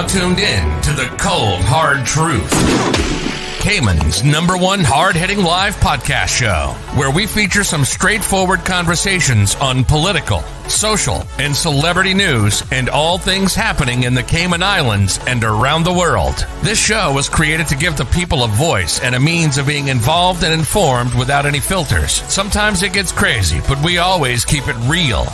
now tuned in to the cold, hard truth. Cayman's #1 hard-hitting live podcast show, where we feature some straightforward conversations on political, social, and celebrity news and all things happening in the Cayman Islands and around the world. This show was created to give the people a voice and a means of being involved and informed without any filters. Sometimes it gets crazy, but we always keep it real.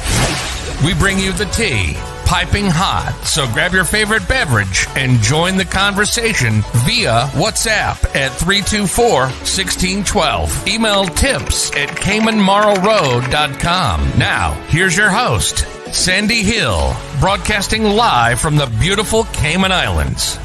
We bring you the tea, piping hot, so grab your favorite beverage and join the conversation via WhatsApp at 324-1612. Email tips at CaymanMarlRoad.com. Now, here's your host, Sandy Hill, broadcasting live from the beautiful Cayman Islands.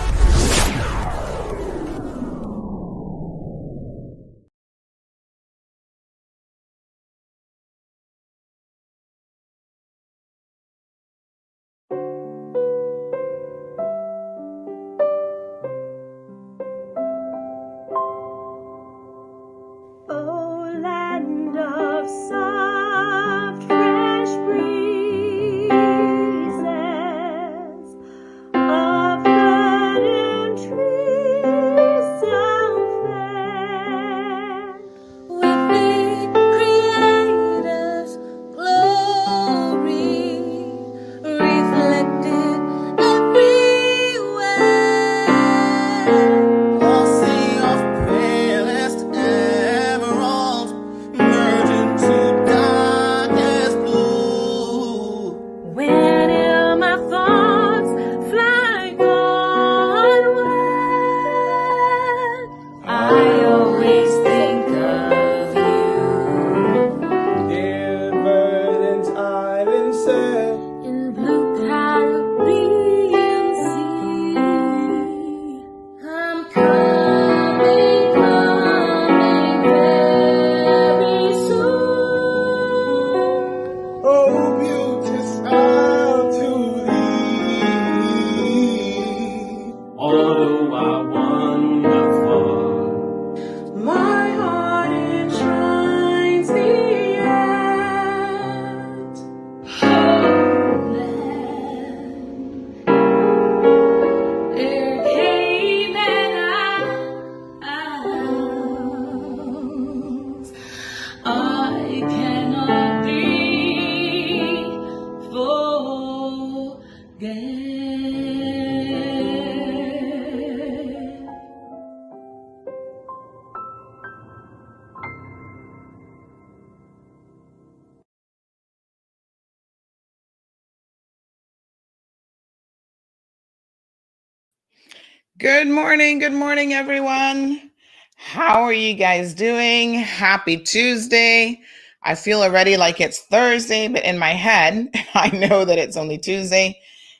Good morning, everyone. How are you guys doing? Happy Tuesday. I feel already like it's Thursday, but in my head, I know that it's only Tuesday.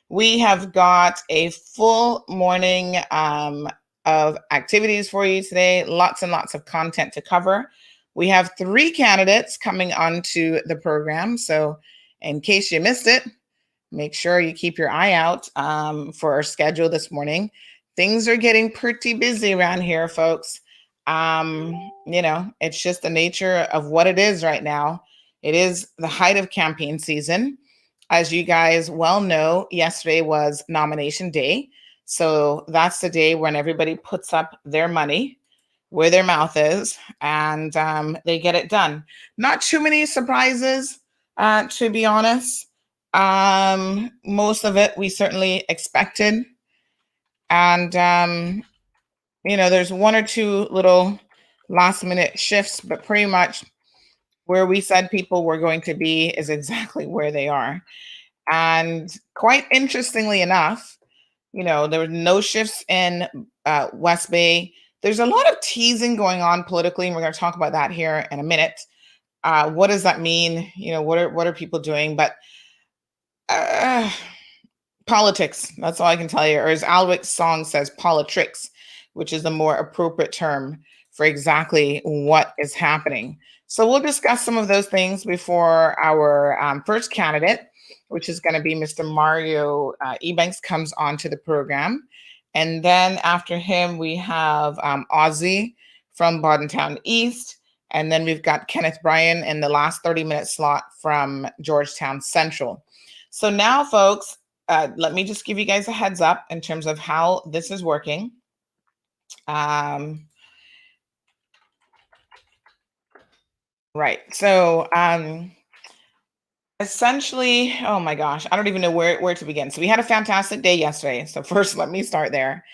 We have got a full morning of activities for you today. Lots and lots of content to cover. We have 3 candidates coming onto the program. So in case you missed it, make sure you keep your eye out for our schedule this morning. Things are getting pretty busy around here, folks. It's just the nature of what it is right now. It is the height of campaign season. As you guys well know, yesterday was nomination day. So that's the day when everybody puts up their money where their mouth is and they get it done. Not too many surprises, to be honest. Most of it we certainly expected. And, there's 1 or 2 little last minute shifts, but pretty much where we said people were going to be is exactly where they are. And quite interestingly enough, there were no shifts in West Bay. There's a lot of teasing going on politically, and we're going to talk about that here in a minute. What does that mean? What are people doing? But politics, that's all I can tell you. Or as Alwick's song says, politricks, which is the more appropriate term for exactly what is happening. So we'll discuss some of those things before our first candidate, which is going to be Mr. Mario Ebanks, comes onto the program. And then after him, we have Ozzy from Bodden East. And then we've got Kenneth Bryan in the last 30-minute slot from Georgetown Central. So now, folks, let me just give you guys a heads up in terms of how this is working. Right. So essentially, oh my gosh, I don't even know where to begin. So we had a fantastic day yesterday. So first, let me start there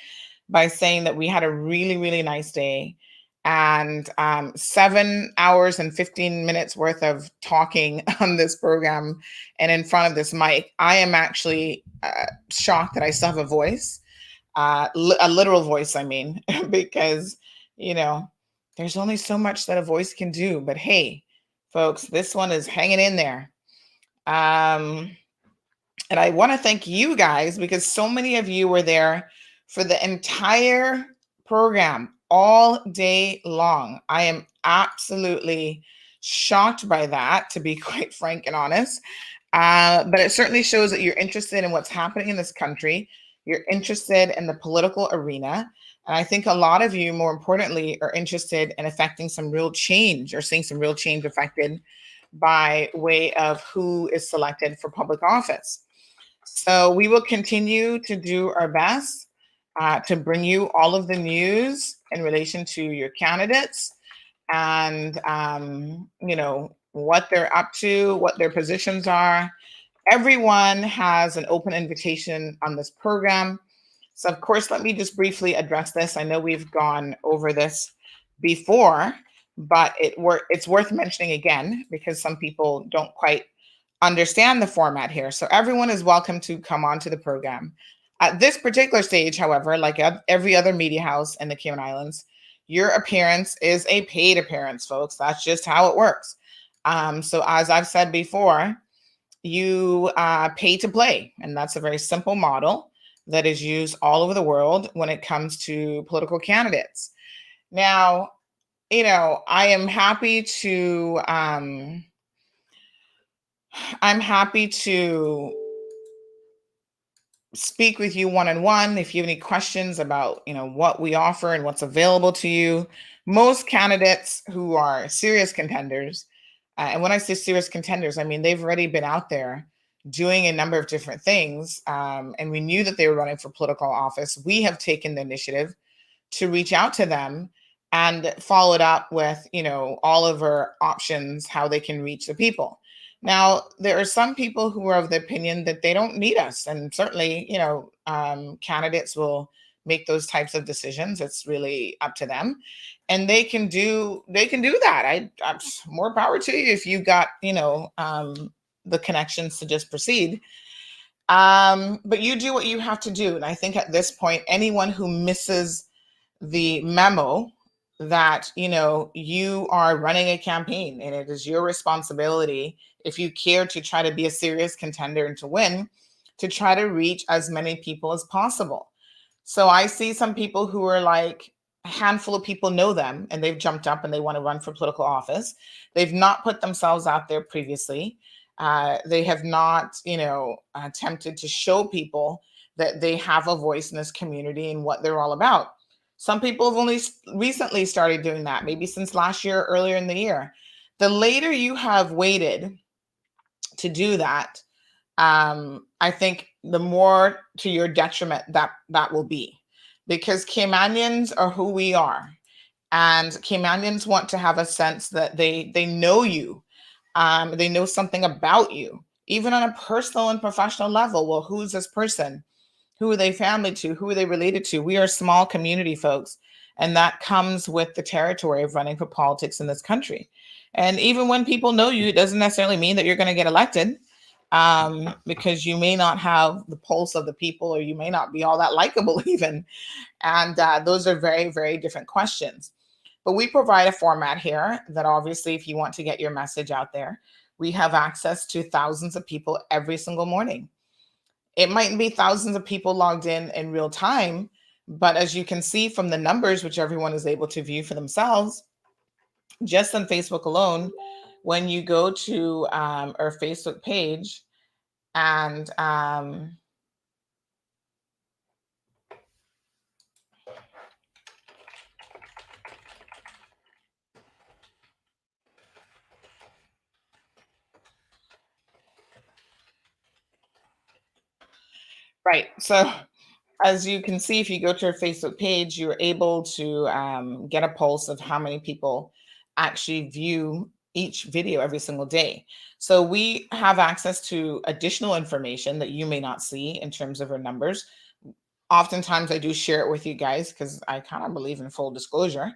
by saying that we had a really, really nice day. And 7 hours and 15 minutes worth of talking on this program and in front of this mic. I am actually shocked that I still have a voice, a literal voice, I mean, because, you know, there's only so much that a voice can do. But hey, folks, this one is hanging in there. Um, and I want to thank you guys because so many of you were there for the entire program all day long. I am absolutely shocked by that, to be quite frank and honest. But it certainly shows that you're interested in what's happening in this country. You're interested in the political arena. And I think a lot of you, more importantly, are interested in affecting some real change or seeing some real change affected by way of who is selected for public office. So we will continue to do our best to bring you all of the news in relation to your candidates and, what they're up to, what their positions are. Everyone has an open invitation on this program. So, of course, let me just briefly address this. I know we've gone over this before, but it's worth mentioning again because some people don't quite understand the format here. So everyone is welcome to come onto the program. At this particular stage, however, like every other media house in the Cayman Islands, your appearance is a paid appearance, folks. That's just how it works. So as I've said before, you pay to play, and that's a very simple model that is used all over the world when it comes to political candidates. Now, I am happy to speak with you one-on-one if you have any questions about what we offer and what's available to you. Most candidates who are serious contenders, and when I say serious contenders, I mean they've already been out there doing a number of different things, and we knew that they were running for political office. We have taken the initiative to reach out to them and follow it up with all of our options, how they can reach the people. Now, there are some people who are of the opinion that they don't need us, and certainly, candidates will make those types of decisions. It's really up to them, and they can do that. I'm more power to you if you got the connections to just proceed. But you do what you have to do, and I think at this point, anyone who misses the memo that you are running a campaign and it is your responsibility, if you care to try to be a serious contender and to win, to try to reach as many people as possible. So I see some people who are like, a handful of people know them and they've jumped up and they want to run for political office. They've not put themselves out there previously. They have not attempted to show people that they have a voice in this community and what they're all about. Some people have only recently started doing that, maybe since last year, earlier in the year. The later you have waited to do that, I think the more to your detriment that will be, because Caymanians are who we are, and Caymanians want to have a sense that they know you, they know something about you, even on a personal and professional level. Well, who's this person? Who are they family to? Who are they related to? We are a small community, folks. And that comes with the territory of running for politics in this country. And even when people know you, it doesn't necessarily mean that you're going to get elected, because you may not have the pulse of the people, or you may not be all that likable, even. And those are very, very different questions. But we provide a format here that obviously, if you want to get your message out there, we have access to thousands of people every single morning. It mightn't be thousands of people logged in real time, but as you can see from the numbers, which everyone is able to view for themselves, just on Facebook alone, when you go to our Facebook page and Right. So as you can see, if you go to our Facebook page, you're able to get a pulse of how many people actually view each video every single day. So we have access to additional information that you may not see in terms of our numbers. Oftentimes I do share it with you guys because I kind of believe in full disclosure.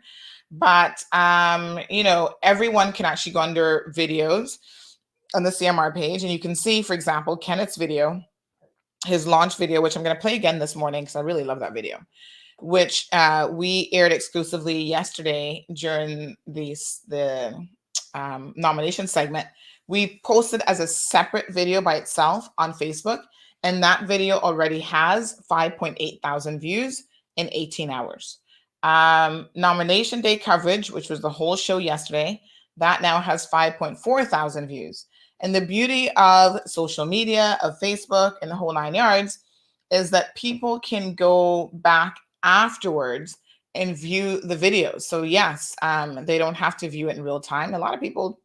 But everyone can actually go under videos on the CMR page, and you can see, for example, Kenneth's video, his launch video, which I'm going to play again this morning because I really love that video, which we aired exclusively yesterday during the nomination segment. We posted as a separate video by itself on Facebook, and that video already has 5.8 thousand views in 18 hours. Nomination day coverage, which was the whole show yesterday, that now has 5.4 thousand views. And the beauty of social media, of Facebook, and the whole nine yards is that people can go back afterwards and view the videos. So yes, they don't have to view it in real time. A lot of people,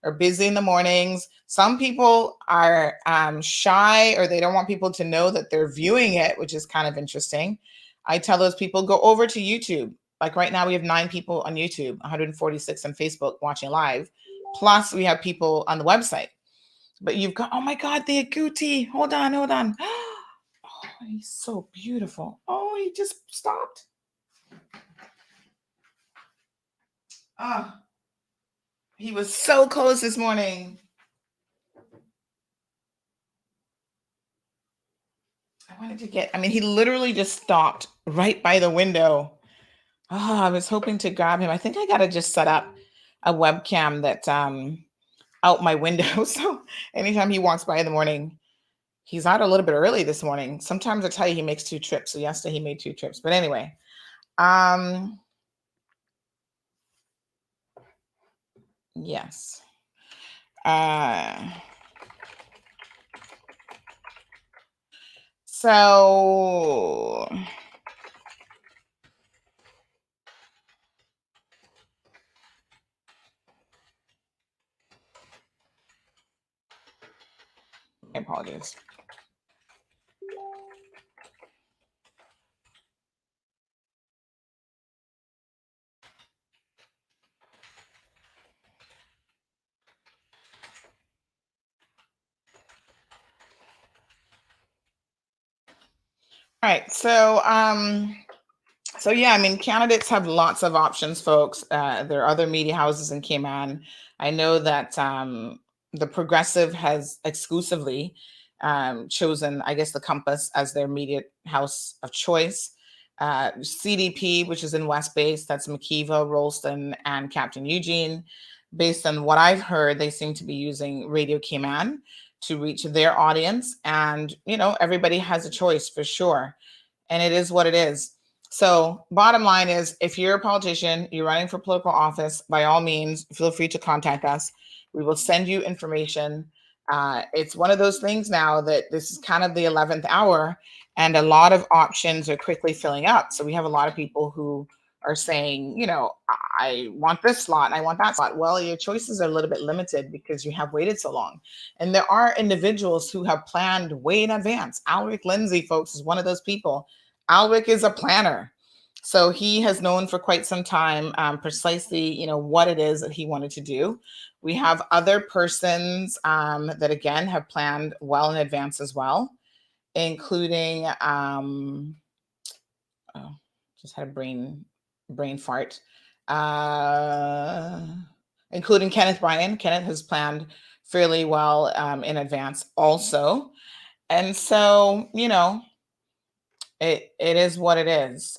are busy in the mornings. Some people are shy, or they don't want people to know that they're viewing it, which is kind of interesting. I tell those people, go over to YouTube. Like right now, we have 9 people on YouTube, 146 on Facebook watching live. Plus, we have people on the website. But you've got, oh my God, the agouti. Hold on. Oh, he's so beautiful. Oh, he just stopped. Ah, he was so close this morning. He literally just stopped right by the window. Oh, I was hoping to grab him. I think I got to just set up a webcam that out my window. So anytime he walks by in the morning, he's out a little bit early this morning. Sometimes I tell you he makes 2 trips. So yesterday he made 2 trips. But anyway, yes. So my apologies. All right. So yeah, candidates have lots of options, folks. There are other media houses in Cayman. I know that the Progressive has exclusively chosen, I guess, the Compass as their media house of choice. CDP, which is in West Base, that's McKeeva, Rolston, and Captain Eugene. Based on what I've heard, they seem to be using Radio Cayman to reach their audience. And, everybody has a choice for sure. And it is what it is. So bottom line is, if you're a politician, you're running for political office, by all means, feel free to contact us. We will send you information. It's one of those things now that this is kind of the 11th hour, and a lot of options are quickly filling up. So we have a lot of people who are saying, I want this slot and I want that slot. Well, your choices are a little bit limited because you have waited so long. And there are individuals who have planned way in advance. Alric Lindsay, folks, is one of those people. Alric is a planner. So he has known for quite some time precisely, what it is that he wanted to do. We have other persons that, again, have planned well in advance as well, including, just had a brain fart, including Kenneth Bryan. Kenneth has planned fairly well in advance also. And so, it is what it is.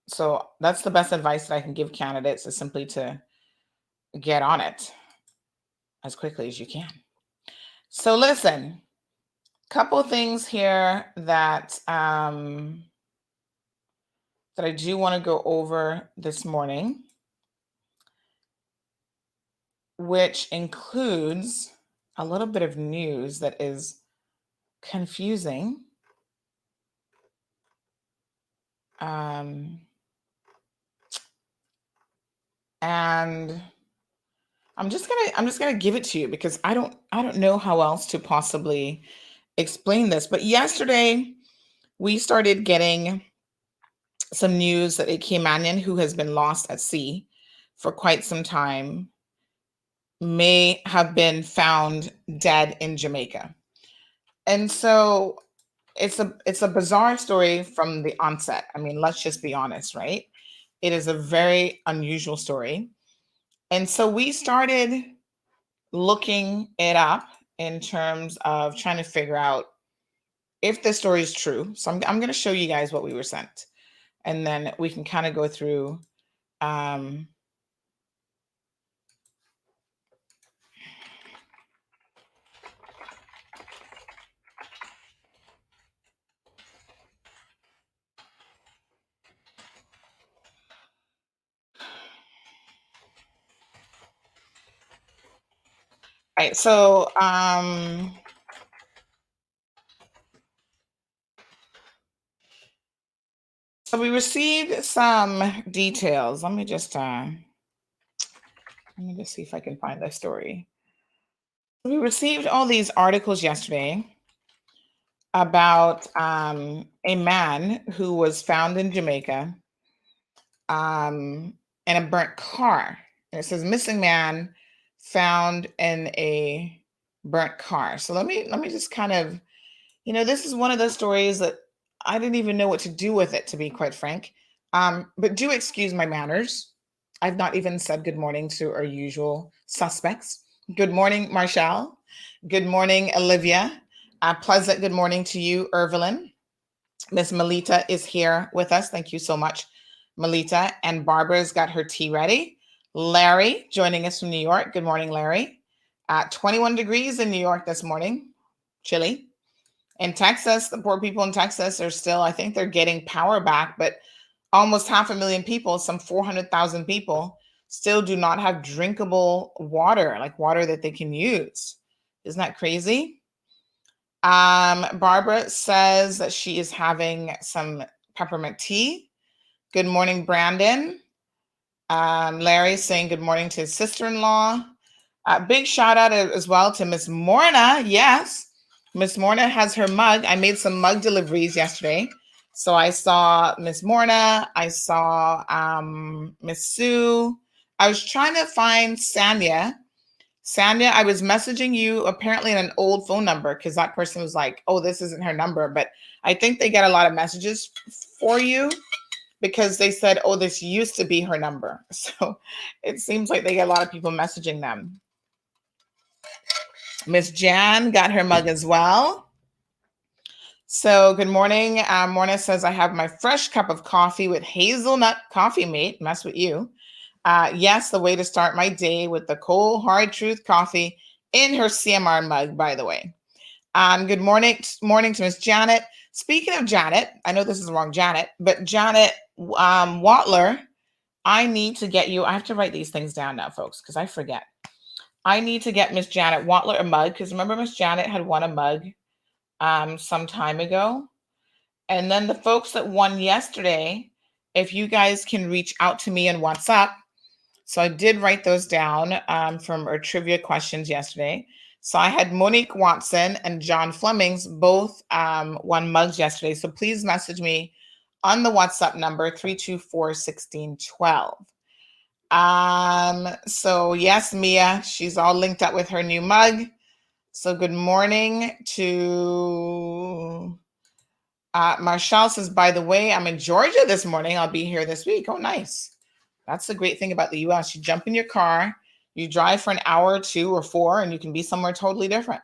So that's the best advice that I can give candidates, is simply to get on it as quickly as you can. So listen, couple things here that that I do want to go over this morning, which includes a little bit of news that is confusing. And I'm just gonna give it to you because I don't know how else to possibly explain this. But yesterday, we started getting some news that a Caymanian who has been lost at sea for quite some time may have been found dead in Jamaica. And so it's a bizarre story from the onset. I mean, let's just be honest, right? It is a very unusual story. And so we started looking it up in terms of trying to figure out if the story is true. So I'm going to show you guys what we were sent, and then we can kind of go through. Right. So we received some details. Let me just see if I can find the story. We received all these articles yesterday about a man who was found in Jamaica in a burnt car. And it says missing man found in a burnt car. So let me just kind of, this is one of those stories that I didn't even know what to do with it, to be quite frank. But do excuse my manners. I've not even said good morning to our usual suspects. Good morning, Marshall. Good morning, Olivia. Pleasant good morning to you, Irvelyn. Miss Melita is here with us. Thank you so much, Melita. And Barbara's got her tea ready. Larry joining us from New York. Good morning, Larry. 21 degrees in New York this morning. Chilly. In Texas, the poor people in Texas are still, I think they're getting power back, but almost 500,000 people, some 400,000 people, still do not have drinkable water, like water that they can use. Isn't that crazy? Barbara says that she is having some peppermint tea. Good morning, Brandon. Larry saying good morning to his sister-in-law. Big shout out as well to Miss Morna. Yes. Miss Morna has her mug. I made some mug deliveries yesterday. So I saw Miss Morna. I saw Miss Sue. I was trying to find Sanya. Sanya, I was messaging you apparently in an old phone number because that person was like, oh, this isn't her number. But I think they get a lot of messages for you because they said, oh, this used to be her number. So it seems like they get a lot of people messaging them. Miss Jan got her mug as well. So good morning. Morna says, I have my fresh cup of coffee with hazelnut coffee mate. Mess with you. Yes, the way to start my day with the cold, hard truth coffee in her CMR mug, by the way. Good morning to Miss Janet. Speaking of Janet, I know this is the wrong Janet, but Janet Watler, I need to get you. I have to write these things down now, folks, because I forget. I need to get Miss Janet Watler a mug because remember Miss Janet had won a mug some time ago. And then the folks that won yesterday, if you guys can reach out to me on WhatsApp. So I did write those down from our trivia questions yesterday. So I had Monique Watson and John Flemings both won mugs yesterday. So please message me on the WhatsApp number 324-1612. So yes, Mia, she's all linked up with her new mug. So good morning to Marshall says, by the way, I'm in Georgia this morning. I'll be here this week. Oh, nice. That's the great thing about the US. You jump in your car, you drive for an hour or 2 or 4, and you can be somewhere totally different.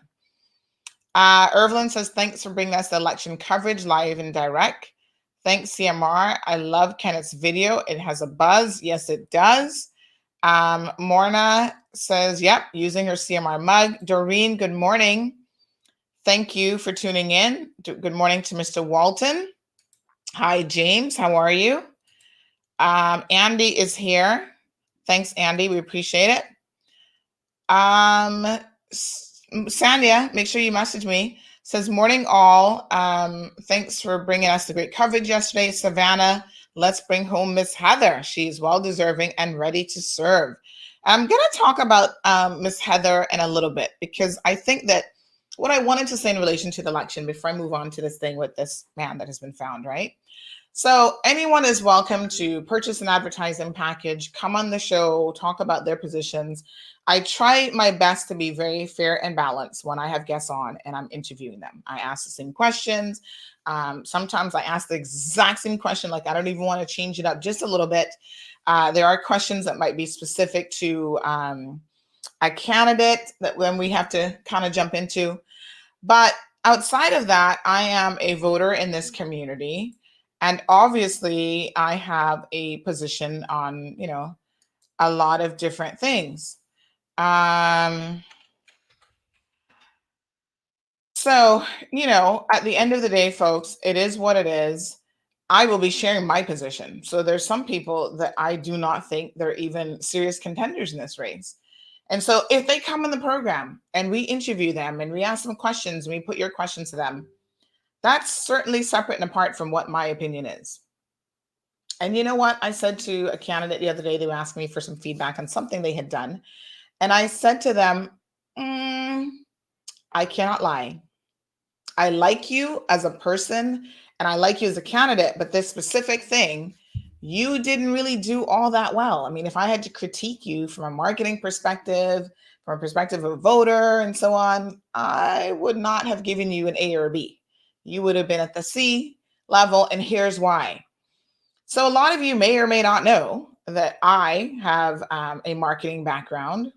Irvelyn says, thanks for bringing us the election coverage live and direct. Thanks, CMR. I love Kenneth's video. It has a buzz. Yes, it does. Morna says, yep, using her CMR mug. Doreen, good morning. Thank you for tuning in. Good morning to Mr. Walton. Hi, James. How are you? Andy is here. Thanks, Andy. We appreciate it. Sanya, make sure you message me. Says, morning all. Thanks for bringing us the great coverage yesterday. Savannah, let's bring home Miss Heather. She's well-deserving and ready to serve. I'm going to talk about Miss Heather in a little bit because I think that what I wanted to say in relation to the election before I move on to this thing with this man that has been found, right? So anyone is welcome to purchase an advertising package, come on the show, talk about their positions. I try my best to be very fair and balanced when I have guests on and I'm interviewing them. I ask the same questions. Sometimes I ask the exact same question, like I don't even want to change it up just a little bit. There are questions that might be specific to a candidate that when we have to kind of jump into. But outside of that, I am a voter in this community. And obviously, I have a position on, a lot of different things. So, at the end of the day, folks, it is what it is. I will be sharing my position. So there's some people that I do not think they're even serious contenders in this race. And so if they come in the program and we interview them and we ask them questions and we put your questions to them, that's certainly separate and apart from what my opinion is. And you know what? I said to a candidate the other day, they were asking me for some feedback on something they had done. And I said to them, I cannot lie. I like you as a person and I like you as a candidate, but this specific thing, you didn't really do all that well. I mean, if I had to critique you from a marketing perspective, from a perspective of a voter and so on, I would not have given you an A or a B. You would have been at the C level, and here's why. So a lot of you may or may not know that I have a marketing background.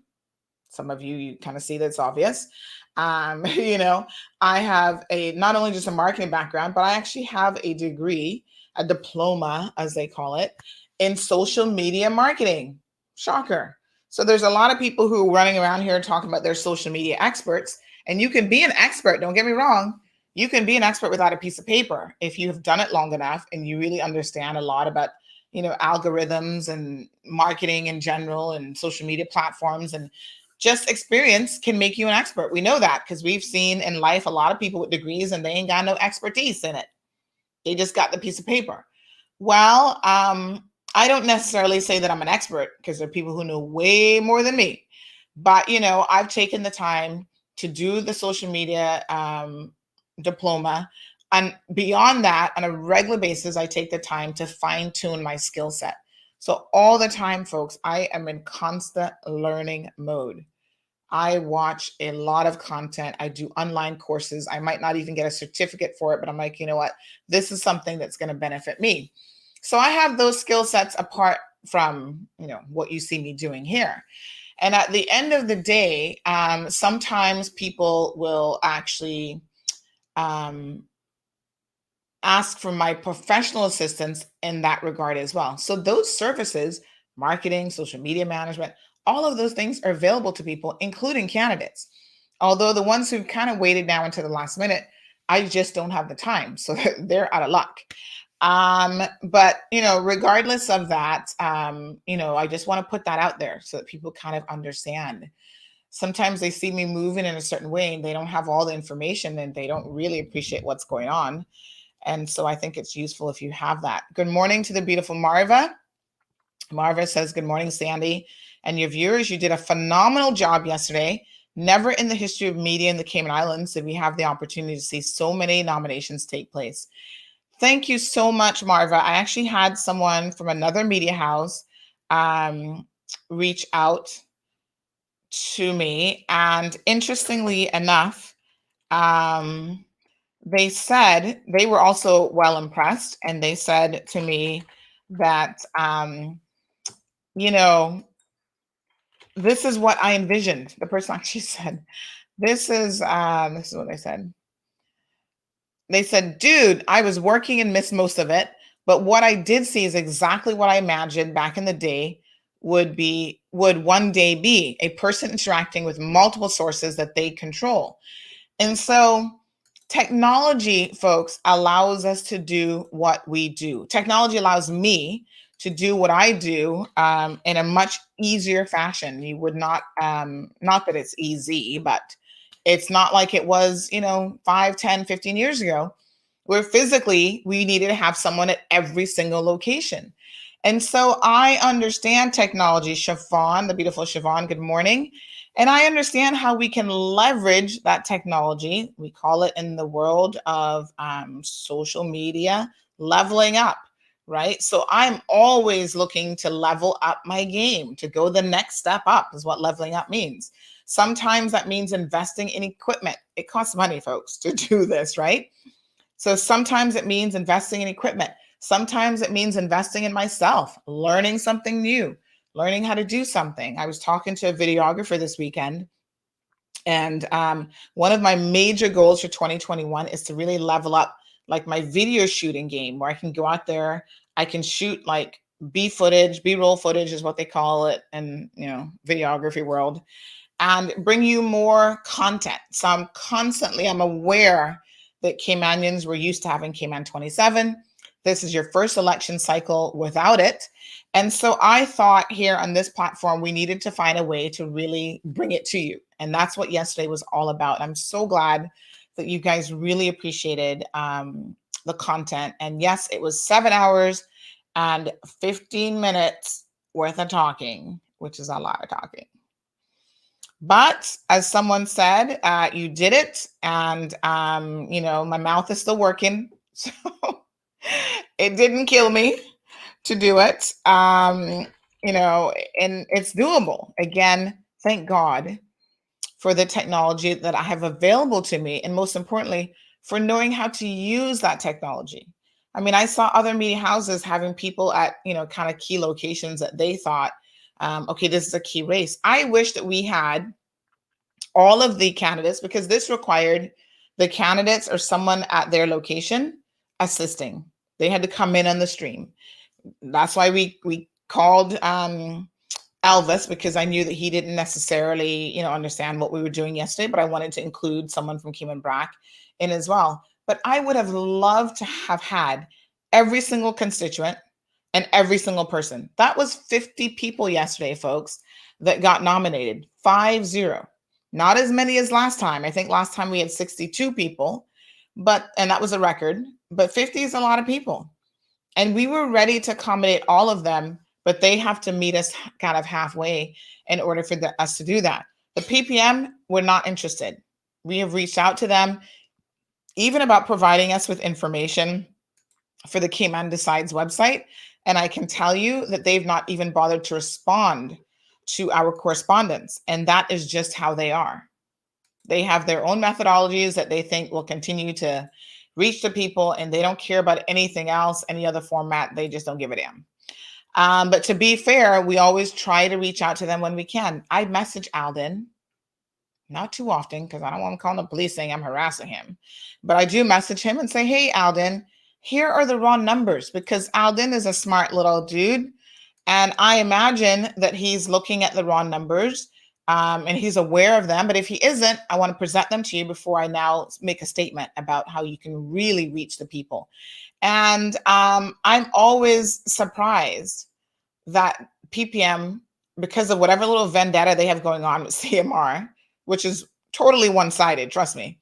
Some of you kind of see that's obvious. I have not only just a marketing background, but I actually have a degree, a diploma, as they call it, in social media marketing. Shocker. So there's a lot of people who are running around here talking about their social media experts, and you can be an expert. Don't get me wrong. You can be an expert without a piece of paper if you have done it long enough and you really understand a lot about, algorithms and marketing in general and social media platforms, and just experience can make you an expert. We know that because we've seen in life a lot of people with degrees and they ain't got no expertise in it. They just got the piece of paper. Well, I don't necessarily say that I'm an expert because there are people who know way more than me. But, I've taken the time to do the social media diploma. And beyond that, on a regular basis, I take the time to fine tune my skill set. So all the time, folks, I am in constant learning mode. I watch a lot of content. I do online courses. I might not even get a certificate for it, but I'm like, you know what? This is something that's going to benefit me. So I have those skill sets apart from, what you see me doing here. And at the end of the day, sometimes people will actually ask for my professional assistance in that regard as well. So those services, marketing, social media management, all of those things are available to people, including candidates. Although the ones who kind of waited now until the last minute, I just don't have the time. So they're out of luck. But, regardless of that, I just want to put that out there so that people kind of understand. Sometimes they see me moving in a certain way and they don't have all the information and they don't really appreciate what's going on. And so I think it's useful if you have that. Good morning to the beautiful Marva. Marva says, good morning, Sandy. And your viewers, you did a phenomenal job yesterday. Never in the history of media in the Cayman Islands did we have the opportunity to see so many nominations take place. Thank you so much, Marva. I actually had someone from another media house reach out to me. And interestingly enough, they said they were also well impressed. And they said to me that, this is what I envisioned. The person actually said, this is what they said. They said, dude, I was working and missed most of it. But what I did see is exactly what I imagined back in the day would one day be a person interacting with multiple sources that they control. And so technology, folks, allows us to do what we do. Technology allows me to do what I do in a much easier fashion. You would not that it's easy, but it's not like it was, 5, 10, 15 years ago, where physically we needed to have someone at every single location. And so I understand technology. Siobhan, the beautiful Siobhan, good morning. And I understand how we can leverage that technology. We call it in the world of social media, leveling up, right? So I'm always looking to level up my game, to go the next step up, is what leveling up means. Sometimes that means investing in equipment. It costs money, folks, to do this, right? So sometimes it means investing in equipment. Sometimes it means investing in myself, learning something new, learning how to do something. I was talking to a videographer this weekend, and one of my major goals for 2021 is to really level up like my video shooting game, where I can go out there, I can shoot like B-roll footage is what they call it in, videography world, and bring you more content. So I'm aware that Caymanians were used to having Cayman 27. This is your first election cycle without it. And so I thought here on this platform, we needed to find a way to really bring it to you. And that's what yesterday was all about. I'm so glad that you guys really appreciated the content. And yes, it was 7 hours and 15 minutes worth of talking, which is a lot of talking. But as someone said, you did it. And, my mouth is still working. So it didn't kill me to do it. And it's doable. Again, thank God for the technology that I have available to me. And most importantly, for knowing how to use that technology. I mean, I saw other media houses having people at, kind of key locations that they thought, okay, this is a key race. I wish that we had all of the candidates, because this required the candidates or someone at their location assisting. They had to come in on the stream. That's why we called Elvis, because I knew that he didn't necessarily, understand what we were doing yesterday, but I wanted to include someone from Cayman Brac in as well. But I would have loved to have had every single constituent and every single person. That was 50 people yesterday, folks, that got nominated. 50. Not as many as last time. I think last time we had 62 people, and that was a record, but 50 is a lot of people. And we were ready to accommodate all of them, but they have to meet us kind of halfway in order for us to do that. The PPM were not interested. We have reached out to them, even about providing us with information for the Cayman Decides website. And I can tell you that they've not even bothered to respond to our correspondence. And that is just how they are. They have their own methodologies that they think will continue to reach the people, and they don't care about anything else, any other format. They just don't give a damn. But to be fair, we always try to reach out to them when we can. I message Alden, not too often, because I don't want to call the police saying I'm harassing him. But I do message him and say, hey, Alden, here are the raw numbers, because Alden is a smart little dude. And I imagine that he's looking at the raw numbers and he's aware of them. But if he isn't, I want to present them to you before I now make a statement about how you can really reach the people. And I'm always surprised that PPM, because of whatever little vendetta they have going on with CMR, which is totally one-sided, trust me,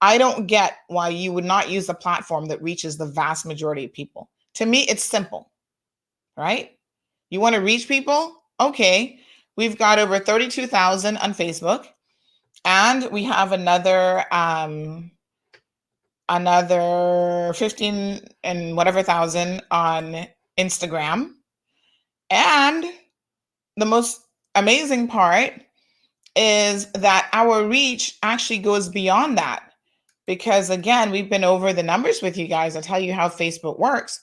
I don't get why you would not use a platform that reaches the vast majority of people. To me, it's simple, right? You want to reach people? Okay. We've got over 32,000 on Facebook, and we have another 15 and whatever thousand on Instagram. And the most amazing part is that our reach actually goes beyond that, because again, we've been over the numbers with you guys. I'll tell you how Facebook works.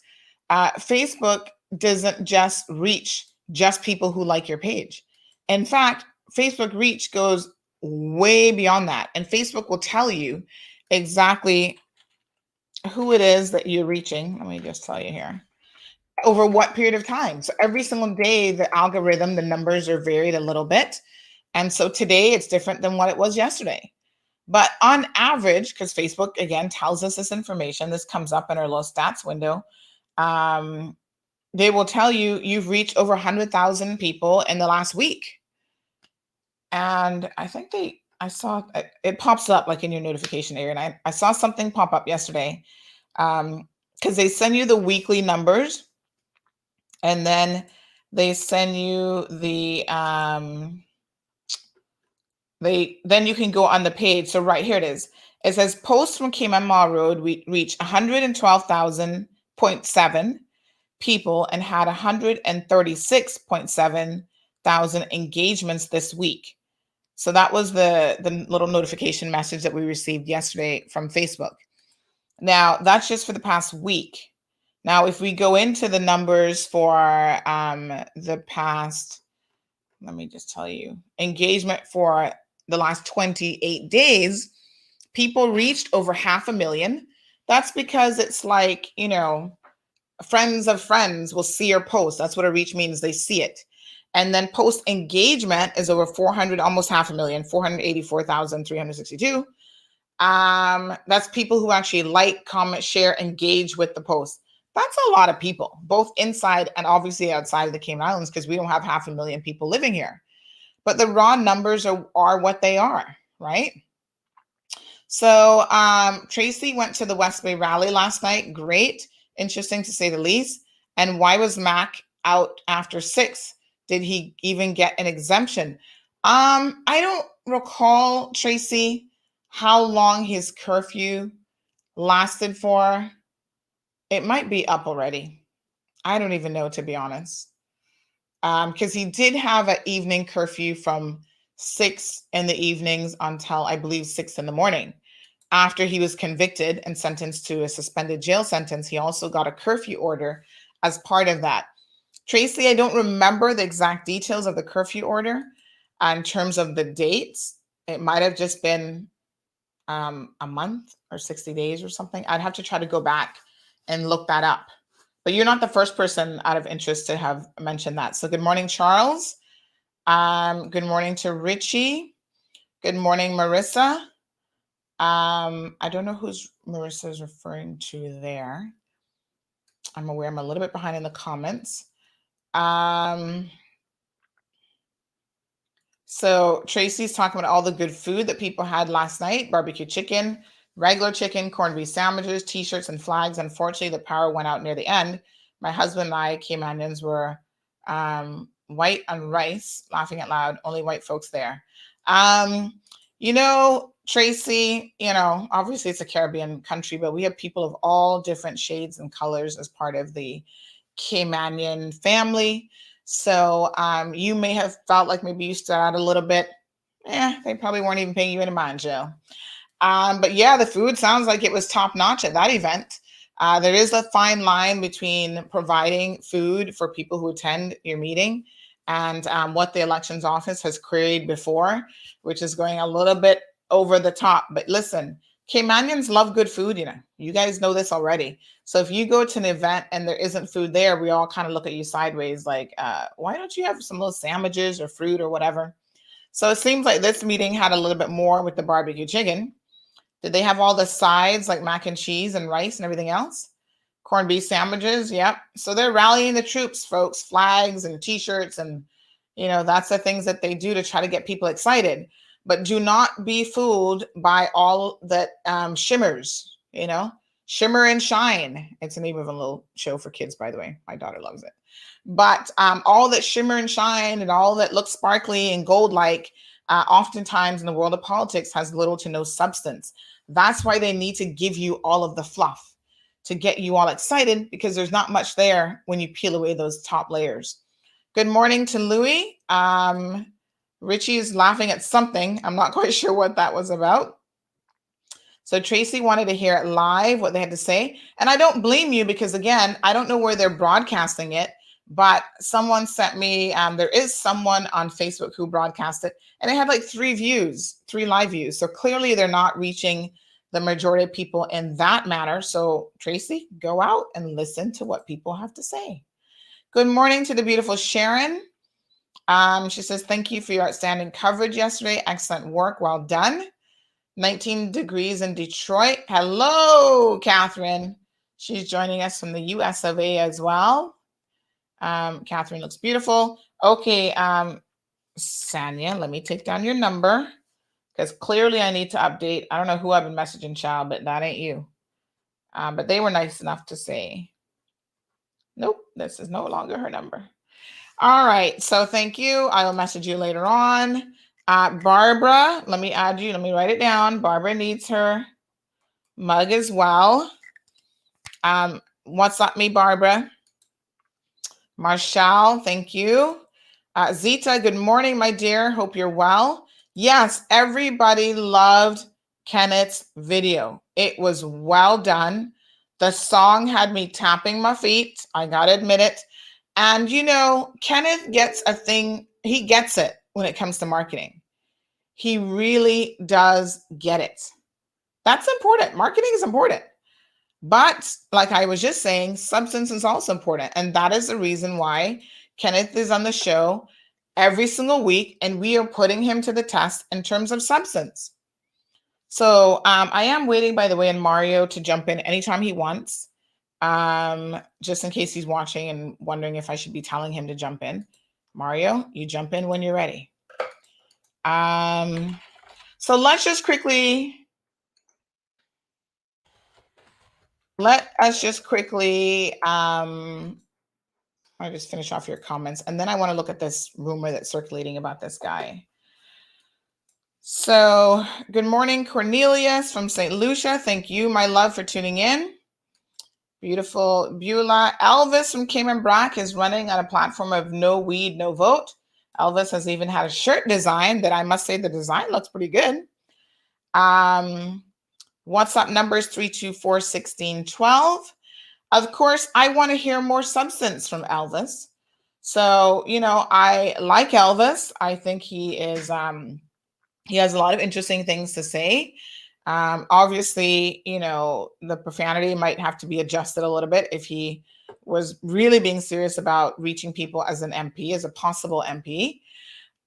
Facebook doesn't just reach just people who like your page. In fact, Facebook reach goes way beyond that. And Facebook will tell you exactly who it is that you're reaching. Let me just tell you here. Over what period of time. So every single day, the algorithm, the numbers are varied a little bit. And so today it's different than what it was yesterday. But on average, because Facebook, again, tells us this information, this comes up in our little stats window. They will tell you you've reached over 100,000 people in the last week. And I think I saw it pops up like in your notification area. And I saw something pop up yesterday because they send you the weekly numbers, and then they send you the then you can go on the page. So right here it is. It says posts from Cayman Mall Road reached 112,000.7 people and had 136.7 thousand engagements this week. So that was the little notification message that we received yesterday from Facebook. Now that's just for the past week. Now, if we go into the numbers for the past, let me just tell you, engagement for the last 28 days, people reached over 500,000. That's because it's like, friends of friends will see your post. That's what a reach means. They see it. And then post engagement is over 400, almost 500,000, 484,362. That's people who actually like, comment, share, engage with the post. That's a lot of people, both inside and obviously outside of the Cayman Islands, because we don't have 500,000 people living here. But the raw numbers are what they are, right? So Tracy went to the West Bay rally last night. Great. Interesting to say the least. And why was Mac out after 6? Did he even get an exemption? I don't recall, Tracy, how long his curfew lasted for. It might be up already. I don't even know, to be honest. Because he did have an evening curfew from 6 in the evenings until, I believe, 6 in the morning. After he was convicted and sentenced to a suspended jail sentence, he also got a curfew order as part of that. Tracy, I don't remember the exact details of the curfew order in terms of the dates. It might have just been a month or 60 days or something. I'd have to try to go back and look that up. But you're not the first person out of interest to have mentioned that. So good morning, Charles. Good morning to Richie. Good morning, Marissa. I don't know who's Marissa is referring to there. I'm aware I'm a little bit behind in the comments. So Tracy's talking about all the good food that people had last night: barbecue chicken, regular chicken, corned beef sandwiches, t-shirts, and flags. Unfortunately, the power went out near the end. My husband and I, Caymanians, were white on rice, laughing out loud. Only white folks there. Tracy, obviously it's a Caribbean country, but we have people of all different shades and colors as part of the Caymanian family. So you may have felt like maybe you stood out a little bit. They probably weren't even paying you any mind, Joe. But yeah, the food sounds like it was top notch at that event. There is a fine line between providing food for people who attend your meeting and what the elections office has queried before, which is going a little bit over the top. But listen, Caymanians love good food, You guys know this already. So if you go to an event and there isn't food there, we all kind of look at you sideways like, why don't you have some little sandwiches or fruit or whatever? So it seems like this meeting had a little bit more with the barbecue chicken. Did they have all the sides like mac and cheese and rice and everything else? Corned beef sandwiches, yep. So they're rallying the troops, folks, flags and t-shirts. And, that's the things that they do to try to get people excited. But do not be fooled by all that shimmers, Shimmer and Shine. It's the name of a little show for kids, by the way. My daughter loves it. But all that shimmer and shine and all that looks sparkly and gold-like, oftentimes in the world of politics has little to no substance. That's why they need to give you all of the fluff to get you all excited, because there's not much there when you peel away those top layers. Good morning to Louie. Richie is laughing at something. I'm not quite sure what that was about. So Tracy wanted to hear it live, what they had to say. And I don't blame you, because again, I don't know where they're broadcasting it, but someone sent me, there is someone on Facebook who broadcast it, and it had like 3 live views. So clearly they're not reaching the majority of people in that manner. So Tracy, go out and listen to what people have to say. Good morning to the beautiful Sharon. She says, thank you for your outstanding coverage yesterday. Excellent work. Well done. 19 degrees in Detroit. Hello, Catherine. She's joining us from the US of A as well. Catherine looks beautiful. Okay, Sanya, let me take down your number, because clearly I need to update. I don't know who I've been messaging, child, but that ain't you. But they were nice enough to say, nope, this is no longer her number. All right, so thank you. I will message you later on. Barbara, let me add you. Let me write it down. Barbara needs her mug as well. What's up, me, Barbara? Marshall, thank you. Zita, good morning, my dear. Hope you're well. Yes, everybody loved Kenneth's video. It was well done. The song had me tapping my feet. I got to admit it. And, you know, Kenneth gets a thing. He gets it when it comes to marketing. He really does get it. That's important. Marketing is important. But like I was just saying, substance is also important. And that is the reason why Kenneth is on the show every single week. And we are putting him to the test in terms of substance. So I am waiting, by the way, on Mario to jump in anytime he wants, just in case he's watching and wondering if I should be telling him to jump in. Mario, you jump in when you're ready. So let's just quickly... Let us just quickly, I'll just finish off your comments. And then I want to look at this rumor that's circulating about this guy. So good morning, Cornelius from St. Lucia. Thank you, my love, for tuning in. Beautiful Beulah. Elvis from Cayman Brack is running on a platform of no weed, no vote. Elvis has even had a shirt design that I must say the design looks pretty good. WhatsApp numbers 324-1612. Of course, I want to hear more substance from Elvis. So, you know, I like Elvis. I think he is, he has a lot of interesting things to say. Obviously, you know, the profanity might have to be adjusted a little bit if he was really being serious about reaching people as an MP, as a possible MP.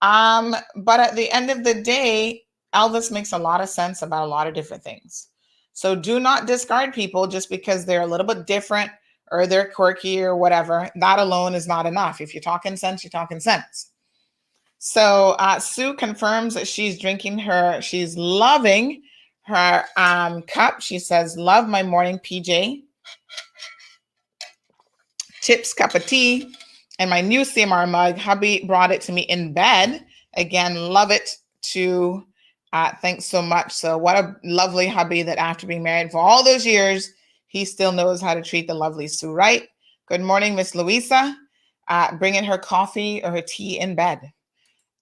But at the end of the day, Elvis makes a lot of sense about a lot of different things. So do not discard people just because they're a little bit different or they're quirky or whatever. That alone is not enough. If you're talking sense, you're talking sense. So Sue confirms that she's loving her cup. She says, love my morning PJ. Chips, cup of tea, and my new CMR mug. Hubby brought it to me in bed. Again, love it too. Thanks so much. So what a lovely hubby that after being married for all those years, he still knows how to treat the lovely Sue right. Good morning, Miss Louisa. Bringing her coffee or her tea in bed.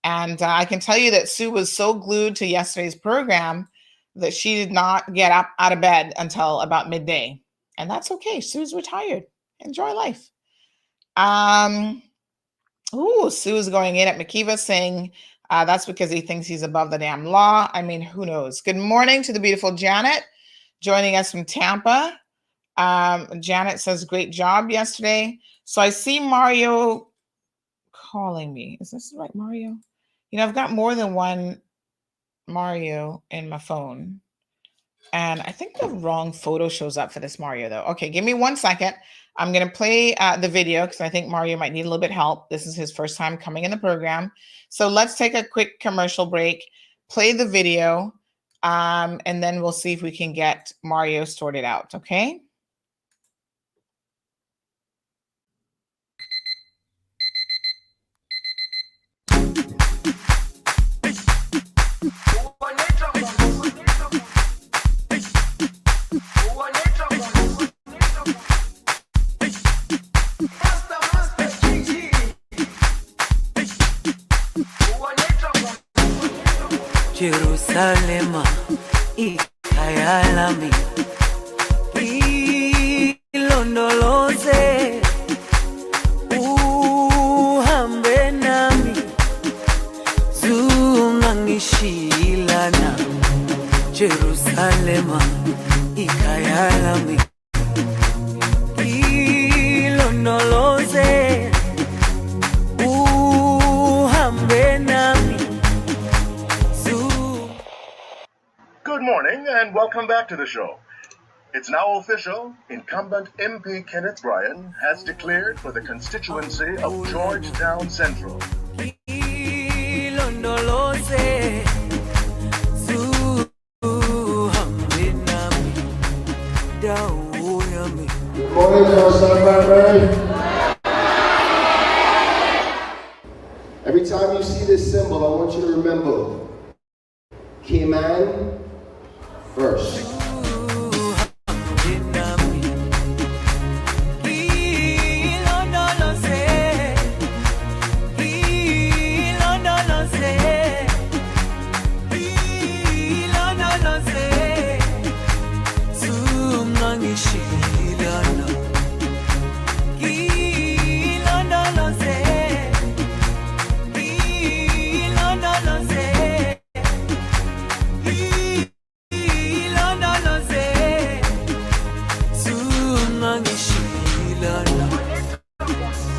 And I can tell you that Sue was so glued to yesterday's program that she did not get up out of bed until about midday. And that's okay. Sue's retired. Enjoy life. Sue's going in at McKeeva saying, that's because he thinks he's above the damn law. I mean, who knows? Good morning to the beautiful Janet joining us from Tampa. Janet says, great job yesterday. So I see Mario calling me. Is this the right Mario? You know, I've got more than one Mario in my phone. And I think the wrong photo shows up for this Mario, though. Okay, give me 1 second. I'm going to play the video because I think Mario might need a little bit of help. This is his first time coming in the program. So let's take a quick commercial break, play the video, and then we'll see if we can get Mario sorted out, okay? Jerusalem, ikayalami, ilondoloze, uhambe nami, zungangishilana. Jerusalem, ikayalami, ilondoloze, uhambe nami. Good morning and welcome back to the show. It's now official. Incumbent MP Kenneth Bryan has declared for the constituency of Georgetown Central. Good morning, every Every time you see this symbol, I want you to remember, Cayman first.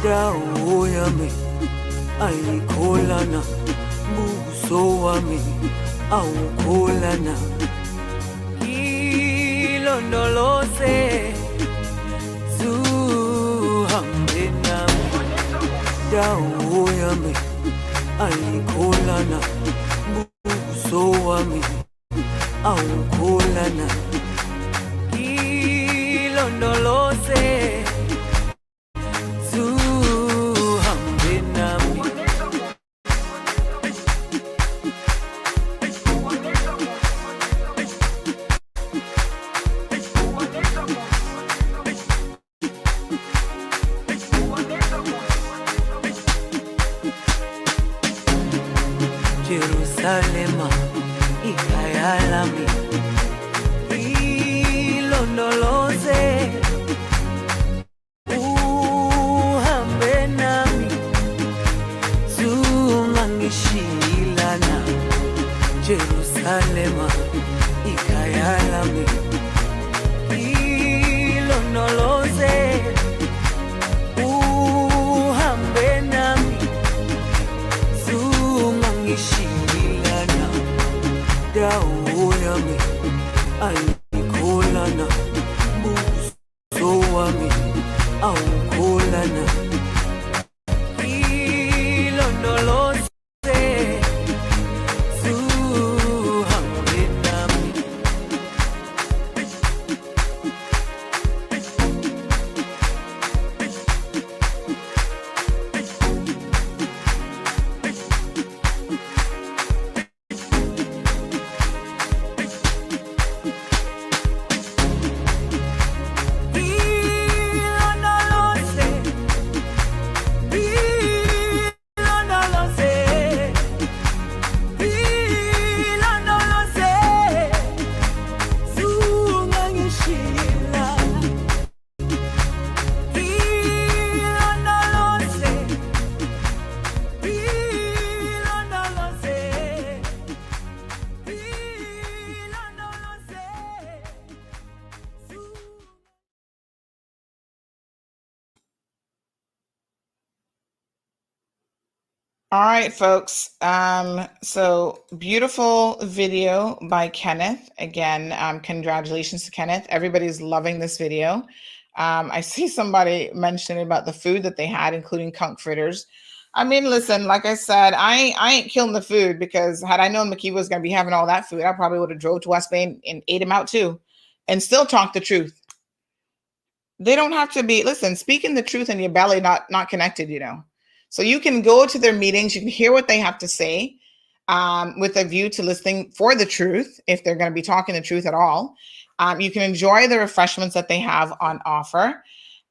Dawo yami ayikholana, buso wami awukholana, ilondoloze zuhambe nami. Dawo yami ayikholana, buso wami awukholana, ilondoloze Jerusalema ikhaya lami, ilondoloze uhambe nami, zungangishilana. Jerusalema ikhaya lami, ilondoloze uhambe nami, zungangishilana. Dawo yami ayikholana, buso wami awukholana, ilondoloze zuhambe nami. All right, folks. So beautiful video by Kenneth. Again, congratulations to Kenneth. Everybody's loving this video. I see somebody mentioning about the food that they had, including conch fritters. I mean, listen, like I said, I ain't killing the food, because had I known McKee was going to be having all that food, I probably would have drove to West Bay and ate him out too, and still talk the truth. They don't have to be, listen, speaking the truth in your belly, not connected, you know. So you can go to their meetings, you can hear what they have to say, with a view to listening for the truth, if they're going to be talking the truth at all. You can enjoy the refreshments that they have on offer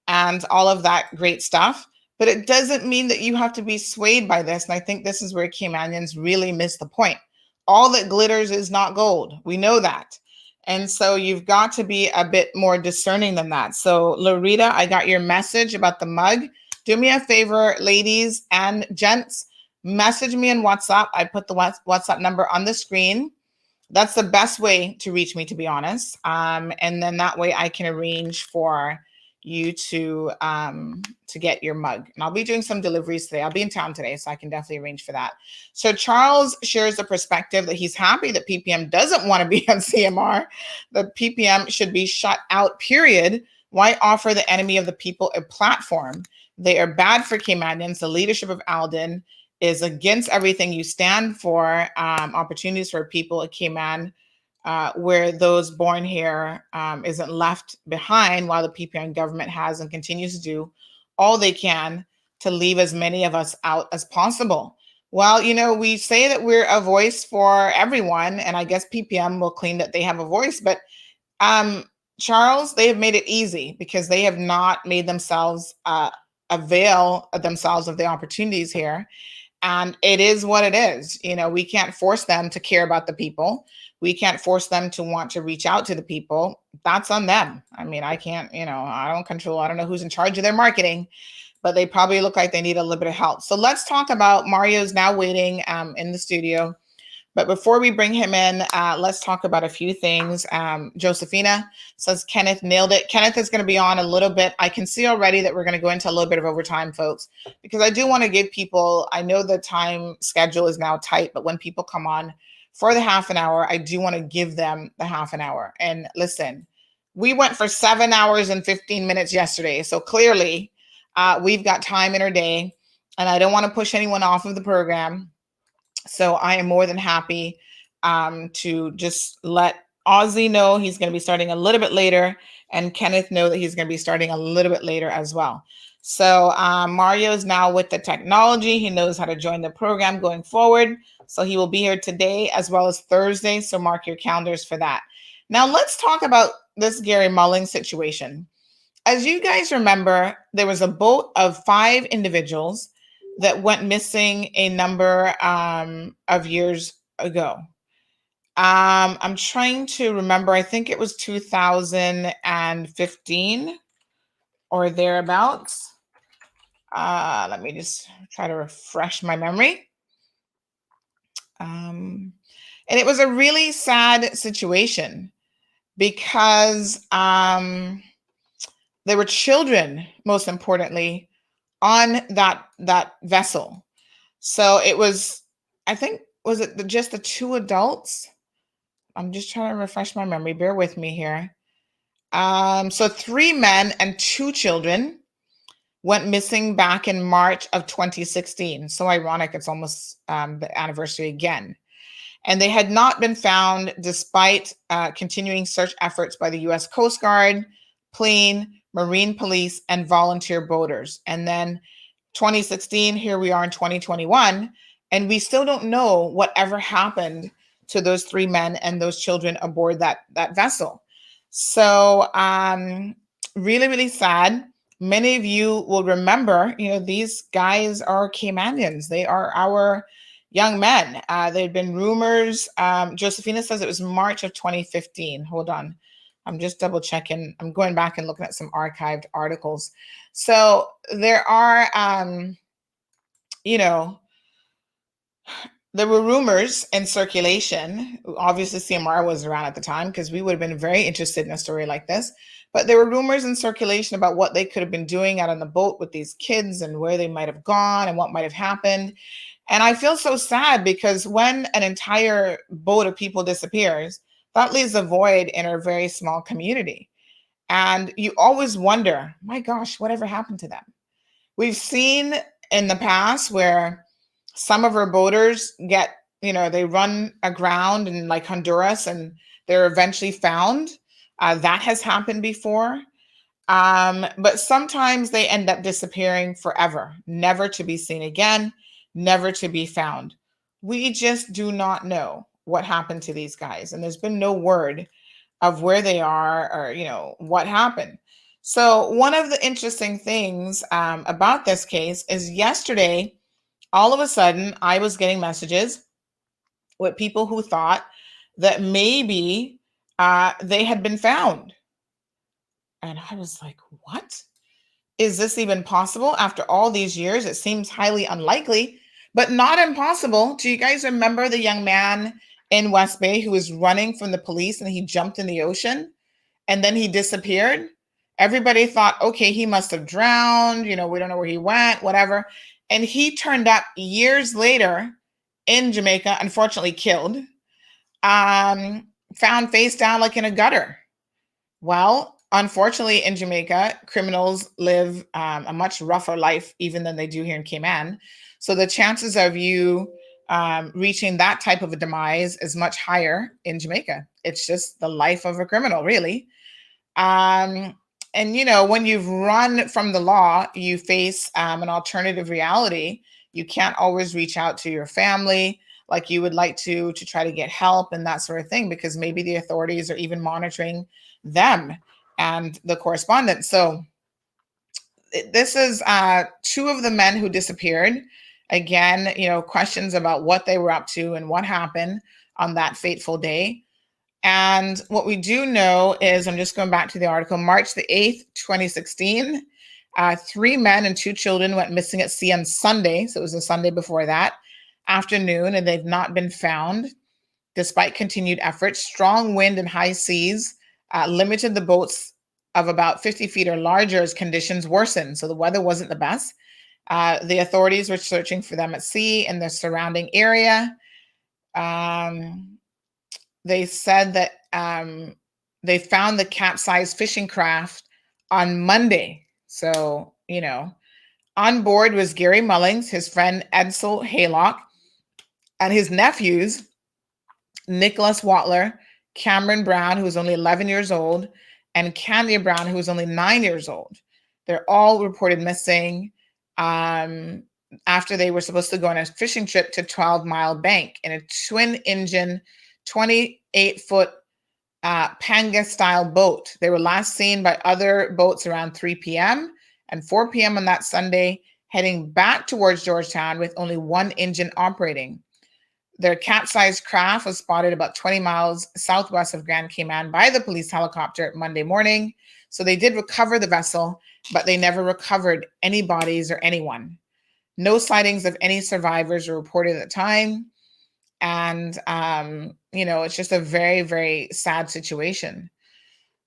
and all of that great stuff. But it doesn't mean that you have to be swayed by this. And I think this is where Caymanians really miss the point. All that glitters is not gold. We know that. And so you've got to be a bit more discerning than that. So Larita, I got your message about the mug. Do me a favor, ladies and gents, message me on WhatsApp. I put the WhatsApp number on the screen. That's the best way to reach me, to be honest. And then that way I can arrange for you to get your mug. And I'll be doing some deliveries today. I'll be in town today, so I can definitely arrange for that. So Charles shares the perspective that he's happy that PPM doesn't want to be on CMR. The PPM should be shut out, period. Why offer the enemy of the people a platform? They are bad for Caymanians. The leadership of Alden is against everything you stand for. Opportunities for people at Cayman, where those born here isn't left behind, while the PPM government has and continues to do all they can to leave as many of us out as possible. Well, we say that we're a voice for everyone, and I guess PPM will claim that they have a voice, but um, Charles, they have made it easy because they have not made themselves avail themselves of the opportunities here. And it is what it is. We can't force them to care about the people. We can't force them to want to reach out to the people. That's on them. I mean, I can't, I don't know who's in charge of their marketing, but they probably look like they need a little bit of help. So let's talk about Mario's now waiting in the studio. But before we bring him in, let's talk about a few things. Josephina says Kenneth nailed it. Kenneth is going to be on a little bit. I can see already that we're going to go into a little bit of overtime, folks, because I do want to give people, I know the time schedule is now tight, but when people come on for the half an hour, I do want to give them the half an hour. And listen, we went for 7 hours and 15 minutes yesterday. So clearly we've got time in our day, and I don't want to push anyone off of the program. So I am more than happy to just let Ozzy know he's going to be starting a little bit later, and Kenneth know that he's going to be starting a little bit later as well. So Mario is now with the technology. He knows how to join the program going forward. So he will be here today as well as Thursday. So mark your calendars for that. Now let's talk about this Gary Mullings situation. As you guys remember, there was a boat of 5 individuals that went missing a number of years ago. I'm trying to remember, I think it was 2015 or thereabouts. Let me just try to refresh my memory. And it was a really sad situation because there were children, most importantly, on that vessel. So it was, I think, was it just the 2 adults? I'm just trying to refresh my memory. Bear with me here. So 3 men and 2 children went missing back in March of 2016. So ironic, it's almost the anniversary again. And they had not been found despite continuing search efforts by the U.S. Coast Guard, plane, Marine Police, and volunteer boaters. And then 2016, here we are in 2021, and we still don't know whatever happened to those 3 men and those children aboard that vessel. So really, really sad. Many of you will remember, these guys are Caymanians. They are our young men. There'd been rumors. Josephina says it was March of 2015. Hold on. I'm just double checking. I'm going back and looking at some archived articles. So there are, there were rumors in circulation. Obviously, CMR was around at the time because we would have been very interested in a story like this. But there were rumors in circulation about what they could have been doing out on the boat with these kids and where they might have gone and what might have happened. And I feel so sad because when an entire boat of people disappears, that leaves a void in our very small community. And you always wonder, my gosh, whatever happened to them? We've seen in the past where some of our boaters get, they run aground in like Honduras and they're eventually found. That has happened before. But sometimes they end up disappearing forever, never to be seen again, never to be found. We just do not know what happened to these guys. And there's been no word of where they are or, what happened. So one of the interesting things about this case is yesterday, all of a sudden, I was getting messages with people who thought that maybe they had been found. And I was like, what? Is this even possible? After all these years, it seems highly unlikely, but not impossible. Do you guys remember the young man in West Bay who was running from the police and he jumped in the ocean and then he disappeared? Everybody thought, okay, he must have drowned. We don't know where he went, whatever. And he turned up years later in Jamaica, unfortunately killed, found face down like in a gutter. Well, unfortunately in Jamaica, criminals live a much rougher life even than they do here in Cayman. So the chances of you reaching that type of a demise is much higher in Jamaica. It's just the life of a criminal, really. And, when you've run from the law, you face an alternative reality. You can't always reach out to your family like you would like to try to get help and that sort of thing, because maybe the authorities are even monitoring them and the correspondence. So this is two of the men who disappeared. Again, questions about what they were up to and what happened on that fateful day. And what we do know is, I'm just going back to the article, March the 8th, 2016, 3 men and 2 children went missing at sea on Sunday. So it was the Sunday before that afternoon, and they've not been found despite continued efforts. Strong wind and high seas limited the boats of about 50 feet or larger as conditions worsened. So the weather wasn't the best. The authorities were searching for them at sea and the surrounding area. They said that they found the capsized fishing craft on Monday. So, on board was Gary Mullings, his friend Edsel Haylock, and his nephews, Nicholas Watler, Cameron Brown, who was only 11 years old, and Candia Brown, who was only 9 years old. They're all reported missing after they were supposed to go on a fishing trip to 12 Mile Bank in a twin-engine 28-foot Panga-style boat. They were last seen by other boats around 3 p.m. and 4 p.m. on that Sunday, heading back towards Georgetown with only one engine operating. Their capsized craft was spotted about 20 miles southwest of Grand Cayman by the police helicopter Monday morning. So they did recover the vessel, but they never recovered any bodies or anyone. No sightings of any survivors were reported at the time. And, it's just a very, very sad situation.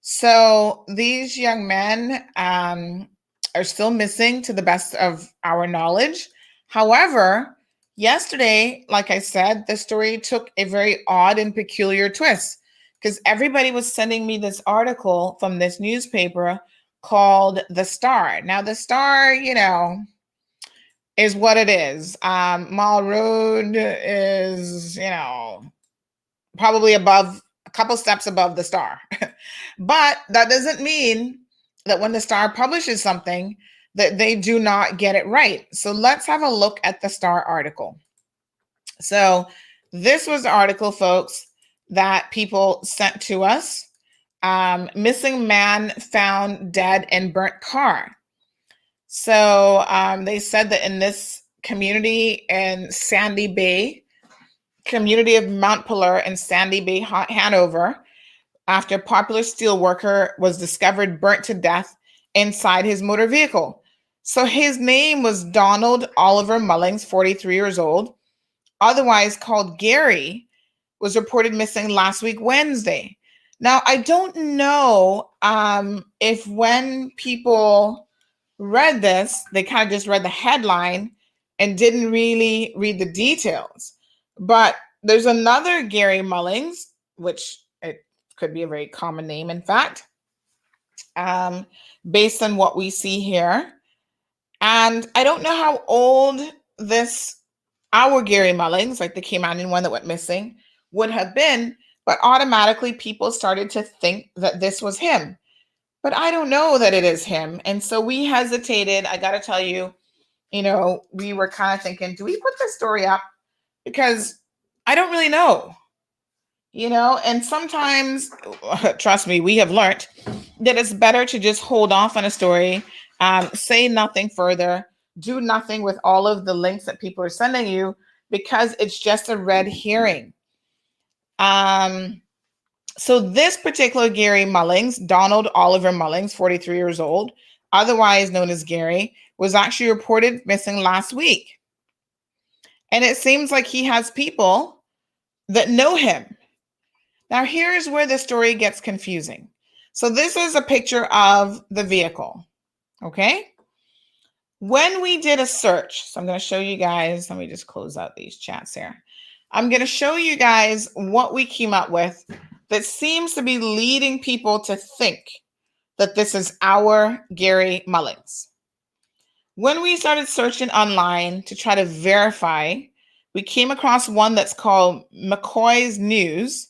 So these young men are still missing to the best of our knowledge. However, yesterday, like I said, the story took a very odd and peculiar twist, because everybody was sending me this article from this newspaper called The Star. Now, The Star, is what it is. Mall Road is, probably a couple steps above the Star. But that doesn't mean that when the Star publishes something that they do not get it right. So let's have a look at the Star article. So this was the article, folks, that people sent to us. Missing man found dead in burnt car. So they said that in this community in Sandy Bay, community of Montpelier in Sandy Bay, Hanover, after a popular steel worker was discovered burnt to death inside his motor vehicle. So his name was Donald Oliver Mullings, 43 years old, otherwise called Gary, was reported missing last week, Wednesday. Now, I don't know if when people read this, they kind of just read the headline and didn't really read the details. But there's another Gary Mullings, which it could be a very common name, in fact, based on what we see here. And I don't know how old our Gary Mullings, like the Caymanian one that went missing, would have been, but automatically people started to think that this was him. But I don't know that it is him. And so we hesitated. I got to tell you, we were kind of thinking, do we put this story up? Because I don't really know, and sometimes, trust me, we have learned that it's better to just hold off on a story, say nothing further, do nothing with all of the links that people are sending you, because it's just a red herring. So this particular Gary Mullings, Donald Oliver Mullings, 43 years old, otherwise known as Gary, was actually reported missing last week. And it seems like he has people that know him. Now, here's where the story gets confusing. So this is a picture of the vehicle, okay? When we did a search, so I'm going to show you guys, let me just close out these chats here. I'm going to show you guys what we came up with that seems to be leading people to think that this is our Gary Mullings. When we started searching online to try to verify, we came across one that's called McCoy's News.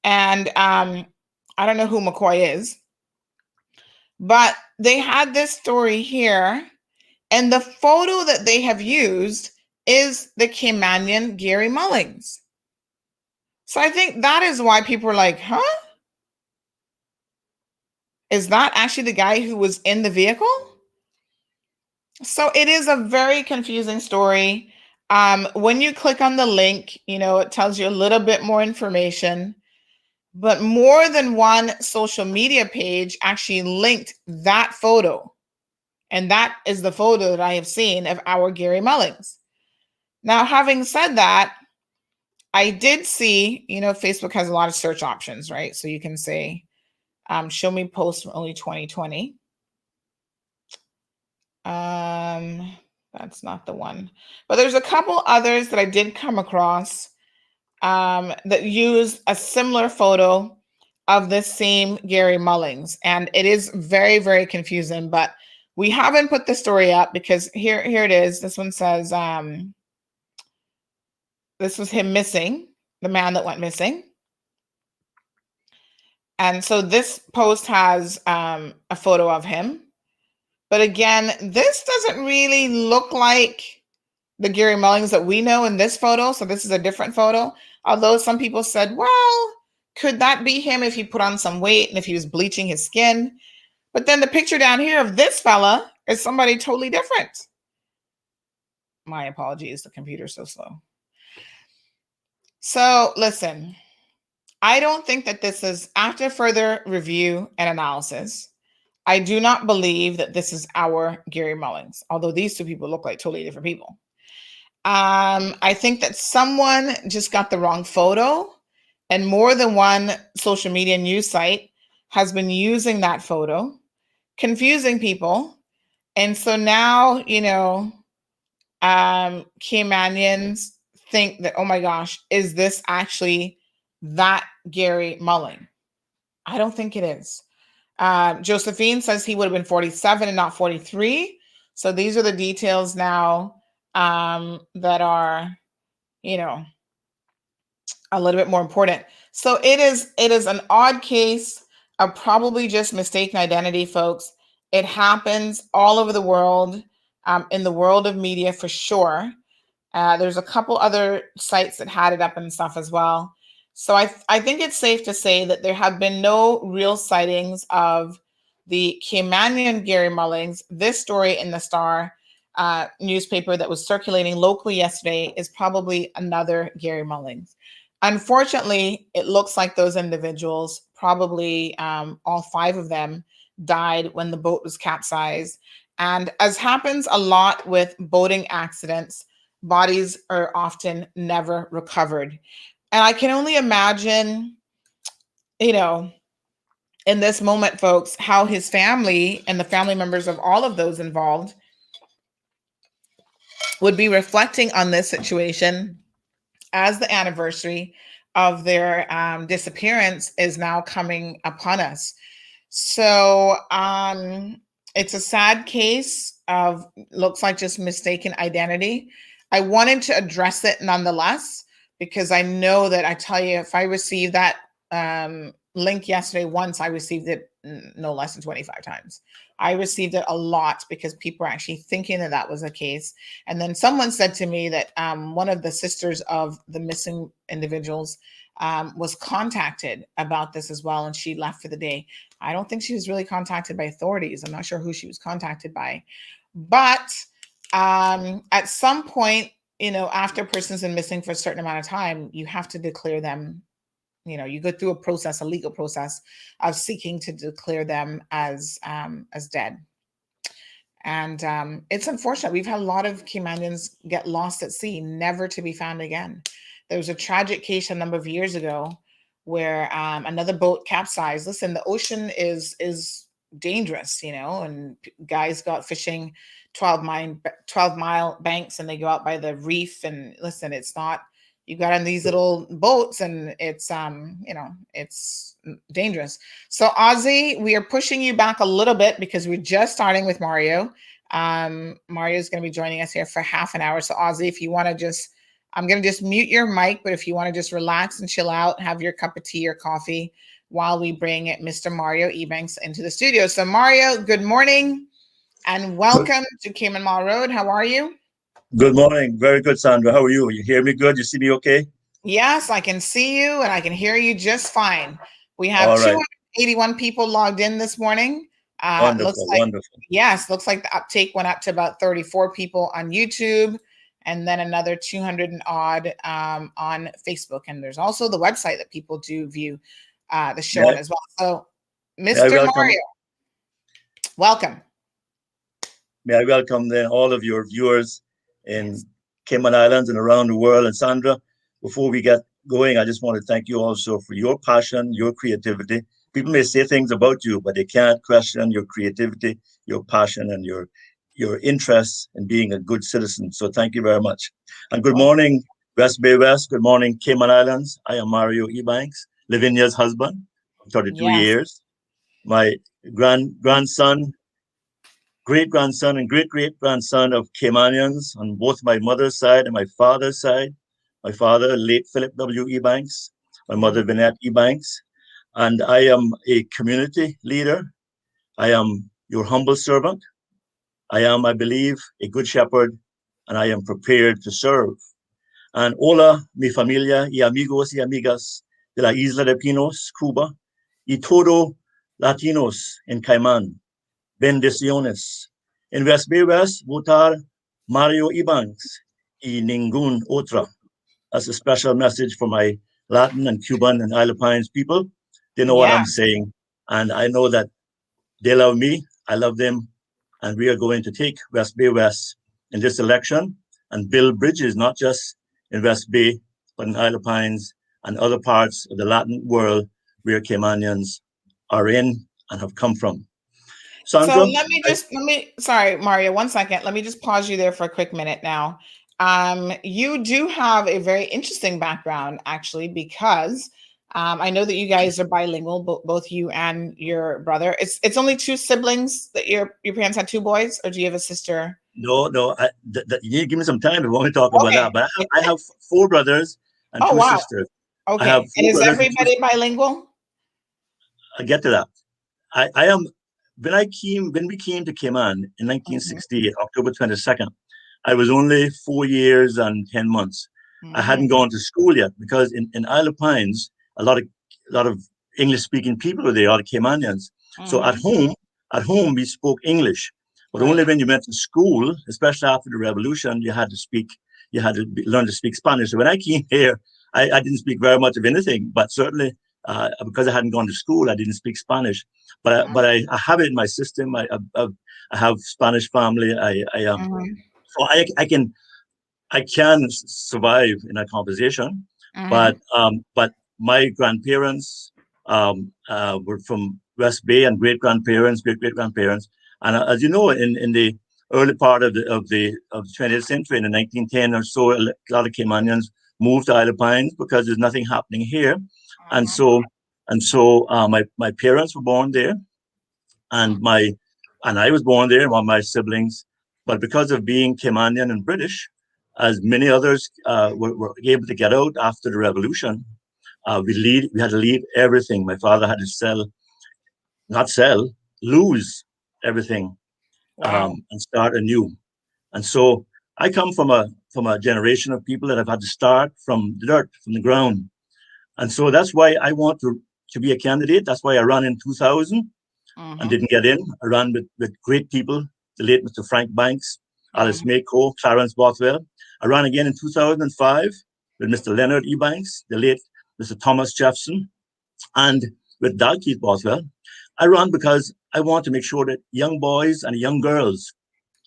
And I don't know who McCoy is, but they had this story here. And the photo that they have used is the Caymanian Gary Mullings. So I think that is why people are like, huh? Is that actually the guy who was in the vehicle? So it is a very confusing story. When you click on the link, it tells you a little bit more information, but more than one social media page actually linked that photo. And that is the photo that I have seen of our Gary Mullings. Now, having said that, I did see, Facebook has a lot of search options, right? So you can say, show me posts from only 2020. That's not the one, but there's a couple others that I did come across that use a similar photo of this same Gary Mullings, and it is very, very confusing. But we haven't put the story up because here it is. This one says this was him missing, the man that went missing, and so this post has a photo of him. But again, this doesn't really look like the Gary Mullings that we know in this photo. So this is a different photo. Although some people said, well, could that be him if he put on some weight and if he was bleaching his skin? But then the picture down here of this fella is somebody totally different. My apologies, the computer's so slow. So listen, I don't think that this is, after further review and analysis, I do not believe that this is our Gary Mullings, although these two people look like totally different people. I think that someone just got the wrong photo, and more than one social media news site has been using that photo, confusing people. And so now, Caymanians think that, oh my gosh, is this actually that Gary Mulling? I don't think it is. Josephine says he would have been 47 and not 43. So these are the details now that are, a little bit more important. So it is an odd case of probably just mistaken identity, folks. It happens all over the world, in the world of media for sure. There's a couple other sites that had it up and stuff as well. So I think it's safe to say that there have been no real sightings of the Caymanian Gary Mullings. This story in the Star newspaper that was circulating locally yesterday is probably another Gary Mullings. Unfortunately, it looks like those individuals, probably all 5 of them, died when the boat was capsized. And as happens a lot with boating accidents, bodies are often never recovered. And I can only imagine, in this moment, folks, how his family and the family members of all of those involved would be reflecting on this situation as the anniversary of their disappearance is now coming upon us. So it's a sad case of, looks like just mistaken identity. I wanted to address it nonetheless, because I know that, I tell you, if I received that link yesterday once, I received it no less than 25 times. I received it a lot because people were actually thinking that that was the case. And then someone said to me that one of the sisters of the missing individuals was contacted about this as well, and she left for the day. I don't think she was really contacted by authorities. I'm not sure who she was contacted by. But at some point, after a person's been missing for a certain amount of time, you have to declare them. You go through a legal process of seeking to declare them as dead. And it's unfortunate. We've had a lot of Caymanians get lost at sea, never to be found again. There was a tragic case a number of years ago where another boat capsized. Listen, the ocean is dangerous, and guys go out fishing 12-mile banks, and they go out by the reef. And listen, it's not. You got on these little boats, and it's it's dangerous. So Ozzy, we are pushing you back a little bit because we're just starting with Mario. Mario is going to be joining us here for half an hour. So Ozzy, if you want to just, I'm going to just mute your mic, but if you want to just relax and chill out, have your cup of tea or coffee while we bring Mr. Mario Ebanks into the studio. So Mario, good morning and welcome to Cayman Mall Road. How are you? Good morning. Very good, Sandra. How are you? You hear me good? You see me okay? Yes, I can see you and I can hear you just fine. We have All right. 281 people logged in this morning. Looks Wonderful, like, wonderful. yes, looks like the uptake went up to about 34 people on YouTube and then another 200 and odd on Facebook. And there's also the website that people do view the show May on as well. So, may I Mr. welcome Mario, welcome. may I welcome then all of your viewers in Yes. Cayman Islands and around the world. And Sandra, before we get going, I just want to thank you also for your passion, your creativity. People may say things about you, but they can't question your creativity, your passion, and your interest in being a good citizen. So thank you very much. And good Well, morning, West Bay West. Good morning, Cayman Islands. I am Mario Ebanks, Lavinia's husband, 33 yes. years. My grandson, great grandson, and great great grandson of Caymanians on both my mother's side and my father's side. My father, late Philip W. Ebanks, my mother, Mhm. Vinette Ebanks. And I am a community leader. I am your humble servant. I am, I believe, a good shepherd, and I am prepared to serve. And hola, mi familia y amigos y amigas de la Isla de Pinos, Cuba, y todo Latinos en Caimán. Bendiciones. En West Bay West, votar Mario Ebanks y ningún otra. That's a special message for my Latin and Cuban and Isle of Pines people. They know what Yeah. I'm saying. And I know that they love me. I love them. And we are going to take West Bay West in this election and build bridges, not just in West Bay, but in Isle of Pines and other parts of the Latin world where Caymanians are in and have come from. So Sandra, sorry, Mario, 1 second. Let me just pause you there for a quick minute now. You do have a very interesting background, actually, because I know that you guys are bilingual, both you and your brother. It's only two siblings that your parents had two boys, or do you have a sister? no, you need to give me some time if you want to talk about Okay. that. But I have four brothers and Oh, two wow. sisters. I have Okay. And four is brothers and two. everybody bilingual? I get to that. I am when we came to Cayman in Mhm, 1968, October 22nd. I was only 4 years and 10 months. I hadn't mhm, gone to school yet because in Isle of Pines, a lot of English speaking people were there, a lot of Caymanians. So mhm. at home we spoke English, but only Right. when you went to school, especially after the revolution, you had to learn to speak Spanish. So when I came here, I didn't speak very much of anything, but certainly because I hadn't gone to school, I didn't speak Spanish. But I have it in my system. I have Spanish family. Mhm, So I can survive in a conversation, mhm. but my grandparents were from West Bay, and great grandparents, great great grandparents, and as you know, in the early part of the 20th century, in the 1910 or so, a lot of Caymanians moved to Isle of Pines because there's nothing happening here, and Mhm. so my parents were born there, and my and I was born there, and one of my siblings. But because of being Caymanian and British, as many others were able to get out after the revolution, we had to leave everything. My father had to not sell, lose everything, Wow. and start anew. And so I come from a generation of people that have had to start from the dirt, from the ground. And so that's why I want to be a candidate. That's why I ran in 2000 and Mhm, didn't get in. I ran with great people, the late Mr. Frank Banks, Alice mhm. Mayco, Clarence Bothwell. I ran again in 2005 with Mr. Leonard Ebanks, the late Mr. Thomas Jefferson, and with Dalkeith Bothwell. I ran because I want to make sure that young boys and young girls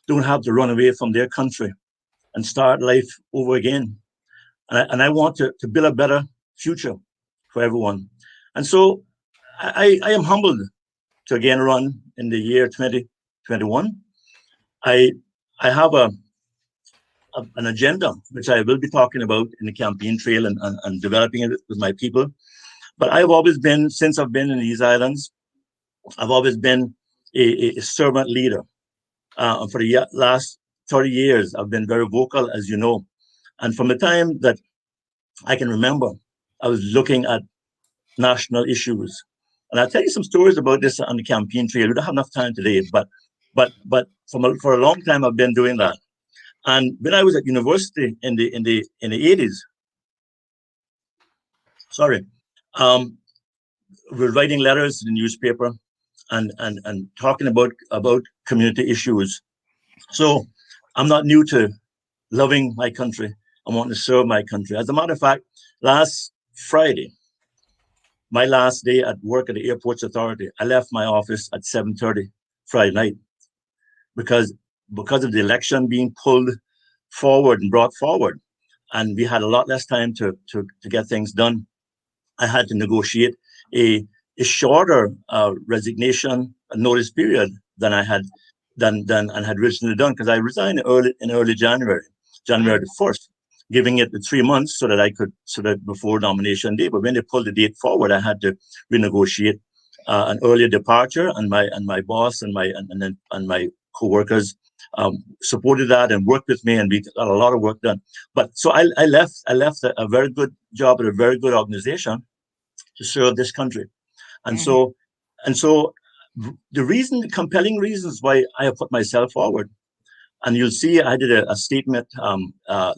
don't have to run away from their country and start life over again. And I want to build a better future for everyone. And so I am humbled to again run in the year 2021. I I have an agenda which I will be talking about in the campaign trail and developing it with my people. But I've always been, since I've been in these islands, I've always been a servant leader. For the last 30 years, I've been very vocal, as you know. And from the time that I can remember, I was looking at national issues. And I'll tell you some stories about this on the campaign trail. We don't have enough time today, but for a long time I've been doing that. And when I was at university in the 80s, we're writing letters to the newspaper and talking about community issues. So I'm not new to loving my country. I want to serve my country. As a matter of fact, last Friday, my last day at work at the Airports Authority, I left my office at 7:30 Friday night because of the election being pulled forward and brought forward, and we had a lot less time to get things done. I had to negotiate a shorter resignation notice period than I had originally done, because I resigned in early January the 1st, giving it the 3 months so that before nomination day. But when they pulled the date forward, I had to renegotiate an earlier departure, and my boss and my co-workers supported that and worked with me, and we got a lot of work done. But so I left a very good job at a very good organization to serve this country. And so the compelling reasons why I have put myself forward, and you'll see I did a statement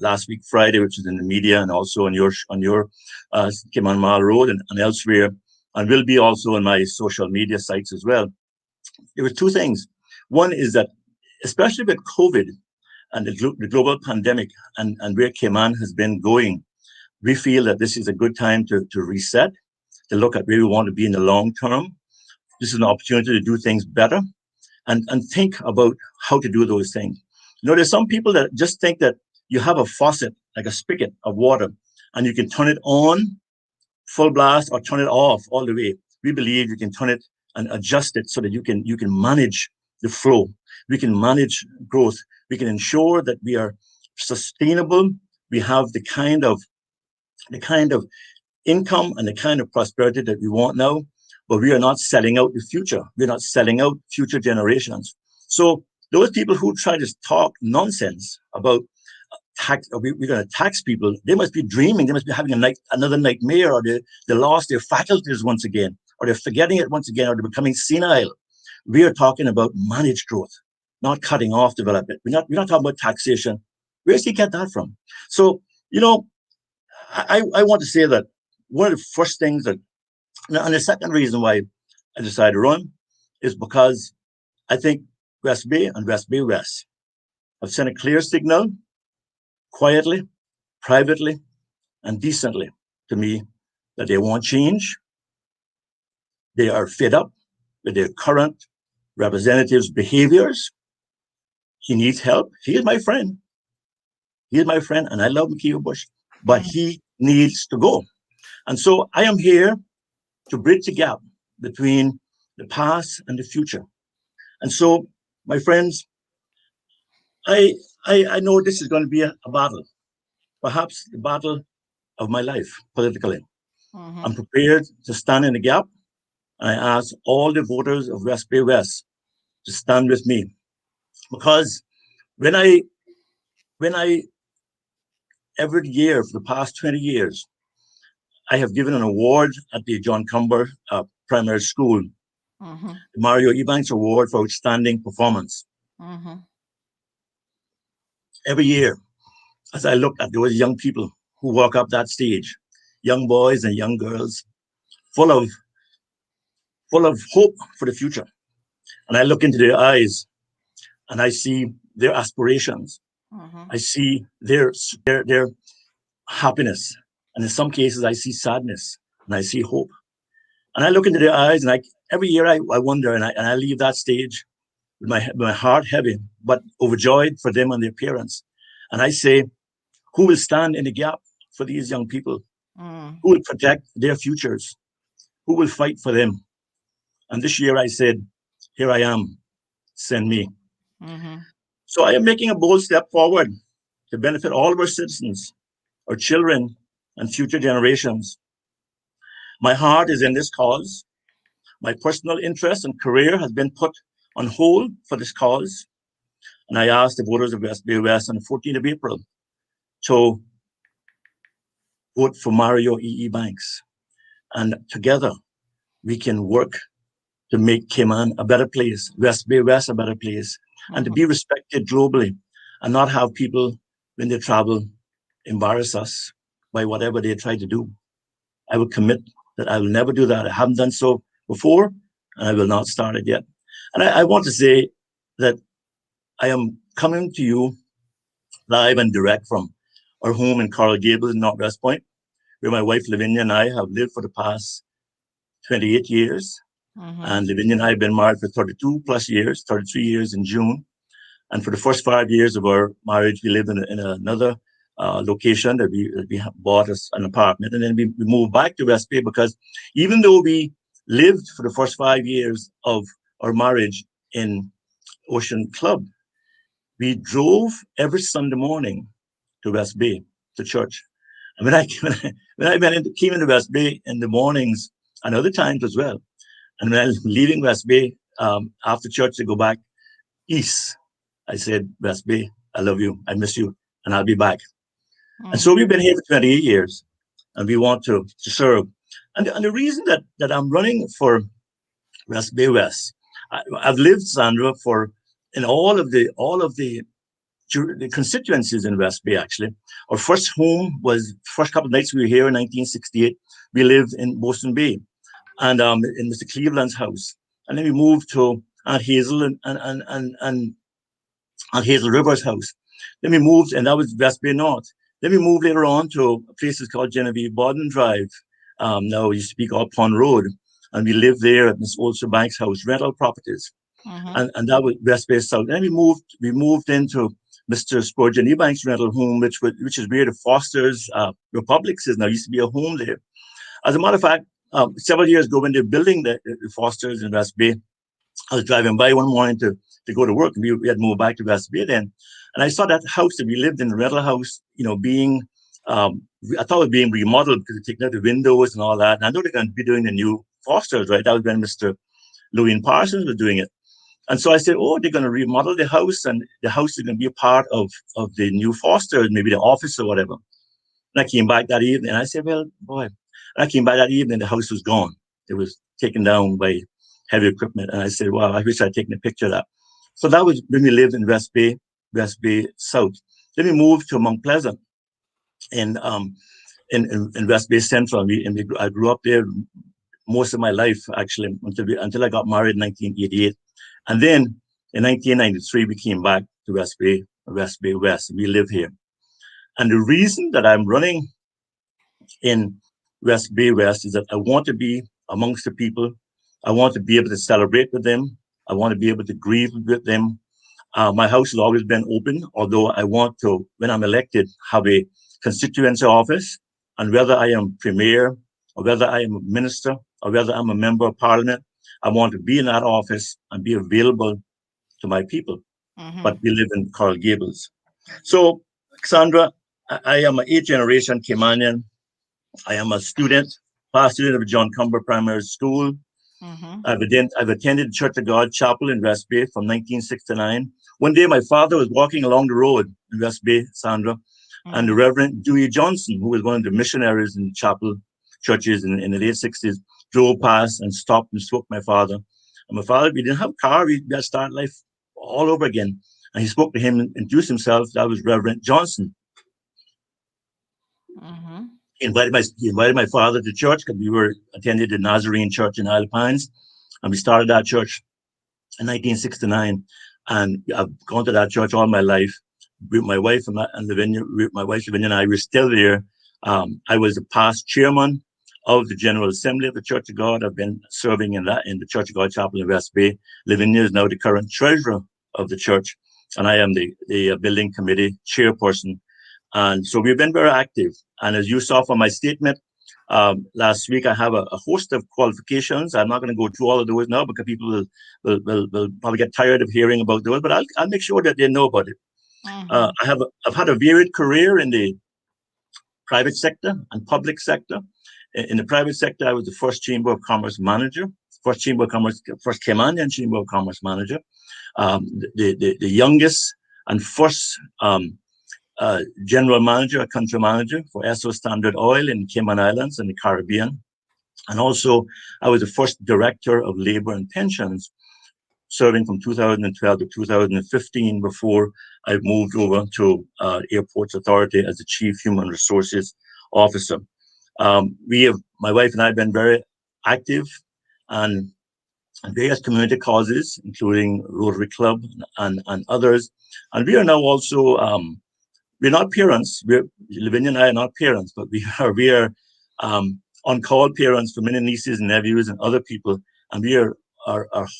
last week Friday, which is in the media and also on your Cayman Mile Road and elsewhere, and will be also on my social media sites as well. There were two things. One is that, especially with COVID and the global pandemic and where Cayman has been going, we feel that this is a good time to reset, to look at where we want to be in the long term. This is an opportunity to do things better and think about how to do those things. You know, there's some people that just think that you have a faucet, like a spigot of water, and you can turn it on full blast or turn it off all the way. We believe you can turn it and adjust it so that you can manage the flow. We can manage growth. We can ensure that we are sustainable. We have the kind of income and the kind of prosperity that we want now, but we are not selling out the future. We're not selling out future generations. So those people who try to talk nonsense about tax, we're going to tax people, they must be dreaming. They must be having another nightmare, or they lost their faculties once again, or they're forgetting it once again, or they're becoming senile. We are talking about managed growth, not cutting off development. We're not talking about taxation. Where does he get that from? So, you know, I want to say that one of the first things that, and the second reason why I decided to run is because I think West Bay and West Bay West have sent a clear signal, quietly, privately, and decently to me, that they want change. They are fed up with their current representative's behaviors. He needs help. He is my friend. He is my friend, and I love McKeever Bush, but he needs to go. And so I am here to bridge the gap between the past and the future. And so, my friends, I know this is going to be a battle, perhaps the battle of my life politically. I'm prepared to stand in the gap, and I ask all the voters of West Bay West to stand with me, because when I every year for the past 20 years, I have given an award at the John Cumber Primary School, the Mario Ebanks Award for Outstanding Performance. Every year, as I look at those young people who walk up that stage, young boys and young girls, full of hope for the future, and I look into their eyes, and I see their aspirations. I see their happiness, and in some cases, I see sadness, and I see hope. And I look into their eyes, and every year I wonder, and I leave that stage with my heart heavy, but overjoyed for them and their parents. And I say, who will stand in the gap for these young people? Who will protect their futures? Who will fight for them? And this year I said, here I am, send me. So I am making a bold step forward to benefit all of our citizens, our children, and future generations. My heart is in this cause. My personal interest and career has been put on hold for this cause. And I ask the voters of West Bay West on the 14th of April to vote for Mario Ebanks. And together we can work to make Cayman a better place, West Bay West a better place, and to be respected globally. and not have people, when they travel, embarrass us by whatever they try to do. I will commit that I will never do that. I haven't done so before, and I will not start it yet. And I want to say that I am coming to you live and direct from our home in Coral Gables in Northwest Point, where my wife Lavinia and I have lived for the past 28 years. And Lavinia and I have been married for 32 plus years, 33 years in June. And for the first 5 years of our marriage, we lived in another location that we bought us an apartment. And then we moved back to West Bay, because even though we lived for the first 5 years of our marriage in Ocean Club, we drove every Sunday morning to West Bay to church. And when I came into West Bay in the mornings and other times as well, and when I was leaving West Bay after church to go back east, I said, West Bay, I love you, I miss you, and I'll be back. And so we've been here for 28 years, and we want to serve. And the reason that I'm running for West Bay West, I've lived, Sandra, in all of the constituencies in West Bay. Actually, our first couple of nights we were here in 1968. We lived in Boston Bay, and in Mr. Cleveland's house, and then we moved to Aunt Hazel and Aunt Hazel River's house. Then we moved, and that was West Bay North. Then we moved later on to places called Genevieve Bodden Drive. Now it used to be called Pond Road, and we lived there at Miss Olson Banks' house, rental properties, and that was West Bay South. Then we moved into Mr. Spurgeon Ebanks' rental home, which is where the Foster's Republics is now. Used to be a home there. As a matter of fact, several years ago, when they were building the Foster's in West Bay, I was driving by one morning to go to work, and we had moved back to West Bay then. And I saw that house that we lived in, the rental house, being, I thought it was being remodeled because they're taking out the windows and all that. And I know they're going to be doing the new Foster's, right? That was when Mr. Louis Parsons was doing it. And so I said, oh, they're going to remodel the house, and the house is going to be a part of the new Foster's, maybe the office or whatever. And I came back that evening, and I said, well, boy. And I came back that evening, the house was gone. It was taken down by heavy equipment. And I said, wow, I wish I'd taken a picture of that. So that was when we lived in West Bay South. Then we moved to Mount Pleasant in West Bay Central. I grew up there most of my life, actually, until I got married in 1988. And then in 1993, we came back to West Bay West. We live here. And the reason that I'm running in West Bay West is that I want to be amongst the people. I want to be able to celebrate with them. I want to be able to grieve with them. My house has always been open, although I want to, when I'm elected, have a constituency office. And whether I am premier, or whether I am a minister, or whether I'm a member of parliament, I want to be in that office and be available to my people. But we live in Coral Gables. So, Cassandra, I am an 8th generation Caymanian. I am a past student of John Cumber Primary School. I've attended Church of God Chapel in West Bay from 1969. One day, my father was walking along the road in West Bay, Sandra, and the Reverend Dewey Johnson, who was one of the missionaries in the chapel churches in the late 60s, drove past and stopped and spoke to my father. And my father, we didn't have a car. We had to start life all over again. And he spoke to him and introduced himself. That was Reverend Johnson. He invited my father to church, because we were attending the Nazarene Church in Isle of Pines, and we started that church in 1969. And I've gone to that church all my life. With my wife and Lavinia, and I were still there. I was the past chairman of the General Assembly of the Church of God. I've been serving in the Church of God Chapel in West Bay. Lavinia is now the current treasurer of the church, and I am the building committee chairperson. And so we've been very active. And as you saw from my statement last week, I have a host of qualifications. I'm not going to go through all of those now, because people will probably get tired of hearing about those, but I'll make sure that they know about it. I've had a varied career in the private sector and public sector. In the private sector, I was the first Chamber of Commerce manager, first Caymanian Chamber of Commerce manager, the youngest and first general manager, a country manager for Esso Standard Oil in Cayman Islands and the Caribbean. And also, I was the first director of labor and pensions serving from 2012 to 2015 before I moved over to Airports Authority as the Chief Human Resources Officer. My wife and I have been very active on various community causes, including Rotary Club and others. And we are now also, we're not parents, Lavinia and I are not parents, but we are on-call parents for many nieces and nephews and other people. And we are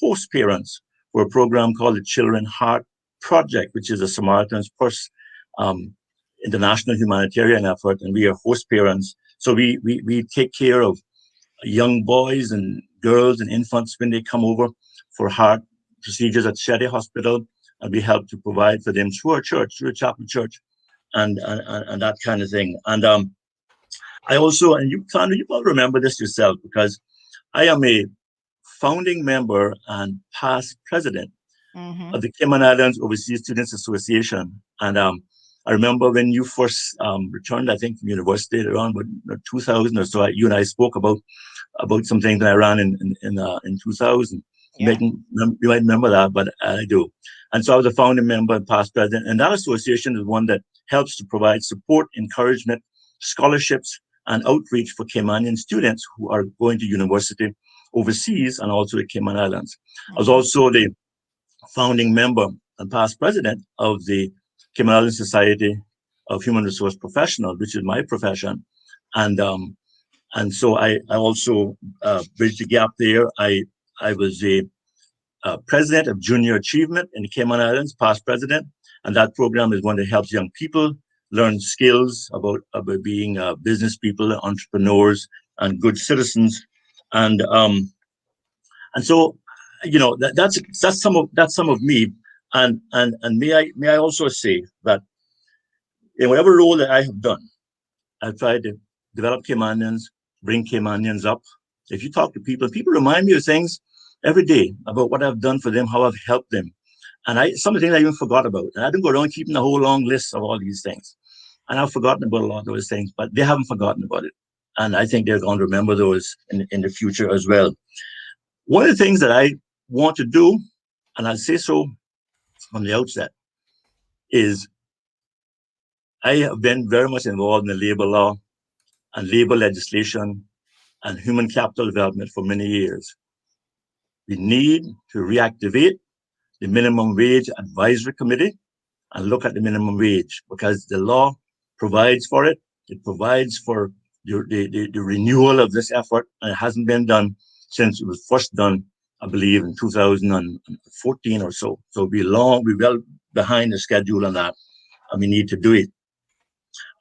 host parents for a program called the Children Heart Project, which is a Samaritan's Purse international humanitarian effort. And we are host parents. So we take care of young boys and girls and infants when they come over for heart procedures at Shetty Hospital, and we help to provide for them through our church, through a chapel church, and that kind of thing. And I also, and you probably remember this yourself, because I am a founding member and past president of the Cayman Islands Overseas Students Association. And I remember when you first returned, I think, from university around 2000 or so, you and I spoke about some things that I ran in 2000. Yeah. You might remember that, but I do. And so I was a founding member and past president. And that association is one that helps to provide support, encouragement, scholarships, and outreach for Caymanian students who are going to university overseas and also the Cayman Islands. I was also the founding member and past president of the Cayman Islands Society of Human Resource Professionals, which is my profession. And so I also bridged the gap there. I was the president of Junior Achievement in the Cayman Islands, past president. And that program is one that helps young people learn skills about being business people, entrepreneurs, and good citizens. And so, you know, that's some of me. And may I also say that in whatever role that I have done, I've tried to develop Caymanians, bring Caymanians up. If you talk to people remind me of things every day about what I've done for them, how I've helped them. And some of the things I even forgot about. And I didn't go around keeping a whole long list of all these things. And I've forgotten about a lot of those things, but they haven't forgotten about it. And I think they're going to remember those in the future as well. One of the things that I want to do, and I'll say so from the outset, is I have been very much involved in the labor law and labor legislation and human capital development for many years. We need to reactivate the Minimum Wage Advisory Committee and look at the minimum wage, because the law provides for it. It provides for the renewal of this effort, and it hasn't been done since it was first done, I believe, in 2014 or so. So we're well behind the schedule on that, and we need to do it.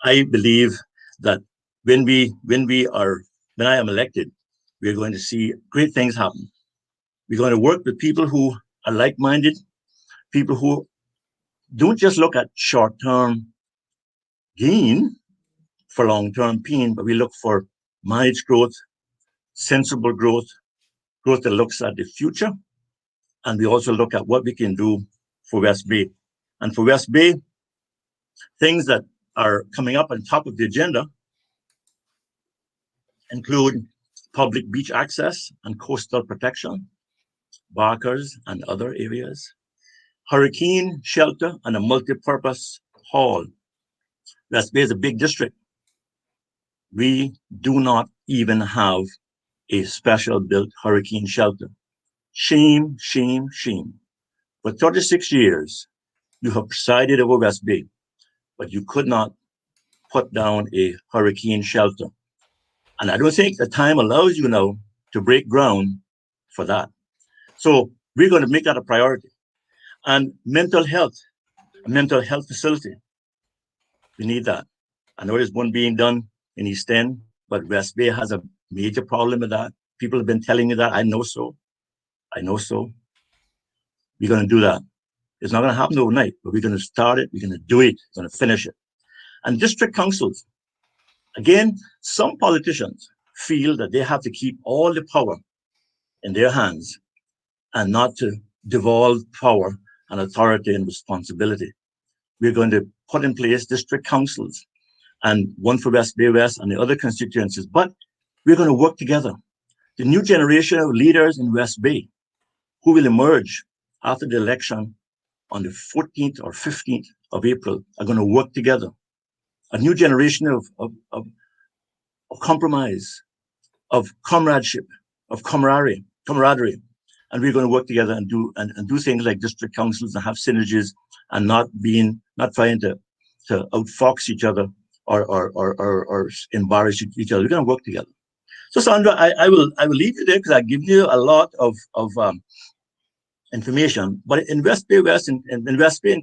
I believe that when I am elected, we're going to see great things happen. We're going to work with people who are like-minded, people who don't just look at short-term gain for long-term pain, but we look for managed growth, sensible growth that looks at the future. And we also look at what we can do for West Bay. And for West Bay, things that are coming up on top of the agenda include public beach access and coastal protection, barkers and other areas, hurricane shelter and a multi-purpose hall. West Bay is a big district. We do not even have a special built hurricane shelter. Shame, shame, shame. For 36 years, you have presided over West Bay, but you could not put down a hurricane shelter. And I don't think the time allows you now to break ground for that. So we're going to make that a priority. And mental health, a mental health facility. We need that. I know there's one being done in East End, but West Bay has a major problem with that. People have been telling me that. I know so. We're going to do that. It's not going to happen overnight, but we're going to start it. We're going to do it. We're going to finish it. And district councils. Again, some politicians feel that they have to keep all the power in their hands and not to devolve power and authority and responsibility. We're going to put in place district councils, and one for West Bay West and the other constituencies, but we're going to work together. The new generation of leaders in West Bay who will emerge after the election on the 14th or 15th of April are going to work together. A new generation of compromise, of comradeship, of camaraderie, and we're going to work together and do things like district councils and have synergies and not trying to outfox each other or embarrass each other. We're going to work together. So Sandra, I will leave you there because I give you a lot of information, but in West Bay West and in West Bay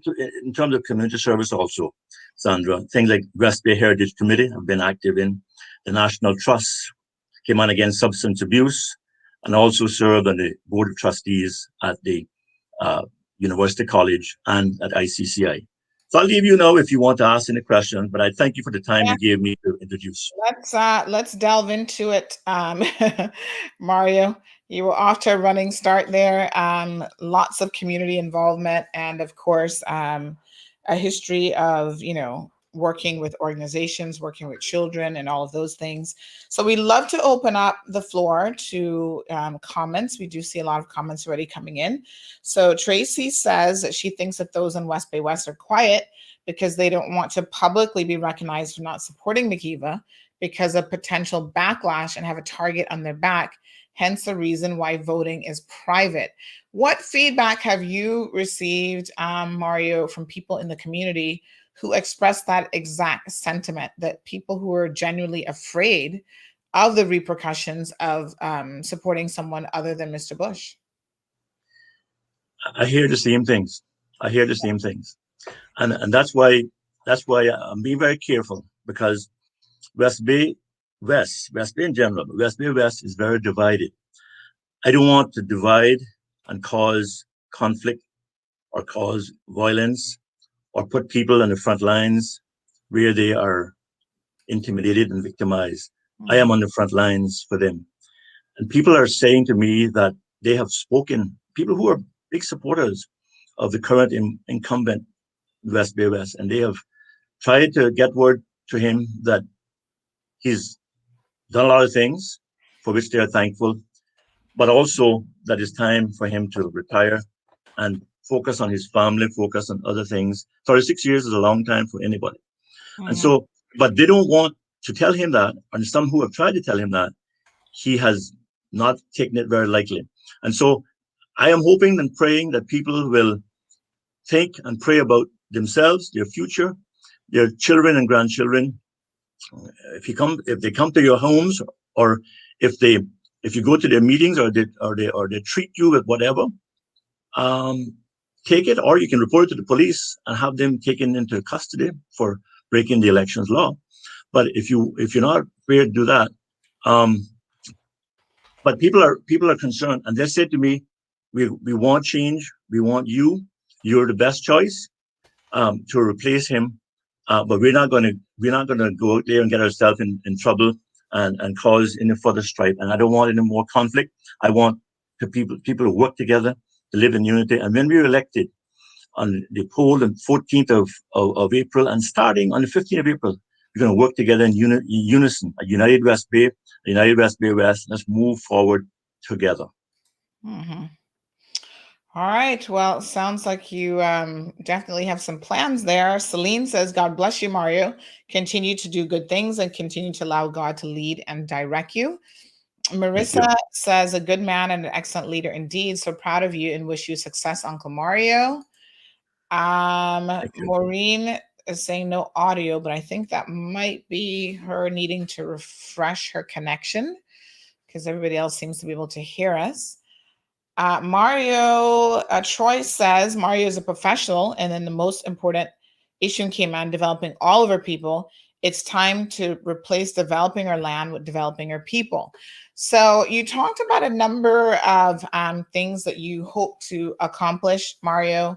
in terms of community service also, Sandra, things like West Bay Heritage Committee have been active in, the National Trust came on against substance abuse, and also served on the Board of Trustees at the University College and at ICCI. So I'll leave you now if you want to ask any questions, but I thank you for the time you gave me to introduce. Let's delve into it, Mario. You were off to a running start there. Lots of community involvement, and of course, a history of working with organizations, working with children, and all of those things. So we love to open up the floor to comments. We do see a lot of comments already coming in. So Tracy says that she thinks that those in West Bay West are quiet because they don't want to publicly be recognized for not supporting McKeeva because of potential backlash and have a target on their back. Hence the reason why voting is private. What feedback have you received, Mario, from people in the community who expressed that exact sentiment, that people who are genuinely afraid of the repercussions of supporting someone other than Mr. Bush? I hear the same things. And that's why I'm being very careful, because West Bay in general, but West Bay West is very divided. I don't want to divide and cause conflict or cause violence or put people on the front lines where they are intimidated and victimized. I am on the front lines for them. And people are saying to me that they have spoken, people who are big supporters of the current incumbent West Bay West, and they have tried to get word to him that he's done a lot of things for which they are thankful, but also that it's time for him to retire and focus on his family, focus on other things. 36 years is a long time for anybody. And so, but they don't want to tell him that, and some who have tried to tell him that, he has not taken it very lightly. And so I am hoping and praying that people will think and pray about themselves, their future, their children and grandchildren. If they come to your homes, or if you go to their meetings, or they treat you with whatever, take it, or you can report it to the police and have them taken into custody for breaking the elections law. But if you're not prepared to do that, but people are concerned, and they said to me, we want change, we want you, you're the best choice to replace him, but we're not going to go out there and get ourselves in trouble and cause any further strife. And I don't want any more conflict. I want the people to work together, to live in unity. And when we're elected on the poll on 14th of April, and starting on the 15th of April, we're going to work together in unison, a united West Bay, a united West Bay West. Let's move forward together. All right. Well, sounds like you definitely have some plans there. Celine says, God bless you, Mario. Continue to do good things and continue to allow God to lead and direct you. Marissa says, a good man and an excellent leader indeed. So proud of you and wish you success, Uncle Mario. Maureen is saying no audio, but I think that might be her needing to refresh her connection because everybody else seems to be able to hear us. Mario, Troy says, Mario is a professional, and then the most important issue in Cayman, developing all of our people. It's time to replace developing our land with developing our people. So you talked about a number of things that you hope to accomplish, Mario,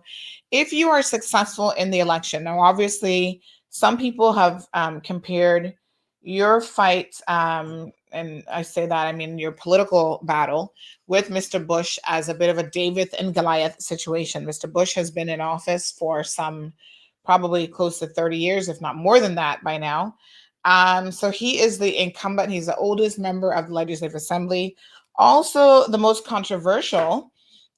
if you are successful in the election. Now, obviously, some people have compared your fight, and I say that, I mean, your political battle with Mr. Bush as a bit of a David and Goliath situation. Mr. Bush has been in office for probably close to 30 years, if not more than that by now. So he is the incumbent. He's the oldest member of the Legislative Assembly. Also, the most controversial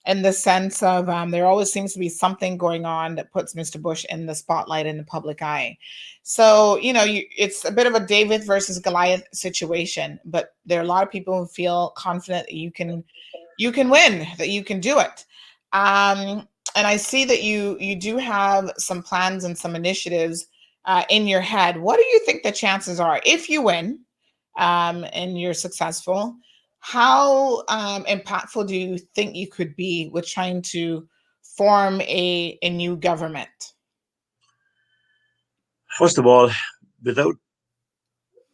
in the sense of there always seems to be something going on that puts Mr. Bush in the spotlight in the public eye. So, it's a bit of a David versus Goliath situation, but there are a lot of people who feel confident that you can win, that you can do it. And I see that you do have some plans and some initiatives in your head. What do you think the chances are if you win and you're successful? How impactful do you think you could be with trying to form a new government? First of all, without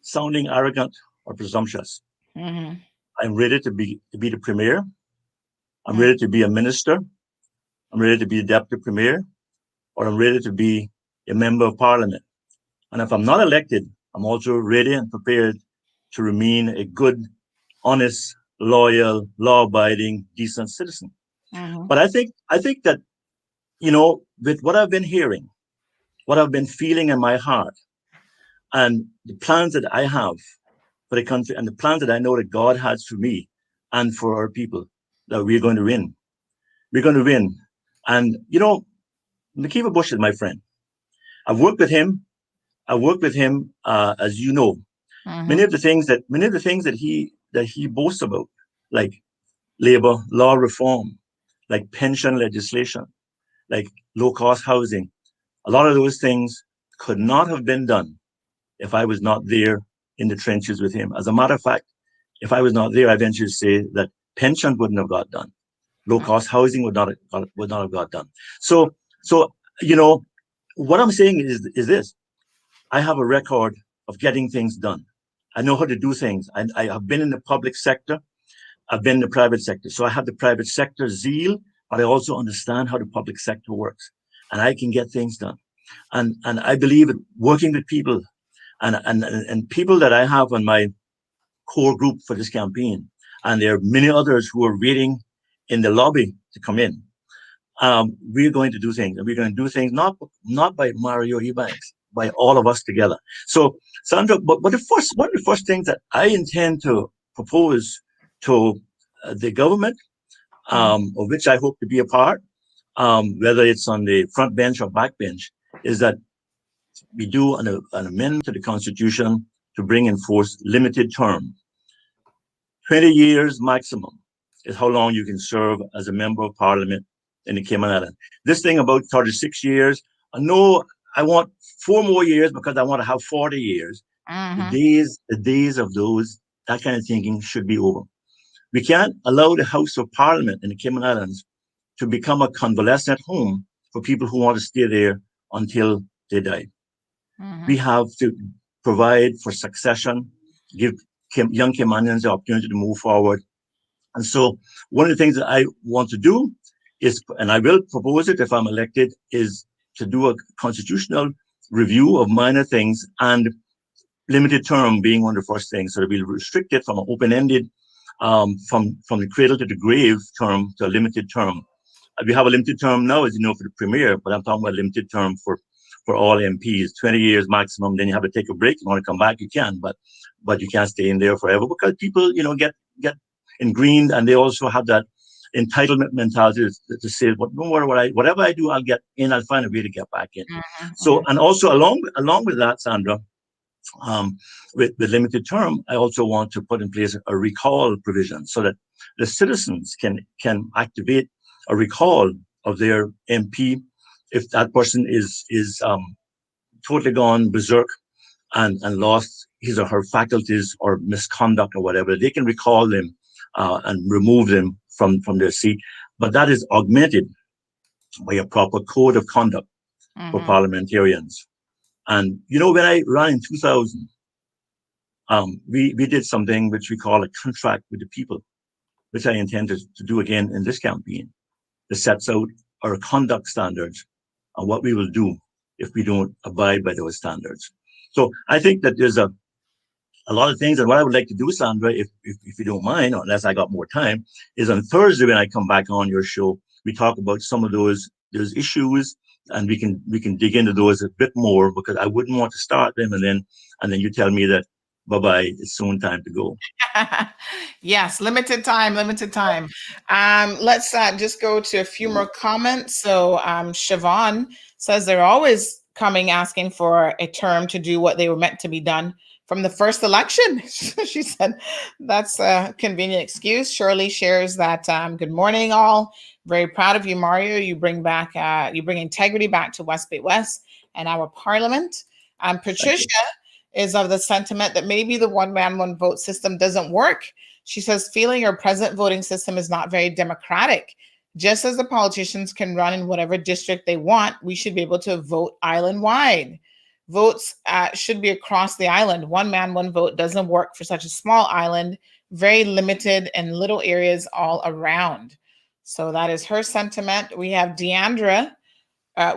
sounding arrogant or presumptuous, Mm-hmm. I'm ready to be the premier. I'm Mm. ready to be a minister. I'm ready to be a deputy premier, or I'm ready to be a member of parliament. And if I'm not elected, I'm also ready and prepared to remain a good, honest, loyal, law-abiding, decent citizen. Mm-hmm. But I think that, with what I've been hearing, what I've been feeling in my heart, and the plans that I have for the country, and the plans that I know that God has for me and for our people, that we're going to win. We're going to win. And, Makiva Bush is my friend. I've worked with him. As you know, Mm-hmm. many of the things that he boasts about, like labor law reform, like pension legislation, like low-cost housing, a lot of those things could not have been done if I was not there in the trenches with him. As a matter of fact, if I was not there, I venture to say that pension wouldn't have got done. Low-cost housing would not have got done. So what I'm saying is this: I have a record of getting things done. I know how to do things. I have been in the public sector. I've been in the private sector. So I have the private sector zeal, but I also understand how the public sector works, and I can get things done. And I believe in working with people, and people that I have on my core group for this campaign. And there are many others who are waiting in the lobby to come in. We're going to do things, and we're going to do things not by Mario Ebanks, by all of us together. So, Sandra, but one of the first things that I intend to propose to the government, of which I hope to be a part, whether it's on the front bench or back bench, is that we do an amendment to the Constitution to bring in force limited term. 20 years maximum is how long you can serve as a member of parliament in the Cayman Islands. This thing about 36 years, I know I want 4 more years because I want to have 40 years. Mm-hmm. The days of that kind of thinking should be over. We can't allow the House of Parliament in the Cayman Islands to become a convalescent home for people who want to stay there until they die. Mm-hmm. We have to provide for succession, give young Caymanians the opportunity to move forward. And so one of the things that I want to do is, and I will propose it if I'm elected, is to do a constitutional review of minor things, and limited term being one of the first things. So to be restricted from an open-ended, from the cradle to the grave term to a limited term. We have a limited term now, as you know, for the premier, but I'm talking about limited term for all MPs, 20 years maximum. Then you have to take a break. You want to come back, you can, but you can't stay in there forever, because people, get ingrained, and they also have that entitlement mentality to say, "Well, no matter whatever I do, I'll find a way to get back in." Mm-hmm. So, and also along with that, Sandra, with limited term, I also want to put in place a recall provision so that the citizens can activate a recall of their MP if that person is totally gone berserk and lost his or her faculties or misconduct or whatever. They can recall them and remove them from their seat. But that is augmented by a proper code of conduct for parliamentarians. And when I ran in 2000, we did something which we call a contract with the people, which I intend to do again in this campaign. That sets out our conduct standards and what we will do if we don't abide by those standards. So I think that there's a lot of things. And what I would like to do, Sandra, if you don't mind, unless I got more time, is on Thursday when I come back on your show, we talk about some of those issues, and we can dig into those a bit more, because I wouldn't want to start them and then you tell me that bye-bye. It's soon time to go. Yes, limited time, limited time. Let's just go to a few more comments. So Siobhan says they're always coming asking for a term to do what they were meant to be done from the first election. She said that's a convenient excuse. Shirley shares that good morning all. Very proud of you, Mario. You bring integrity back to West Bay West and our parliament. Patricia is of the sentiment that maybe the one man, one vote system doesn't work. She says, feeling our present voting system is not very democratic. Just as the politicians can run in whatever district they want, we should be able to vote island-wide. Votes should be across the island. One man, one vote doesn't work for such a small island, very limited and little areas all around. So that is her sentiment. We have Deandra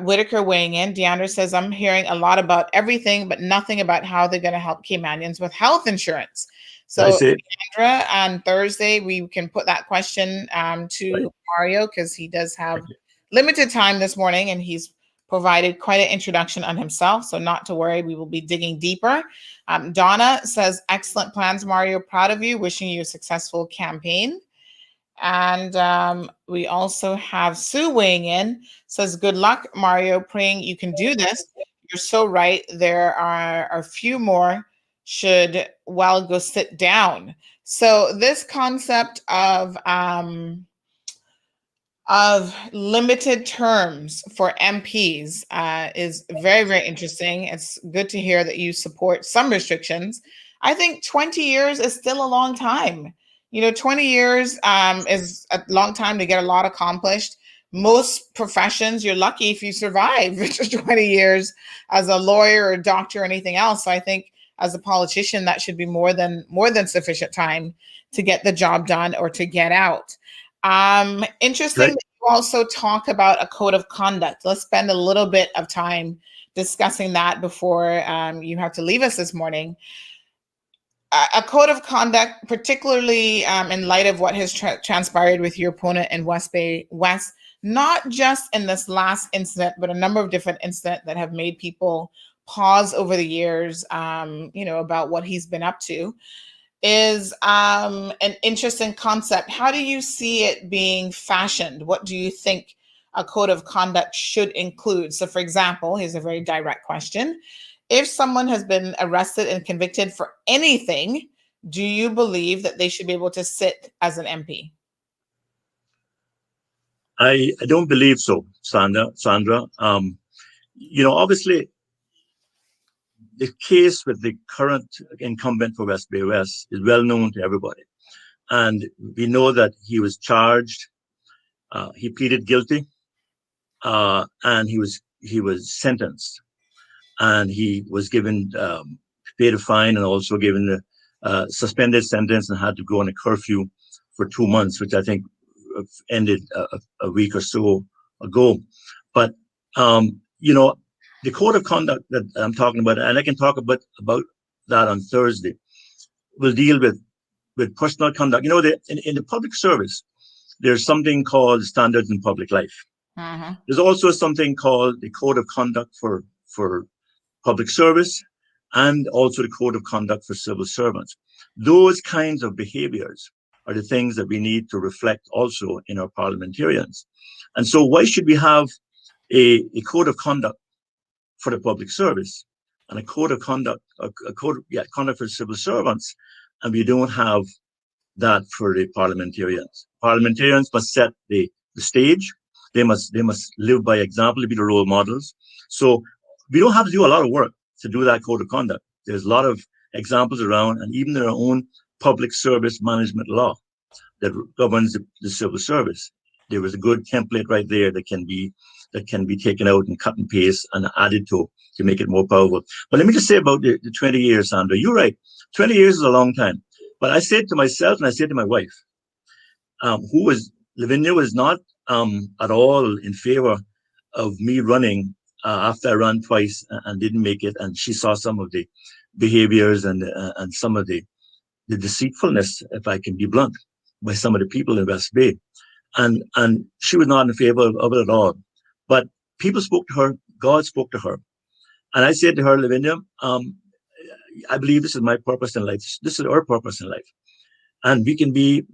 Whitaker weighing in. Deandra says, I'm hearing a lot about everything, but nothing about how they're going to help Caymanians with health insurance. So Deandra, on Thursday, we can put that question to Mario because he does have limited time this morning and he's provided quite an introduction on himself. So not to worry, we will be digging deeper. Donna says, excellent plans, Mario. Proud of you. Wishing you a successful campaign. And we also have Sue weighing in, says, good luck, Mario, praying you can do this. You're so right. There are a few more should go sit down. So this concept of limited terms for MPs is very, very interesting. It's good to hear that you support some restrictions. I think 20 years is still a long time. 20 years is a long time to get a lot accomplished. Most professions, you're lucky if you survive 20 years as a lawyer or doctor or anything else. So I think as a politician, that should be more than sufficient time to get the job done or to get out. Interesting that you also talk about a code of conduct. Let's spend a little bit of time discussing that before you have to leave us this morning. A code of conduct, particularly in light of what has transpired with your opponent in West Bay West, not just in this last incident, but a number of different incidents that have made people pause over the years, about what he's been up to, is an interesting concept. How do you see it being fashioned? What do you think a code of conduct should include? So, for example, here's a very direct question. If someone has been arrested and convicted for anything, do you believe that they should be able to sit as an MP? I don't believe so, Sandra. Obviously, the case with the current incumbent for West Bay West is well known to everybody. And we know that he was charged, he pleaded guilty, and he was sentenced. And he was given paid a fine and also given a suspended sentence and had to go on a curfew for 2 months, which I think ended a week or so ago. But the code of conduct that I'm talking about, and I can talk about that on Thursday, will deal with personal conduct. In the public service, there's something called standards in public life. Uh-huh. There's also something called the code of conduct for public service, and also the code of conduct for civil servants. Those kinds of behaviors are the things that we need to reflect also in our parliamentarians. And so why should we have a code of conduct for the public service and a code of conduct, conduct for civil servants, and we don't have that for the parliamentarians? Parliamentarians must set the stage. They must live by example, be the role models. So we don't have to do a lot of work to do that code of conduct. There's a lot of examples around, and even their own public service management law that governs the civil service. There was a good template right there that can be taken out and cut and paste and added to make it more powerful. But let me just say about the 20 years, Sandra. You're right. 20 years is a long time. But I said to myself and I said to my wife, Lavinia was not at all in favor of me running after I ran twice and didn't make it. And she saw some of the behaviors and some of the deceitfulness, if I can be blunt, by some of the people in West Bay. And she was not in favor of it at all. But people spoke to her, God spoke to her. And I said to her, Lavinia, I believe this is my purpose in life. This is our purpose in life. And we can be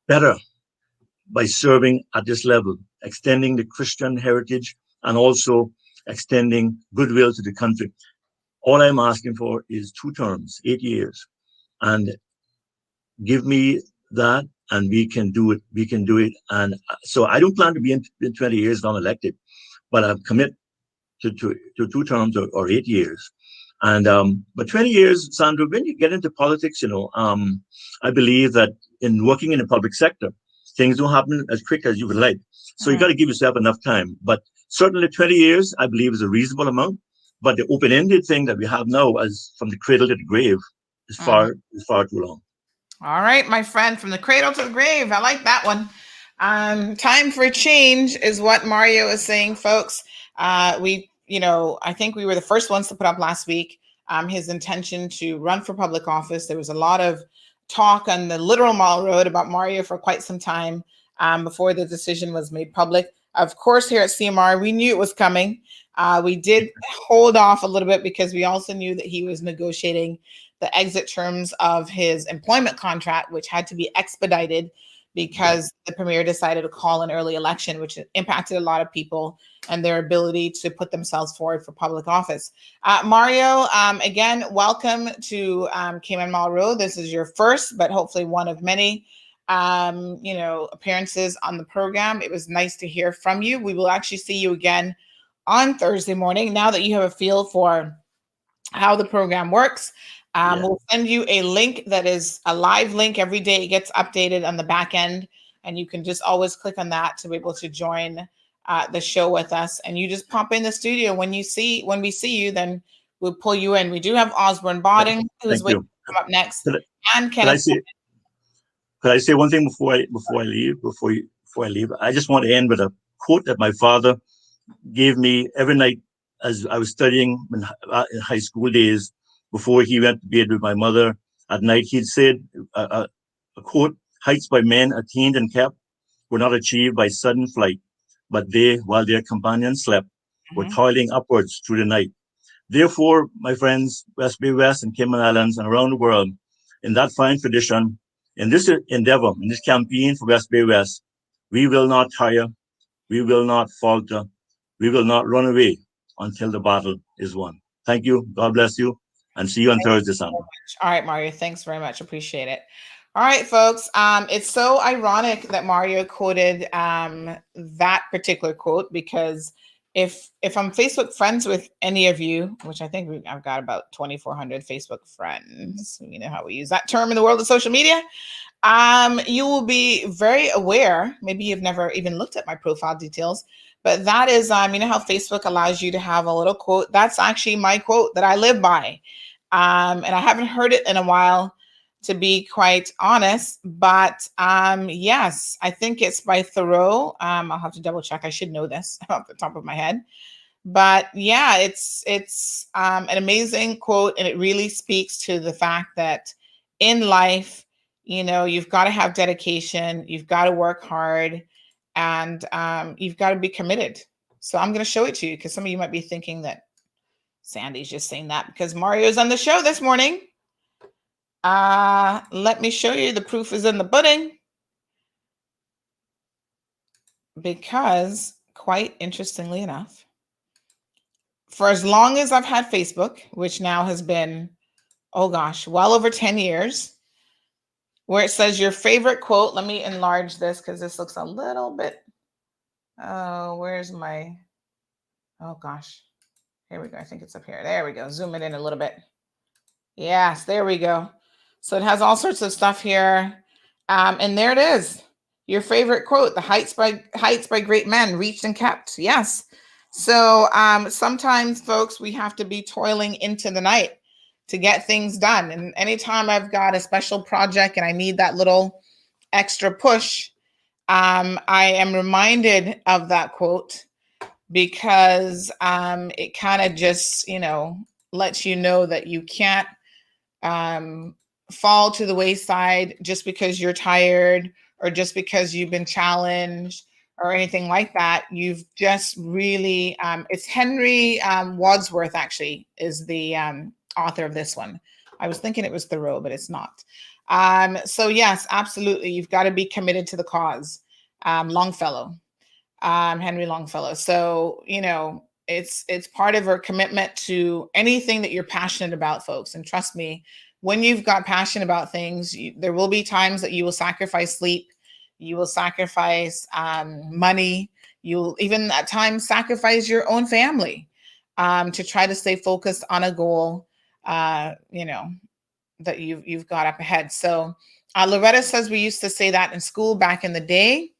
better by serving at this level, extending the Christian heritage and also extending goodwill to the country. All I'm asking for is 2 terms, 8 years, and give me that, and we can do it. We can do it. And so I don't plan to be in 20 years non-elected, but I've commit to 2 terms or 8 years. And but 20 years, Sandra, when you get into politics, I believe that in working in the public sector, things don't happen as quick as you would like. So you got to give yourself enough time. But certainly 20 years, I believe, is a reasonable amount. But the open-ended thing that we have now, as from the cradle to the grave, is far too long. All right, my friend, from the cradle to the grave. I like that one. Time for change is what Mario is saying, folks. I think we were the first ones to put up last week his intention to run for public office. There was a lot of talk on the literal mile road about Mario for quite some time before the decision was made public. Of course, here at CMR, we knew it was coming. We did hold off a little bit because we also knew that he was negotiating the exit terms of his employment contract, which had to be expedited because the premier decided to call an early election, which impacted a lot of people and their ability to put themselves forward for public office. Mario, again, welcome to Cayman Mall Road. This is your first, but hopefully one of many, appearances on the program. It was nice to hear from you. We will actually see you again on Thursday morning, now that you have a feel for how the program works. We'll send you a link that is a live link every day. It gets updated on the back end, and you can just always click on that to be able to join the show with us. And you just pop in the studio when we see you, then we'll pull you in. We do have Osbourne Bodden, who's waiting to come up next, and Kenneth. Could I say one thing before I leave? I just want to end with a quote that my father gave me every night as I was studying in high school days. Before he went to bed with my mother at night, he'd said a quote: "Heights by men attained and kept were not achieved by sudden flight, but they, while their companions slept, were toiling upwards through the night." Therefore, my friends, West Bay West and Cayman Islands and around the world, in that fine tradition, in this endeavor, in this campaign for West Bay West, we will not tire, we will not falter, we will not run away until the battle is won. Thank you. God bless you. And see you on Thursday, Sandra. All right, Mario. Thanks very much. Appreciate it. All right, folks. It's so ironic that Mario quoted that particular quote, because if I'm Facebook friends with any of you, which I think I've got about 2,400 Facebook friends, you know how we use that term in the world of social media, you will be very aware. Maybe you've never even looked at my profile details, but that is, you know how Facebook allows you to have a little quote? That's actually my quote that I live by. And I haven't heard it in a while, to be quite honest, but yes, I think it's by Thoreau. I'll have to double check. I should know this off the top of my head, but yeah, it's an amazing quote, and it really speaks to the fact that in life, you've got to have dedication, you've got to work hard, and you've got to be committed. So I'm going to show it to you, because some of you might be thinking that Sandy's just saying that because Mario's on the show this morning. Let me show you. The proof is in the pudding. Because quite interestingly enough, for as long as I've had Facebook, which now has been, well over 10 years, where it says your favorite quote. Let me enlarge this because this looks a little bit, where's my, here we go. I think it's up here. There we go. Zoom it in a little bit. Yes, there we go. So it has all sorts of stuff here. And there it is. Your favorite quote: "The heights by great men reached and kept." Yes. So sometimes, folks, we have to be toiling into the night to get things done. And anytime I've got a special project and I need that little extra push, I am reminded of that quote, because it kind of just, lets you know that you can't fall to the wayside just because you're tired, or just because you've been challenged, or anything like that. You've just really, it's Henry Wadsworth actually is the author of this one. I was thinking it was Thoreau, but it's not. So yes, absolutely. You've got to be committed to the cause. Longfellow, Henry Longfellow. So, you know, it's part of our commitment to anything that you're passionate about, folks. And trust me, when you've got passion about things, there will be times that you will sacrifice sleep. You will sacrifice money. You'll even at times sacrifice your own family to try to stay focused on a goal, you know, that you've got up ahead. So Loretta says we used to say that in school back in the day.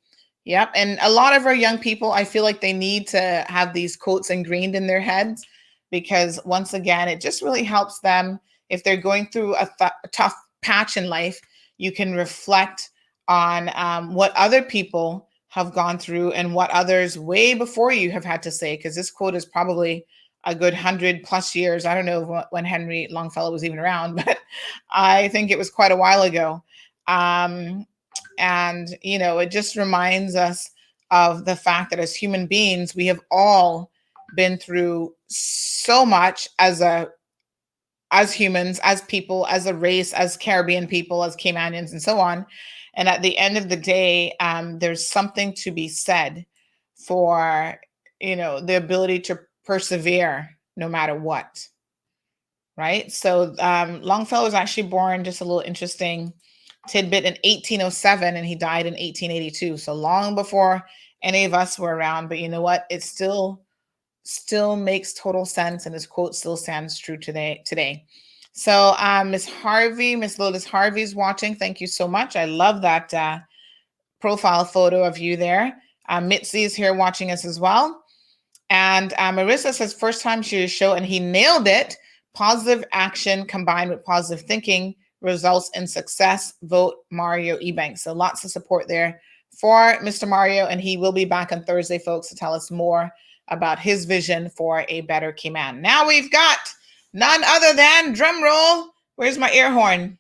Yep. And a lot of our young people, I feel like they need to have these quotes ingrained in their heads, because once again, it just really helps them if they're going through a tough patch in life. You can reflect on what other people have gone through and what others way before you have had to say, because this quote is probably a good 100+ years. I don't know when Henry Longfellow was even around, but I think it was quite a while ago. And, you know, it just reminds us of the fact that as human beings, we have all been through so much as humans, as people, as a race, as Caribbean people, as Caymanians, and so on. And at the end of the day, there's something to be said for, you know, the ability to persevere no matter what. Right. So Longfellow was actually born, just a little interesting tidbit, in 1807, and he died in 1882. So long before any of us were around. But you know what? It still makes total sense, and his quote still stands true today. So Miss Harvey, Miss Lotus Harvey's watching. Thank you so much. I love that profile photo of you there. Mitzi is here watching us as well. And Marissa says first time she was show, and he nailed it. Positive action combined with positive thinking results in success. Vote Mario Ebanks. So lots of support there for Mr. Mario, and he will be back on Thursday, folks, to tell us more about his vision for a better Cayman. Now we've got none other than, drum roll, where's my air horn?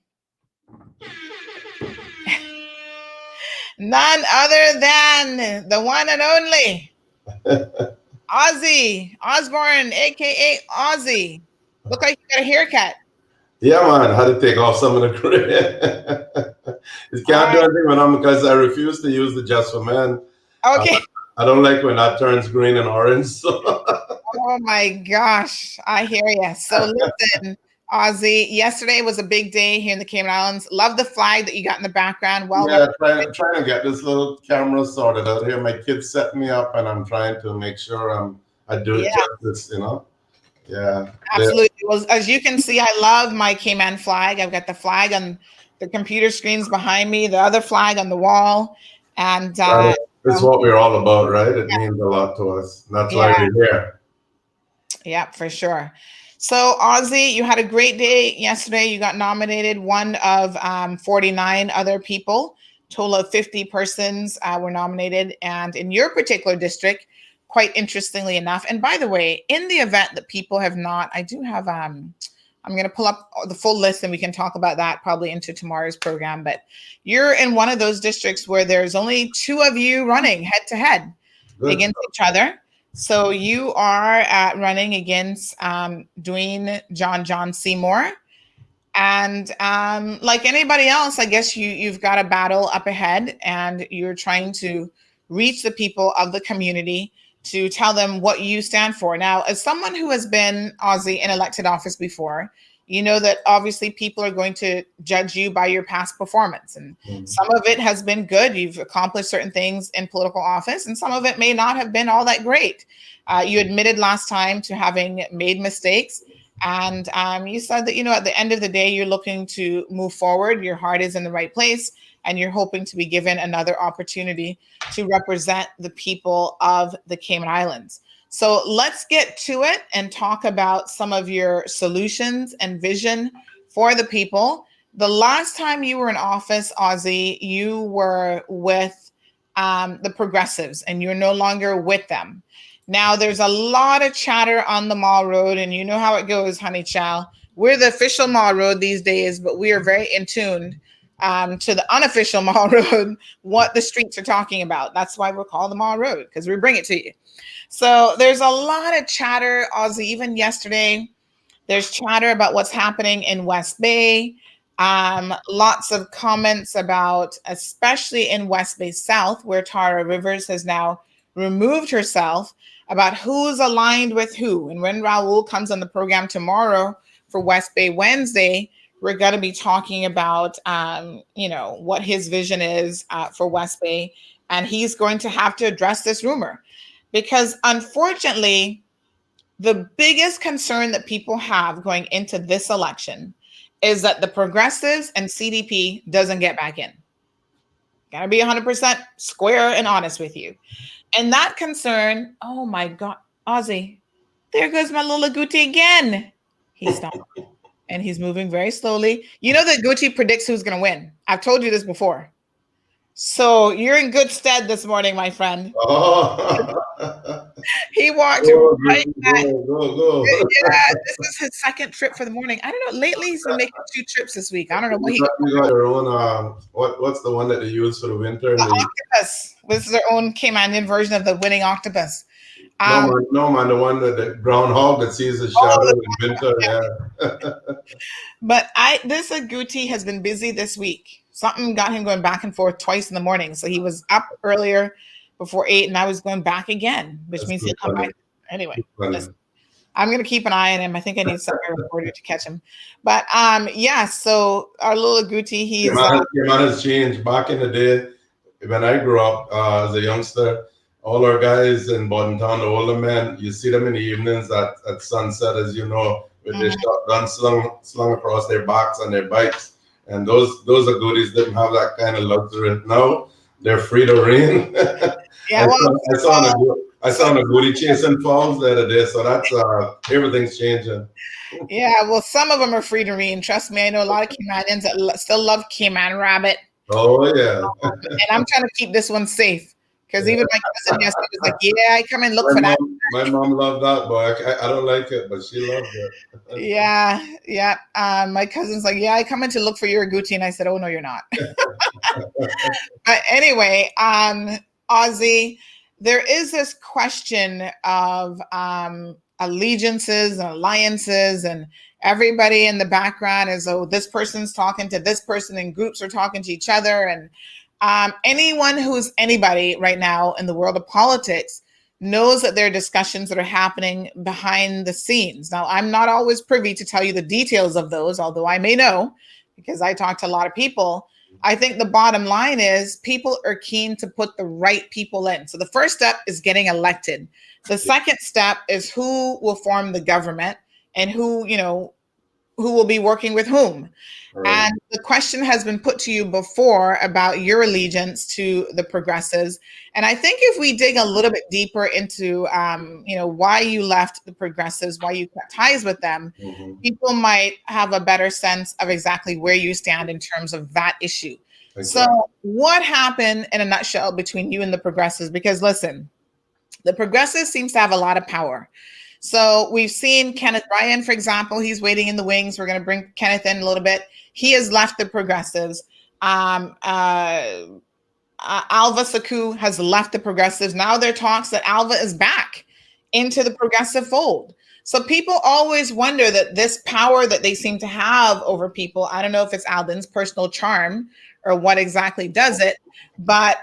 None other than the one and only Ozzy Osbourne, aka Ozzy. Look like you got a haircut. Yeah, man, I had to take off some of the gray. You can't do anything when because I refuse to use the Just for Men. Okay. I don't like when that turns green and orange. So. Oh my gosh, I hear you. So listen, Ozzy, yesterday was a big day here in the Cayman Islands. Love the flag that you got in the background. Well, yeah, trying to get this little camera sorted out here. My kids set me up, and I'm trying to make sure I do it justice, you know. Yeah, absolutely. Well, as you can see, I love my Cayman flag. I've got the flag on the computer screens behind me, the other flag on the wall, and that's what we're all about, right? It means a lot to us. That's why we're here. Yeah, for sure. So, Ozzy, you had a great day yesterday. You got nominated, one of 49 other people. Total of 50 persons were nominated, and in your particular district, quite interestingly enough. And by the way, in the event that people have not, I do have, I'm going to pull up the full list and we can talk about that probably into tomorrow's program. But you're in one of those districts where there's only 2 of you running head to head against each other. So you are running against Dwayne John Seymour. And like anybody else, I guess you've got a battle up ahead, and you're trying to reach the people of the community to tell them what you stand for. Now, as someone who has been, Ozzy, in elected office before, you know that obviously people are going to judge you by your past performance. And some of it has been good. You've accomplished certain things in political office, and some of it may not have been all that great. You admitted last time to having made mistakes. And you said that, you know, at the end of the day, you're looking to move forward. Your heart is in the right place, and you're hoping to be given another opportunity to represent the people of the Cayman Islands. So let's get to it and talk about some of your solutions and vision for the people. The last time you were in office, Ozzy, you were with the Progressives, and you're no longer with them. Now, there's a lot of chatter on the Mall Road, and you know how it goes, honey child. We're the official Mall Road these days, but we are very in tune to the unofficial Mall Road what the streets are talking about. That's why we're called the Mall Road, because we bring it to you. So there's a lot of chatter, Ozzy, even yesterday. There's chatter about what's happening in West Bay. Lots of comments about, especially in West Bay South, where Tara Rivers has now removed herself, about who's aligned with who. And when Raul comes on the program tomorrow for West Bay Wednesday, we're going to be talking about, what his vision is for West Bay. And he's going to have to address this rumor. Because unfortunately, the biggest concern that people have going into this election is that the progressives and CDP doesn't get back in. Gotta be 100% square and honest with you. And that concern, oh my God, Ozzy, there goes my little Gucci again. He's not. And he's moving very slowly. You know that Gucci predicts who's going to win. I've told you this before. So you're in good stead this morning, my friend. Oh. He walked right back. Go. Yeah, this is his second trip for the morning. I don't know. Lately, he's been making 2 trips this week. I don't know what You got your own, what's the one that they use for the winter? The octopus. This is their own Caymanian version of the winning octopus. No, man, the one that the groundhog that sees the shadow in winter. Yeah. But this Agouti has been busy this week. Something got him going back and forth twice in the morning. So he was up earlier before 8, and I was going back again, which means he'll come back. Anyway, listen, I'm going to keep an eye on him. I think I need some reporter to catch him. But so our little Agouti, Your man has changed. Back in the day, when I grew up as a youngster, all our guys in Bodden Town, the older men, you see them in the evenings at sunset, as you know, with their shotguns slung across their backs on their bikes. And those Agoutis didn't have that kind of luxury. Now they're free to reign. Yeah, I saw an Agouti chasing fowls the other day, so that's everything's changing. Yeah, well, some of them are free to reign. Trust me, I know a lot of Caymanians that still love Cayman rabbit. Oh yeah. And I'm trying to keep this one safe. Because even my cousin yesterday was like, yeah, I come and look for that. My mom loved that, but I don't like it, but she loved it. Yeah. My cousin's like, yeah, I come in to look for your Agouti. And I said, oh, no, you're not. But anyway, Ozzy, there is this question of allegiances and alliances, and everybody in the background is, oh, this person's talking to this person, and groups are talking to each other. And anyone who's anybody right now in the world of politics knows that there are discussions that are happening behind the scenes. Now, I'm not always privy to tell you the details of those, although I may know because I talk to a lot of people. I think the bottom line is people are keen to put the right people in. So the first step is getting elected. The second step is who will form the government and who will be working with whom. Right. And the question has been put to you before about your allegiance to the progressives. And I think if we dig a little bit deeper into, why you left the progressives, why you cut ties with them, people might have a better sense of exactly where you stand in terms of that issue. Exactly. So what happened in a nutshell between you and the progressives? Because listen, the progressives seems to have a lot of power. So we've seen Kenneth Bryan, for example, he's waiting in the wings. We're going to bring Kenneth in a little bit. He has left the progressives. Alva Saku has left the progressives. Now there are talks that Alva is back into the progressive fold. So people always wonder that this power that they seem to have over people, I don't know if it's Alden's personal charm or what exactly does it, but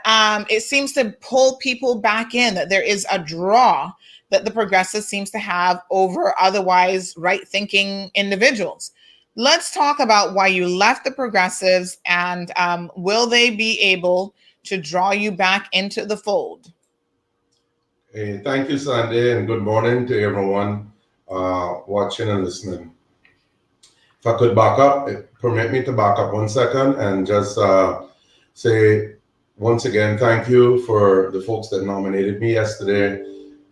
it seems to pull people back in, that there is a draw that the progressive seems to have over otherwise right-thinking individuals. Let's talk about why you left the progressives, and will they be able to draw you back into the fold? Hey, thank you, Sandy, and good morning to everyone watching and listening. If I could back up, permit me to back up 1 second and just say once again, thank you for the folks that nominated me yesterday.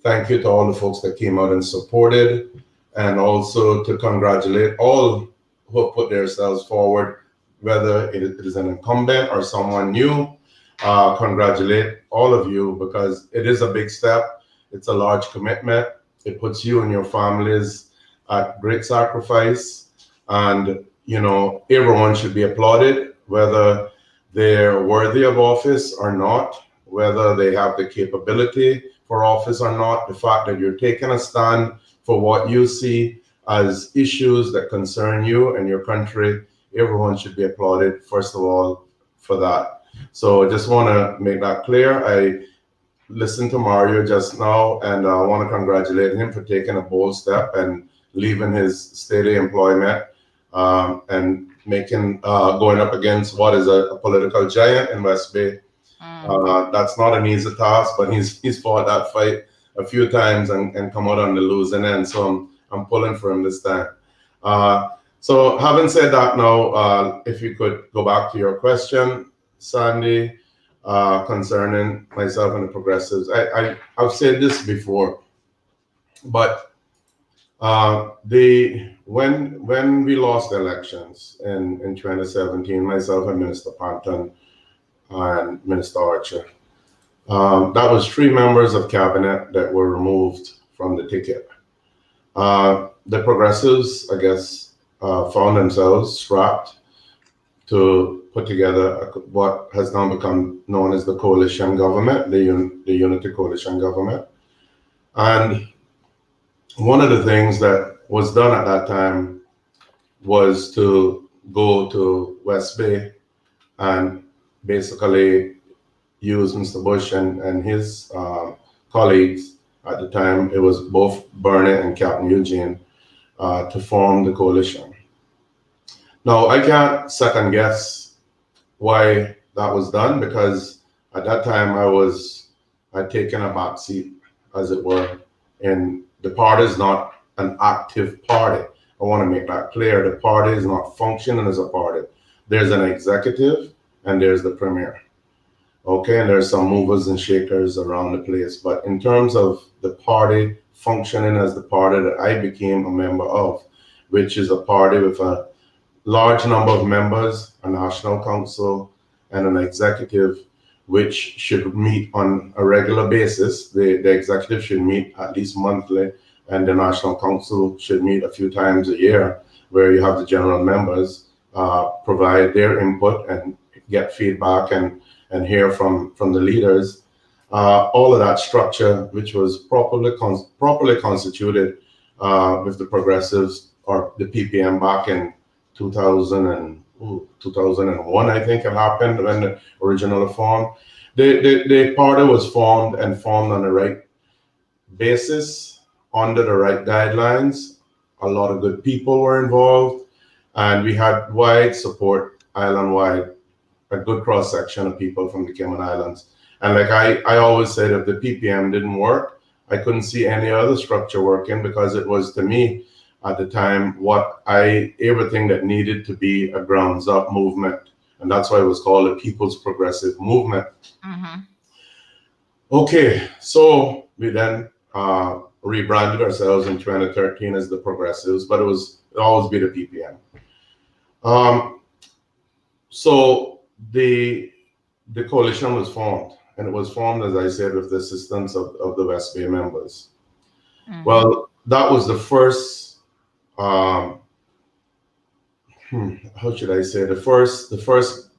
Thank you to all the folks that came out and supported, and also to congratulate all who have put themselves forward, whether it is an incumbent or someone new. Congratulate all of you, because it is a big step. It's a large commitment. It puts you and your families at great sacrifice, and everyone should be applauded whether they're worthy of office or not, whether they have the capability for office or not. The fact that you're taking a stand for what you see as issues that concern you and your country, everyone should be applauded, first of all, for that. So I just want to make that clear. I listened to Mario just now, and I want to congratulate him for taking a bold step and leaving his steady employment and making going up against what is a political giant in West Bay. That's not an easy task, but he's fought that fight a few times and come out on the losing end. So I'm pulling for him this time. So having said that, now if you could go back to your question, Sandy, concerning myself and the progressives. I've said this before, but when we lost the elections in 2017, myself and Minister Panton and Minister Archer, that was 3 members of cabinet that were removed from the ticket. The progressives, I guess, found themselves strapped to put together what has now become known as the coalition government, the unity coalition government. And one of the things that was done at that time was to go to West Bay and basically use Mr. Bush and his colleagues at the time. It was both Bernie and Captain Eugene to form the coalition. Now, I can't second guess why that was done, because at that time I'd taken a back seat, as it were, and the party is not an active party. I want to make that clear. The party is not functioning as a party. There's an executive and there's the premier. Okay, and there's some movers and shakers around the place. But in terms of the party functioning as the party that I became a member of, which is a party with a large number of members, a national council, and an executive, which should meet on a regular basis. The executive should meet at least monthly, and the national council should meet a few times a year, where you have the general members provide their input and get feedback and hear from the leaders. All of that structure, which was properly constituted with the progressives or the PPM back in 2001, I think it happened when the original form. The party was formed on the right basis, under the right guidelines. A lot of good people were involved, and we had wide support, island-wide, a good cross-section of people from the Cayman Islands. And like I always said, if the PPM didn't work, I couldn't see any other structure working, because it was, to me, at the time, everything that needed to be a grounds up movement. And that's why it was called the People's Progressive Movement. Mm-hmm. Okay, so we then rebranded ourselves in 2013 as the Progressives, but it'll always be the PPM. So the coalition was formed, and it was formed, as I said, with the assistance of the West Bay members. Mm-hmm. Well, that was the first how should I say, the first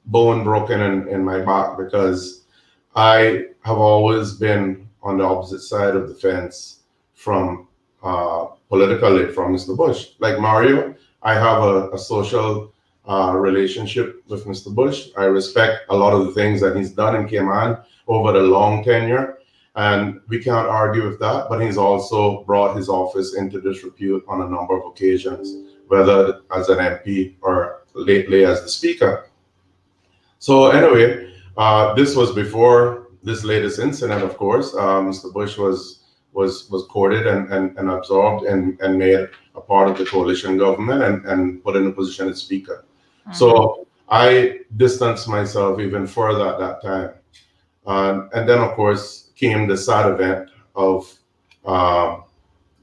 bone broken in my back, because I have always been on the opposite side of the fence from politically from Mr. Bush. Like Mario, I have a social relationship with Mr. Bush. I respect a lot of the things that he's done in Cayman over the long tenure, and we can't argue with that, but he's also brought his office into disrepute on a number of occasions, whether as an MP or lately as the Speaker. So anyway, this was before this latest incident, of course. Mr. Bush was courted and absorbed and made a part of the coalition government and put in a position as Speaker. Mm-hmm. So I distanced myself even further at that time. And then, of course, came the sad event of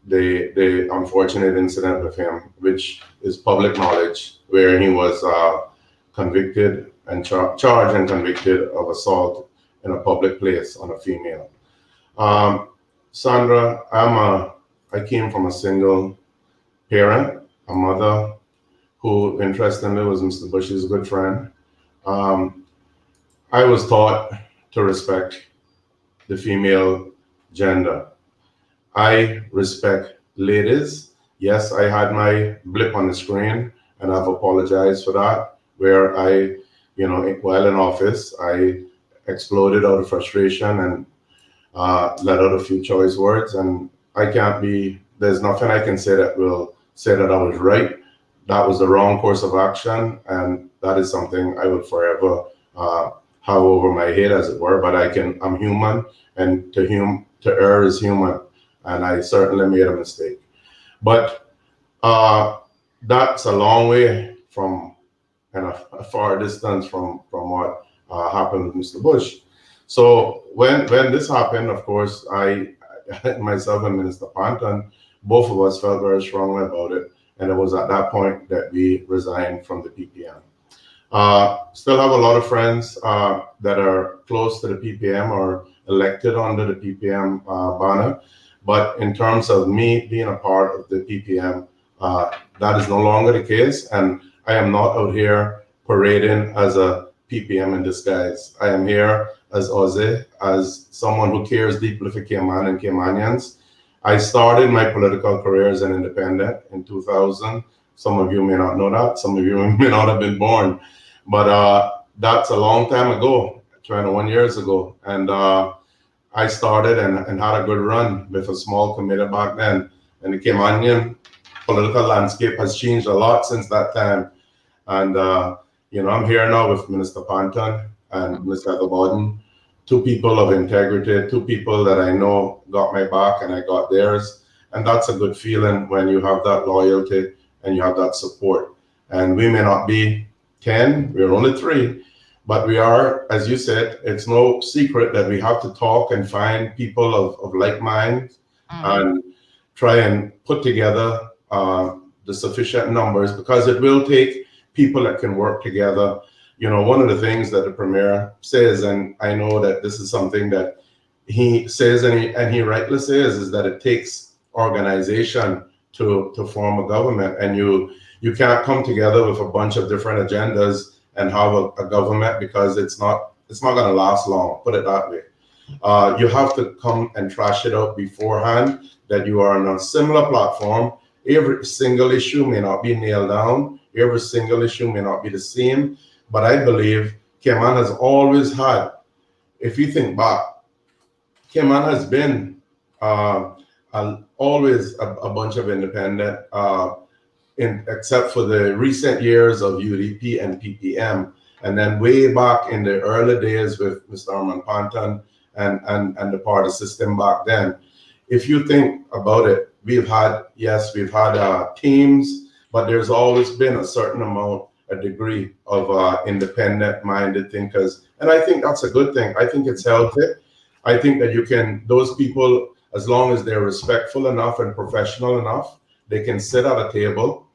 the unfortunate incident with him, which is public knowledge, where he was convicted and charged and convicted of assault in a public place on a female. Sandra, I came from a single parent, a mother who, interestingly, was Mr. Bush's good friend. I was taught to respect the female gender. I respect ladies. Yes, I had my blip on the screen, and I've apologized for that, where I, while in office, I exploded out of frustration and let out a few choice words. And there's nothing I can say that will say that I was right. That was the wrong course of action, and that is something I will forever have over my head, as it were. But I'm human, and to err is human, and I certainly made a mistake. But that's a long way from, and a far distance from what happened with Mr. Bush. So when this happened, of course, I myself and Minister Panton, both of us felt very strongly about it. And it was at that point that we resigned from the PPM. Still have a lot of friends that are close to the PPM or elected under the PPM banner. But in terms of me being a part of the PPM, that is no longer the case. And I am not out here parading as a PPM in disguise. I am here as Ozzy, as someone who cares deeply for Cayman and Caymanians. I started my political career as an independent in 2000. Some of you may not know that. Some of you may not have been born. But that's a long time ago, 21 years ago. And I started and had a good run with a small committee back then. And the Caymanian political landscape has changed a lot since that time. And, I'm here now with Minister Panton and Mr. Bodden, two people of integrity, two people that I know got my back and I got theirs. And that's a good feeling when you have that loyalty and you have that support. And we may not be 10, we're only 3, but we are, as you said, it's no secret that we have to talk and find people of like mind and try and put together the sufficient numbers, because it will take people that can work together. One of the things that the Premier says, and I know that this is something that he says and he rightly says, is that it takes organization to form a government, and you can't come together with a bunch of different agendas and have a government, because it's not going to last long, put it that way. You have to come and trash it out beforehand, that you are on a similar platform. Every single issue may not be nailed down. Every single issue may not be the same. But I believe Cayman has always had, if you think back, Cayman has been always a bunch of independent, except for the recent years of UDP and PPM. And then way back in the early days with Mr. Armand Panton and the party system back then. If you think about it, we've had teams, but there's always been a certain amount, a degree of independent-minded thinkers. And I think that's a good thing. I think it's healthy. I think that those people, as long as they're respectful enough and professional enough, they can sit at a table.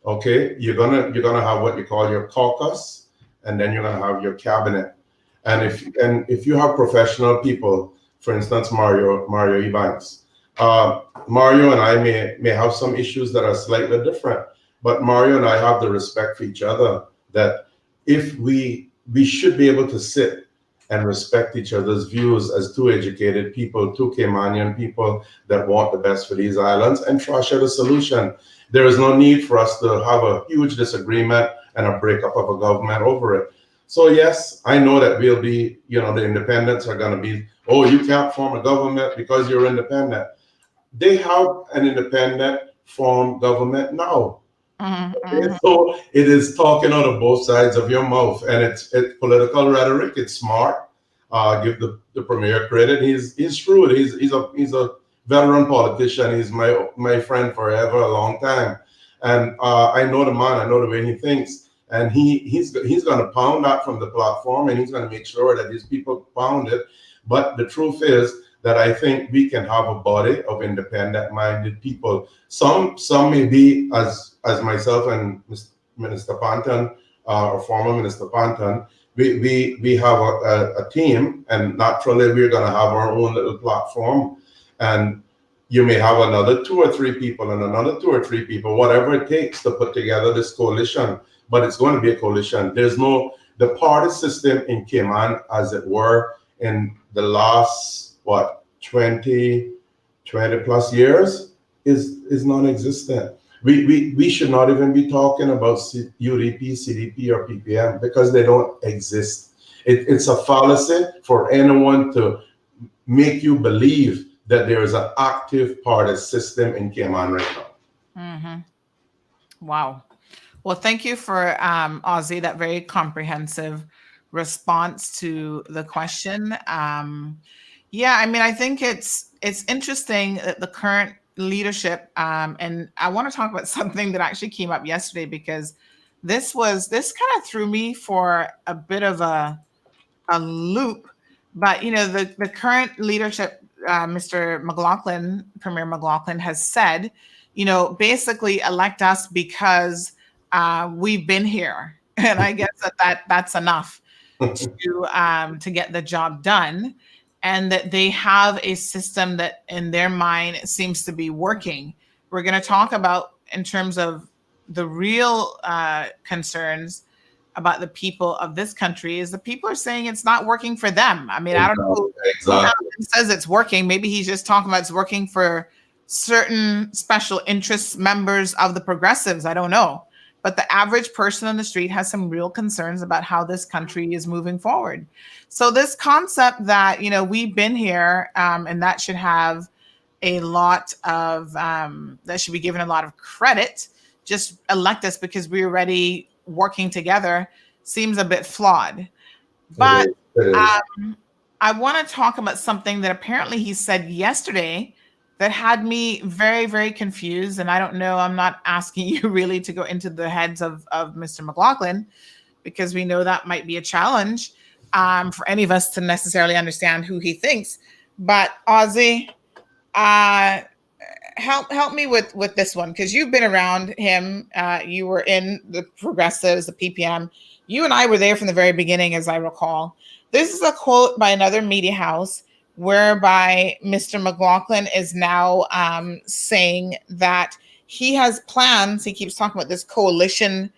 Okay, you're gonna have what you call your caucus, and then you're gonna have your cabinet. And if you have professional people, for instance, Mario Ebanks, Mario and I may have some issues that are slightly different, but Mario and I have the respect for each other that if we should be able to sit and respect each other's views as two educated people, two Caymanian people that want the best for these islands, and trash out a solution. There is no need for us to have a huge disagreement and a breakup of a government over it. So yes, I know that we'll be, the independents are going to be, oh, you can't form a government because you're independent. They have an independent form government now. Okay, so it is talking out of both sides of your mouth, and it's political rhetoric. It's smart. Give the Premier credit. He's shrewd. He's a veteran politician. He's my friend forever, a long time, and I know the man. I know the way he thinks, and he's going to pound that from the platform, and he's going to make sure that these people pound it. But the truth is that I think we can have a body of independent-minded people. Some may be as myself and Minister Panton, or former Minister Panton. We have a team, and naturally we're going to have our own little platform. And you may have another 2 or 3 people and another 2 or 3 people, whatever it takes to put together this coalition. But it's going to be a coalition. There's no The party system in Cayman, as it were, in the last, 20 plus years is non-existent. We should not even be talking about UDP, CDP, or PPM because they don't exist. It's a fallacy for anyone to make you believe that there is an active party system in Cayman right now. Mm-hmm. Wow. Well, thank you for Ozzy, that very comprehensive response to the question. Yeah, I mean, I think it's interesting that the current leadership, and I want to talk about something that actually came up yesterday because this kind of threw me for a bit of a loop. But the current leadership, Mr. McLaughlin, Premier McLaughlin, has said, basically elect us because we've been here, and I guess that's enough to get the job done, and that they have a system that in their mind seems to be working. We're going to talk about in terms of the real concerns about the people of this country is the people are saying it's not working for them. I mean, I don't know who says it's working. Maybe he's just talking about it's working for certain special interest members of the progressives. I don't know. But the average person on the street has some real concerns about how this country is moving forward. So this concept that, we've been here and that should have a lot of, that should be given a lot of credit, just elect us because we're already working together, seems a bit flawed. But I want to talk about something that apparently he said yesterday that had me very, very confused. And I don't know, I'm not asking you really to go into the heads of Mr. McLaughlin, because we know that might be a challenge for any of us to necessarily understand who he thinks. But Ozzy, help me with this one, because you've been around him. You were in the progressives, the PPM. You and I were there from the very beginning, as I recall. This is a quote by another media house whereby Mr. McLaughlin is now saying that he has plans. He keeps talking about this coalition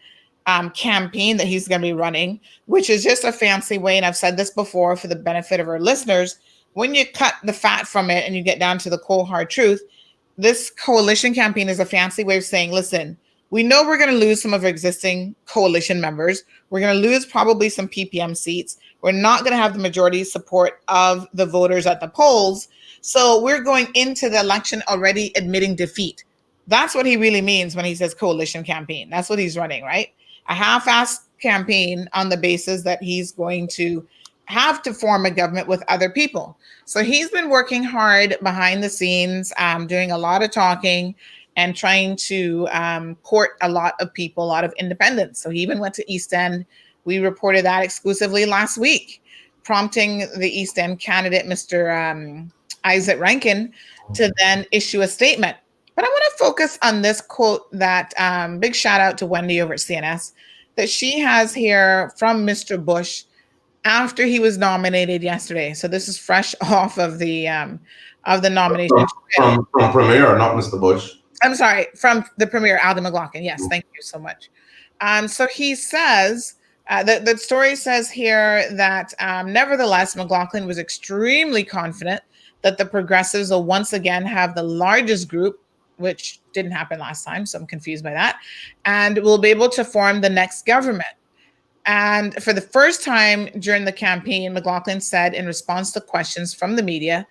campaign that he's going to be running, which is just a fancy way. And I've said this before for the benefit of our listeners. When you cut the fat from it and you get down to the cold, hard truth, this coalition campaign is a fancy way of saying, listen, we know we're going to lose some of our existing coalition members. We're going to lose probably some PPM seats. We're not going to have the majority support of the voters at the polls. So we're going into the election already admitting defeat. That's what he really means when he says coalition campaign. That's what he's running, right? A half-assed campaign on the basis that he's going to have to form a government with other people. So he's been working hard behind the scenes, doing a lot of talking and trying to court a lot of people, a lot of independents. So he even went to East End. We reported that exclusively last week, prompting the East End candidate, Mr. Isaac Rankin, to then issue a statement. But I want to focus on this quote that, big shout out to Wendy over at CNS, that she has here from Mr. Bush after he was nominated yesterday. So this is fresh off of the nomination. From Premier, not Mr. Bush. I'm sorry, from the Premier, Alden McLaughlin. Yes, thank you so much. So he says, the story says here that nevertheless, McLaughlin was extremely confident that the progressives will once again have the largest group, which didn't happen last time, so I'm confused by that, and will be able to form the next government. And for the first time during the campaign, McLaughlin said in response to questions from the media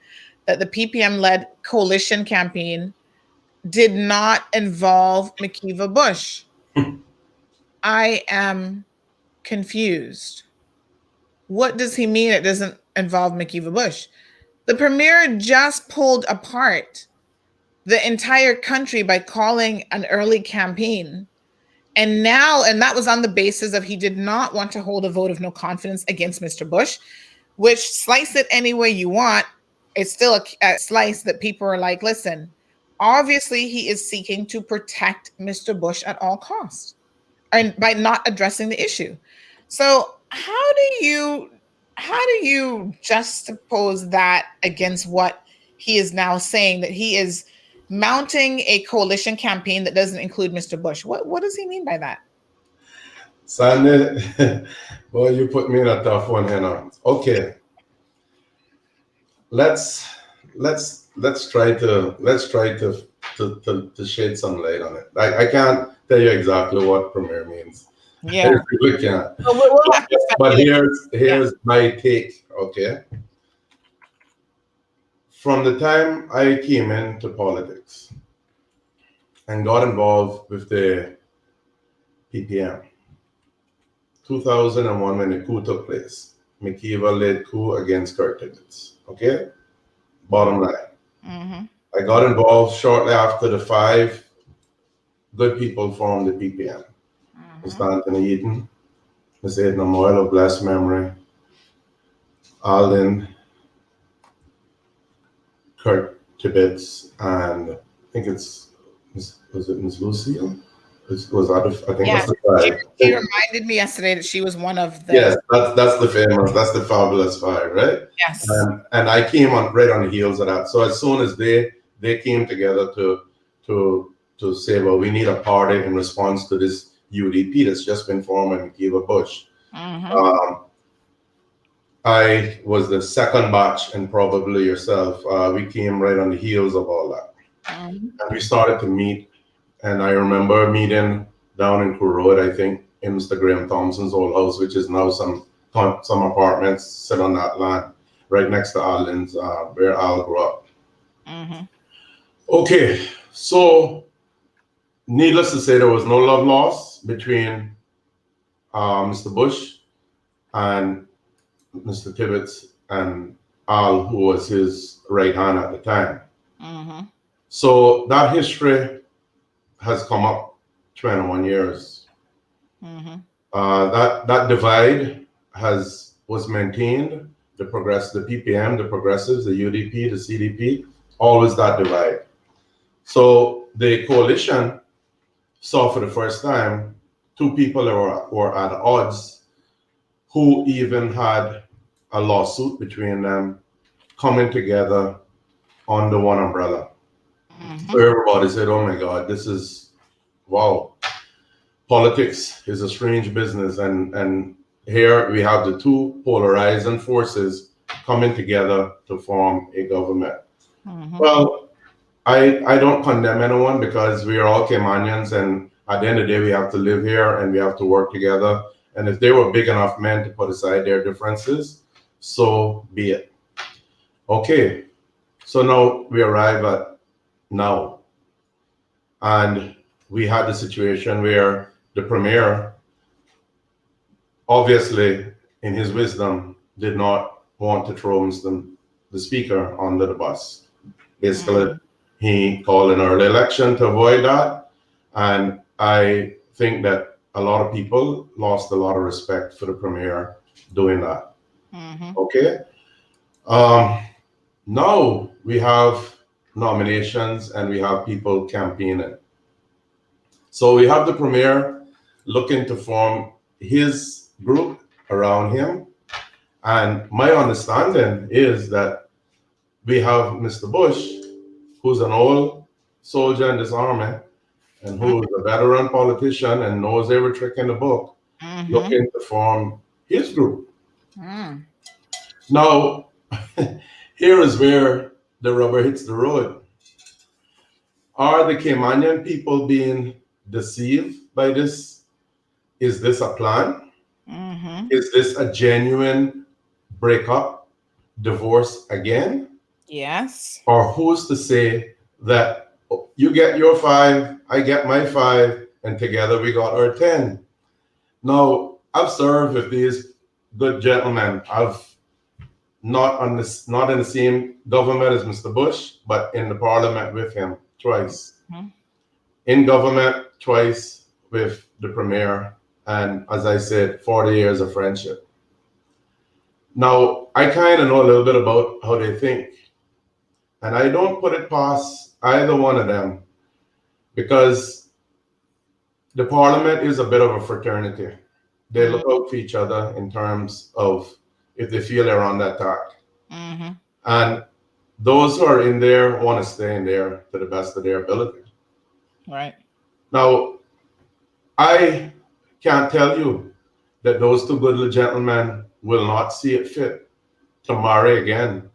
that the PPM-led coalition campaign did not involve McKeeva Bush. I am confused. What does he mean it doesn't involve McKeeva Bush? The premier just pulled apart the entire country by calling an early campaign. And that was on the basis of he did not want to hold a vote of no confidence against Mr. Bush, which, slice it any way you want, it's still a slice that people are like, listen, obviously he is seeking to protect Mr. Bush at all costs, and by not addressing the issue. So how do you juxtapose that against what he is now saying, that he is mounting a coalition campaign that doesn't include Mr. Bush? What does he mean by that? Sandy, boy, you put me in a tough one here now. Okay, let's try to shed some light on it. I can't tell you exactly what premier means. Yeah. I really can't. But we'll have to But speculate. here's my take. Okay, from the time I came into politics and got involved with the PPM, 2001 when the coup took place, McKeever led coup against Kurt Tibbetts. Okay, bottom line. Mm-hmm. I got involved shortly after the 5 good people formed the PPM. Mr. Anthony Eaton, Mr. Edna Moyle of blessed memory, Alden, Kurt Tibbetts, and I think was it Miss Lucille? I think Yeah. that's the 5. She reminded me yesterday that she was one of the. Yes, that's the fabulous 5, right? Yes. And I came on right on the heels of that. So as soon as they came together to say, well, we need a party in response to this UDP that's just been formed in McKeever Bush. Mm-hmm. I was the second batch, and probably yourself. We came right on the heels of all that, and we started to meet. And I remember meeting down in Crew Road, I think, in Mr. Graham Thompson's old house, which is now some apartments sit on that land right next to Alden's, where Al grew up. Mm-hmm. Okay, so needless to say, there was no love lost between Mr. Bush and Mr. Tibbetts and Al, who was his right hand at the time. Mm-hmm. So that history has come up 21 years. Mm-hmm. That divide was maintained. The PPM, the progressives, the UDP, the CDP, always that divide. So the coalition saw for the first time 2 people that were at odds, who even had a lawsuit between them, coming together under one umbrella. So everybody said, oh my God, this is, wow, politics is a strange business. And here we have the 2 polarizing forces coming together to form a government. Mm-hmm. Well, I don't condemn anyone, because we are all Caymanians, and at the end of the day, we have to live here and we have to work together. And if they were big enough men to put aside their differences, so be it. Okay, so now we arrive at now. And we had the situation where the premier, obviously, in his wisdom, did not want to throw the speaker under the bus. Basically, he called an early election to avoid that. And I think that a lot of people lost a lot of respect for the premier doing that. Mm-hmm. Okay. Now we have nominations and we have people campaigning. So we have the premier looking to form his group around him. And my understanding is that we have Mr. Bush, who's an old soldier in this army and who's a veteran politician and knows every trick in the book, looking to form his group. Now, here is where the rubber hits the road. Are the Caymanian people being deceived by this? Is this a plan? Is this a genuine breakup, divorce again? Yes. Or who's to say that you get your 5, I get my 5, and together we got our 10? Now, I've served with these good gentlemen. I've not in the same government as Mr. Bush, but in the parliament with him twice. In government twice with the premier, and as I said, 40 years of friendship. Now, I kind of know a little bit about how they think, and I don't put it past either one of them, because the parliament is a bit of a fraternity. They look out for each other in terms of if they feel they're on that attack. And those who are in there want to stay in there to the best of their ability. Right. Now, I can't tell you that those two good gentlemen will not see it fit to marry again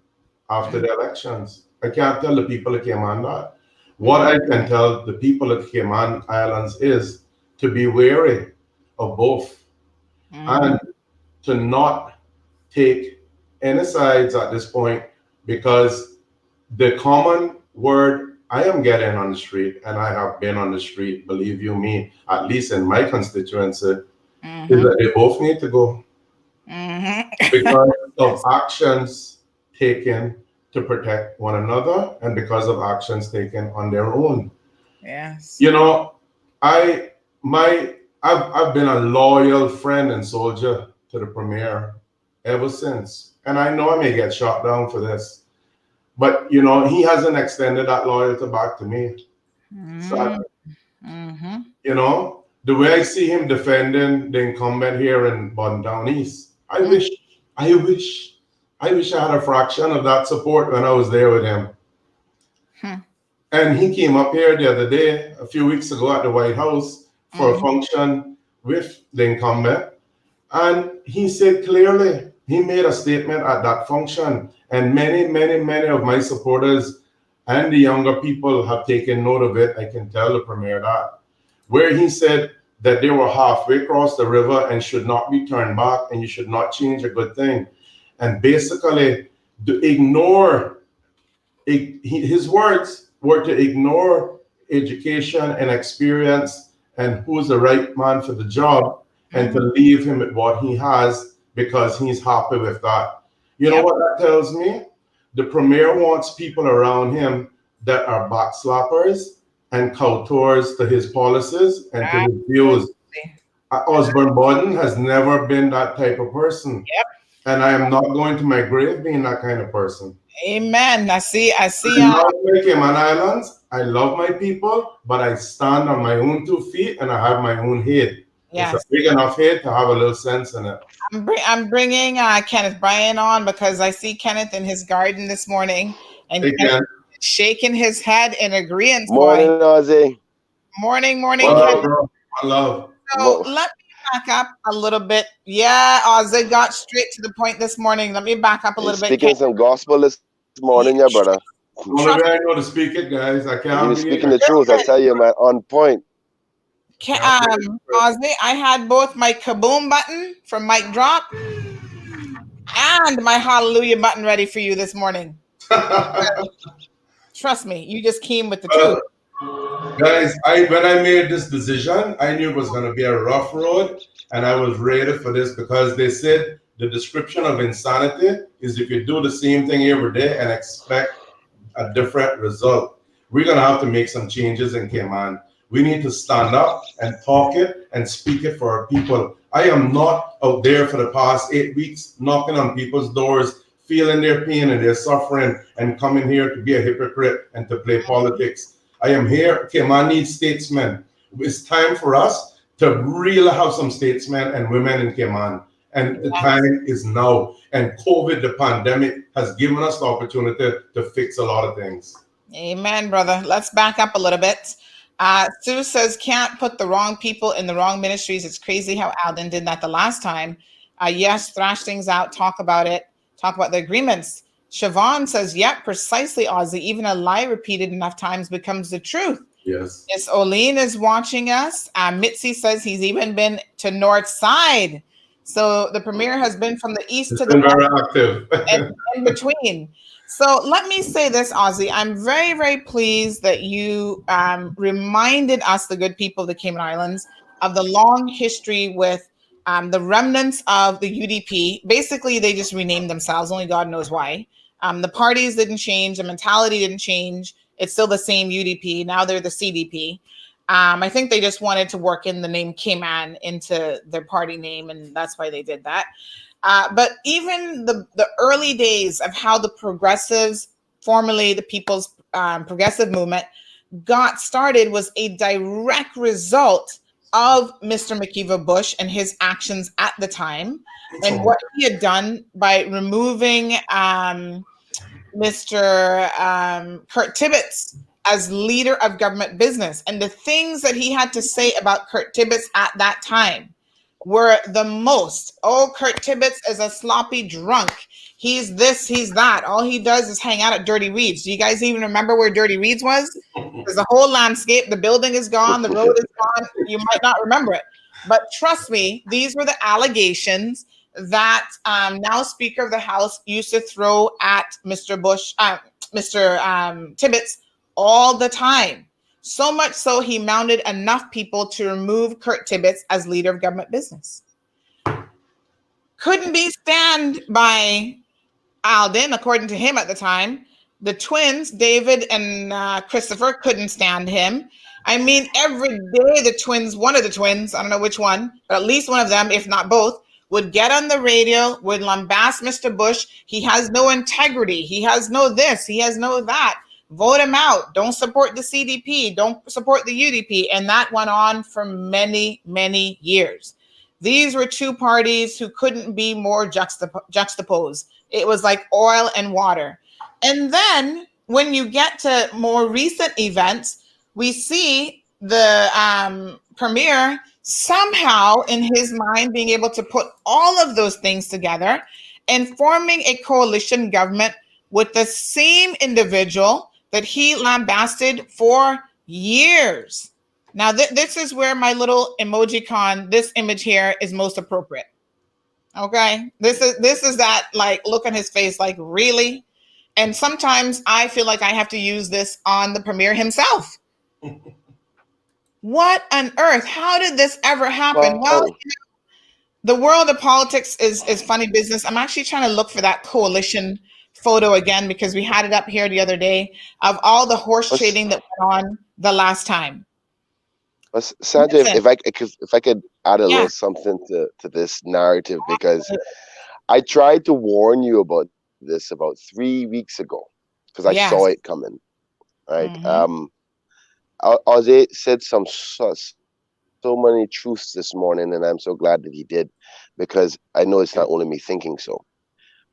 after the elections. I can't tell the people of Cayman that. What I can tell the people of Cayman Islands is to be wary of both and to not take any sides at this point, because the common word I am getting on the street, and I have been on the street, believe you me, at least in my constituency, is that they both need to go because of actions taken to protect one another and because of actions taken on their own. Yes. You know, I've been a loyal friend and soldier to the Premier ever since. And I know I may get shot down for this, but you know, he hasn't extended that loyalty back to me. So, you know, the way I see him defending the incumbent here in Bodden Down East, I wish I had a fraction of that support when I was there with him. And he came up here the other day, a few weeks ago, at the White House for a function with the incumbent. And he said clearly, he made a statement at that function. And many of my supporters and the younger people have taken note of it. I can tell the Premier that. Where he said that they were halfway across the river and should not be turned back and you should not change a good thing. And basically, to ignore, his words were to ignore education and experience and who's the right man for the job and to leave him with what he has because he's happy with that. You know what that tells me? The Premier wants people around him that are backslappers and counters to his policies and to his views. Osbourne Bodden has never been that type of person. And I am not going to my grave being that kind of person. Amen. I see. I love my Cayman Islands. I love my people, but I stand on my own 2 feet and I have my own head. It's a big enough head to have a little sense in it. I'm bringing Kenneth Bryan on because I see Kenneth in his garden this morning and shaking his head in agreement. Morning, Ozzy. Morning, Kenneth. I love. So let me back up a little bit. Yeah, Ozzy got straight to the point this morning. Let me back up a little bit. Speaking some gospel this morning, yeah, brother. Only way I know to speak it, guys. I can't. You're speaking the truth. I tell you, man, on point. Ozzy, I had both my kaboom button from Mic Drop and my hallelujah button ready for you this morning. Trust me, you just came with the truth. Guys, when I made this decision, I knew it was going to be a rough road, and I was ready for this because they said the description of insanity is if you do the same thing every day and expect a different result. We're going to have to make some changes in Cayman. We need to stand up and talk it and speak it for our people. I am not out there for the past 8 weeks knocking on people's doors, feeling their pain and their suffering and coming here to be a hypocrite and to play politics. I am here. Cayman needs statesmen. It's time for us to really have some statesmen and women in Cayman. And the time is now. And COVID, the pandemic, has given us the opportunity to fix a lot of things. Amen, brother. Let's back up a little bit. Sue says, can't put the wrong people in the wrong ministries. It's crazy how Alden did that the last time. Yes, thrash things out, talk about it, talk about the agreements. Siobhan says, yep, precisely, Ozzy. Even a lie repeated enough times becomes the truth. Yes. Miss Oline is watching us. Mitzi says he's even been to North Side. So the Premier has been from the east to the west and in between. So let me say this, Ozzy. I'm very, very pleased that you reminded us, the good people of the Cayman Islands, of the long history with the remnants of the UDP. Basically, they just renamed themselves. Only God knows why. The parties didn't change. The mentality didn't change. It's still the same UDP. Now they're the CDP. I think they just wanted to work in the name Cayman into their party name, and that's why they did that. But even the early days of how the progressives, formerly the People's Progressive Movement, got started was a direct result of Mr. McKeever Bush and his actions at the time and what he had done by removing Mr. Kurt Tibbetts as leader of government business and the things that he had to say about Kurt Tibbetts at that time. were the most. Oh, Kurt Tibbetts is a sloppy drunk. He's this, he's that. All he does is hang out at Dirty Reeds. Do you guys even remember where Dirty Reeds was? There's the whole landscape. The building is gone. The road is gone. You might not remember it. But trust me, these were the allegations that now Speaker of the House used to throw at Mr. Tibbetts all the time. So much so he mounted enough people to remove Kurt Tibbetts as leader of government business. Couldn't be stand by Alden, according to him at the time. The twins, David and Christopher, couldn't stand him. I mean, every day the twins, one of the twins, I don't know which one, but at least one of them, if not both, would get on the radio, would lambast Mr. Bush. He has no integrity. He has no this. He has no that. Vote him out. Don't support the CDP. Don't support the UDP. And that went on for many, many years. These were two parties who couldn't be more juxtaposed. It was like oil and water. And then when you get to more recent events, we see the premier somehow in his mind being able to put all of those things together and forming a coalition government with the same individual that he lambasted for years. Now, this is where my little emoji-con, this image here is most appropriate. Okay, this is that like look on his face, like really. And sometimes I feel like I have to use this on the premier himself. What on earth? How did this ever happen? Well, the world of politics is funny business. I'm actually trying to look for that coalition photo again because we had it up here the other day of all the horse trading that went on the last time. Sandra, if I could add a little something to this narrative, because I tried to warn you about this about 3 weeks ago because I saw it coming. Right. Ozzy said so many truths this morning, and I'm so glad that he did, because I know it's not only me thinking so.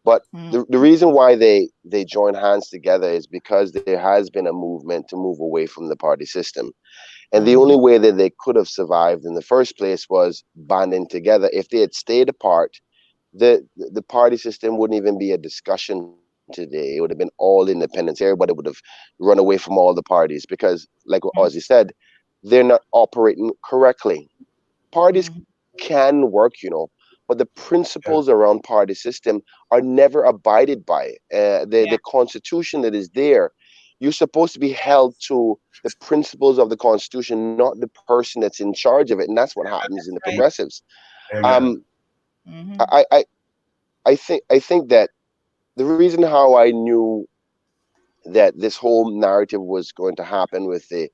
But the reason why they join hands together is because there has been a movement to move away from the party system. And the only way that they could have survived in the first place was banding together. If they had stayed apart, the party system wouldn't even be a discussion today. It would have been all independents. Everybody would have run away from all the parties because, like what Ozzy said, they're not operating correctly. Parties can work, but the principles around party system are never abided by. The constitution that is there, you're supposed to be held to the principles of the constitution, not the person that's in charge of it. And that's what happens in the progressives. I think that the reason how I knew that this whole narrative was going to happen with the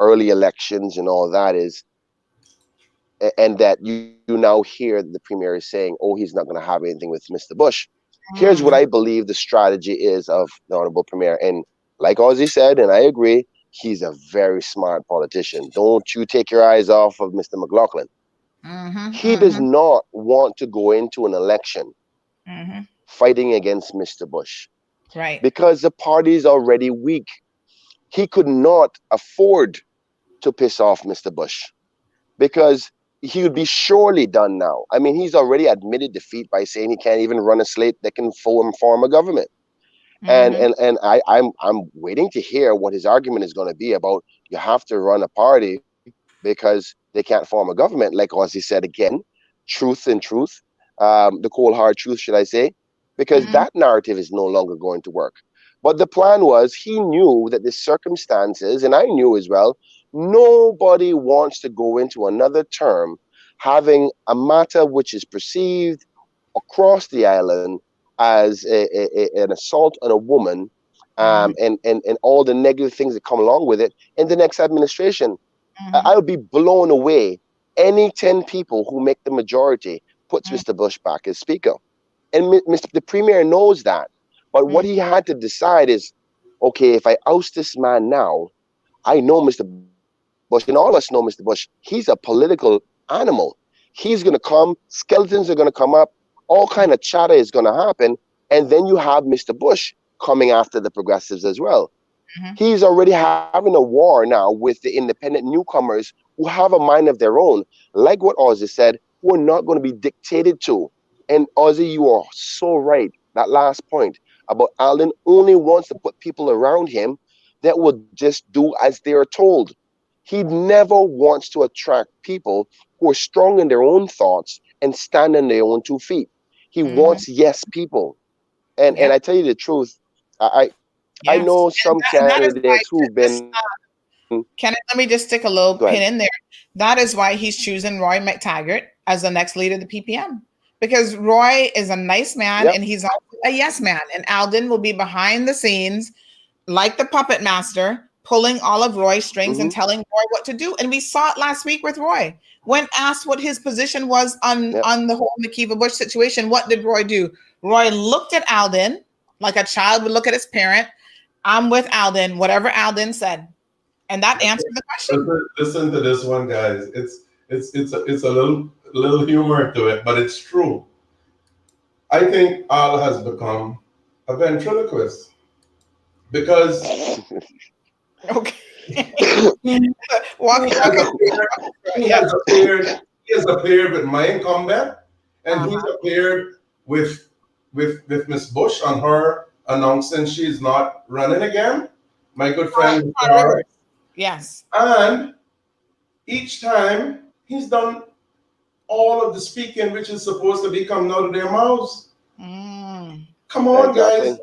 early elections and all that is, and that you now hear the premier is saying, oh, he's not going to have anything with Mr. Bush. Here's what I believe the strategy is of the Honorable Premier. And like Ozzy said, and I agree, he's a very smart politician. Don't you take your eyes off of Mr. McLaughlin. He does not want to go into an election fighting against Mr. Bush. Right. Because the party is already weak. He could not afford to piss off Mr. Bush because he would be surely done now. I mean, he's already admitted defeat by saying he can't even run a slate that can form a government. And I'm waiting to hear what his argument is going to be about. You have to run a party because they can't form a government. Like Ozzy said again, truth and truth, the cold hard truth, should I say? Because that narrative is no longer going to work. But the plan was, he knew that the circumstances, and I knew as well, nobody wants to go into another term having a matter which is perceived across the island as an assault on a woman, and all the negative things that come along with it in the next administration. I would be blown away. Any 10 people who make the majority puts Mr. Bush back as speaker. And the premier knows that. But what he had to decide is, okay, if I oust this man now, I know Mr. Bush, and all of us know Mr. Bush, he's a political animal. He's going to come, skeletons are going to come up, all kind of chatter is going to happen, and then you have Mr. Bush coming after the progressives as well. He's already having a war now with the independent newcomers who have a mind of their own. Like what Ozzy said, who are not going to be dictated to. And Ozzy, you are so right. That last point about Alden only wants to put people around him that will just do as they are told. He never wants to attract people who are strong in their own thoughts and stand on their own 2 feet. He wants yes people. And I tell you the truth, I know some candidates who've been. Kenneth, let me just stick a little pin in there. That is why he's choosing Roy McTaggart as the next leader of the PPM. Because Roy is a nice man and he's also a yes man. And Alden will be behind the scenes like the puppet master, pulling all of Roy's strings and telling Roy what to do. And we saw it last week with Roy. When asked what his position was on the whole Makiva Bush situation, what did Roy do? Roy looked at Alden like a child would look at his parent. I'm with Alden, whatever Alden said. And that answered the question. Listen to this one, guys. It's a little humor to it, but it's true. I think Al has become a ventriloquist because he has appeared with my incumbent, and he's appeared with Miss Bush on her announcing she's not running again. My good friend, yes. And each time he's done all of the speaking which is supposed to be coming out of their mouths. Come on, guys.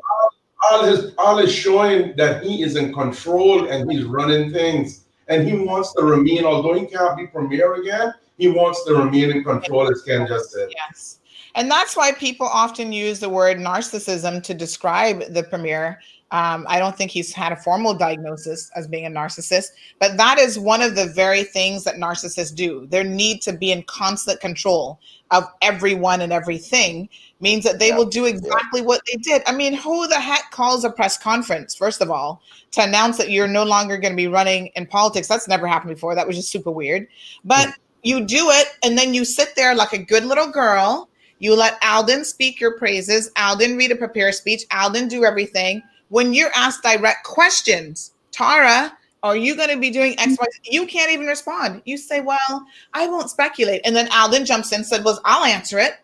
Al is showing that he is in control and he's running things. And he wants to remain, although he can't be premier again, he wants to remain in control, as Ken just said. Yes. And that's why people often use the word narcissism to describe the premier. I don't think he's had a formal diagnosis as being a narcissist, but that is one of the very things that narcissists do. Their need to be in constant control of everyone and everything means that they will do exactly what they did. I mean, who the heck calls a press conference, first of all, to announce that you're no longer going to be running in politics? That's never happened before. That was just super weird. But you do it, and then you sit there like a good little girl. You let Alden speak your praises. Alden read a prepared speech. Alden do everything. When you're asked direct questions, Tara, are you going to be doing X, Y? You can't even respond. You say, well, I won't speculate. And then Alden jumps in and said, well, I'll answer it.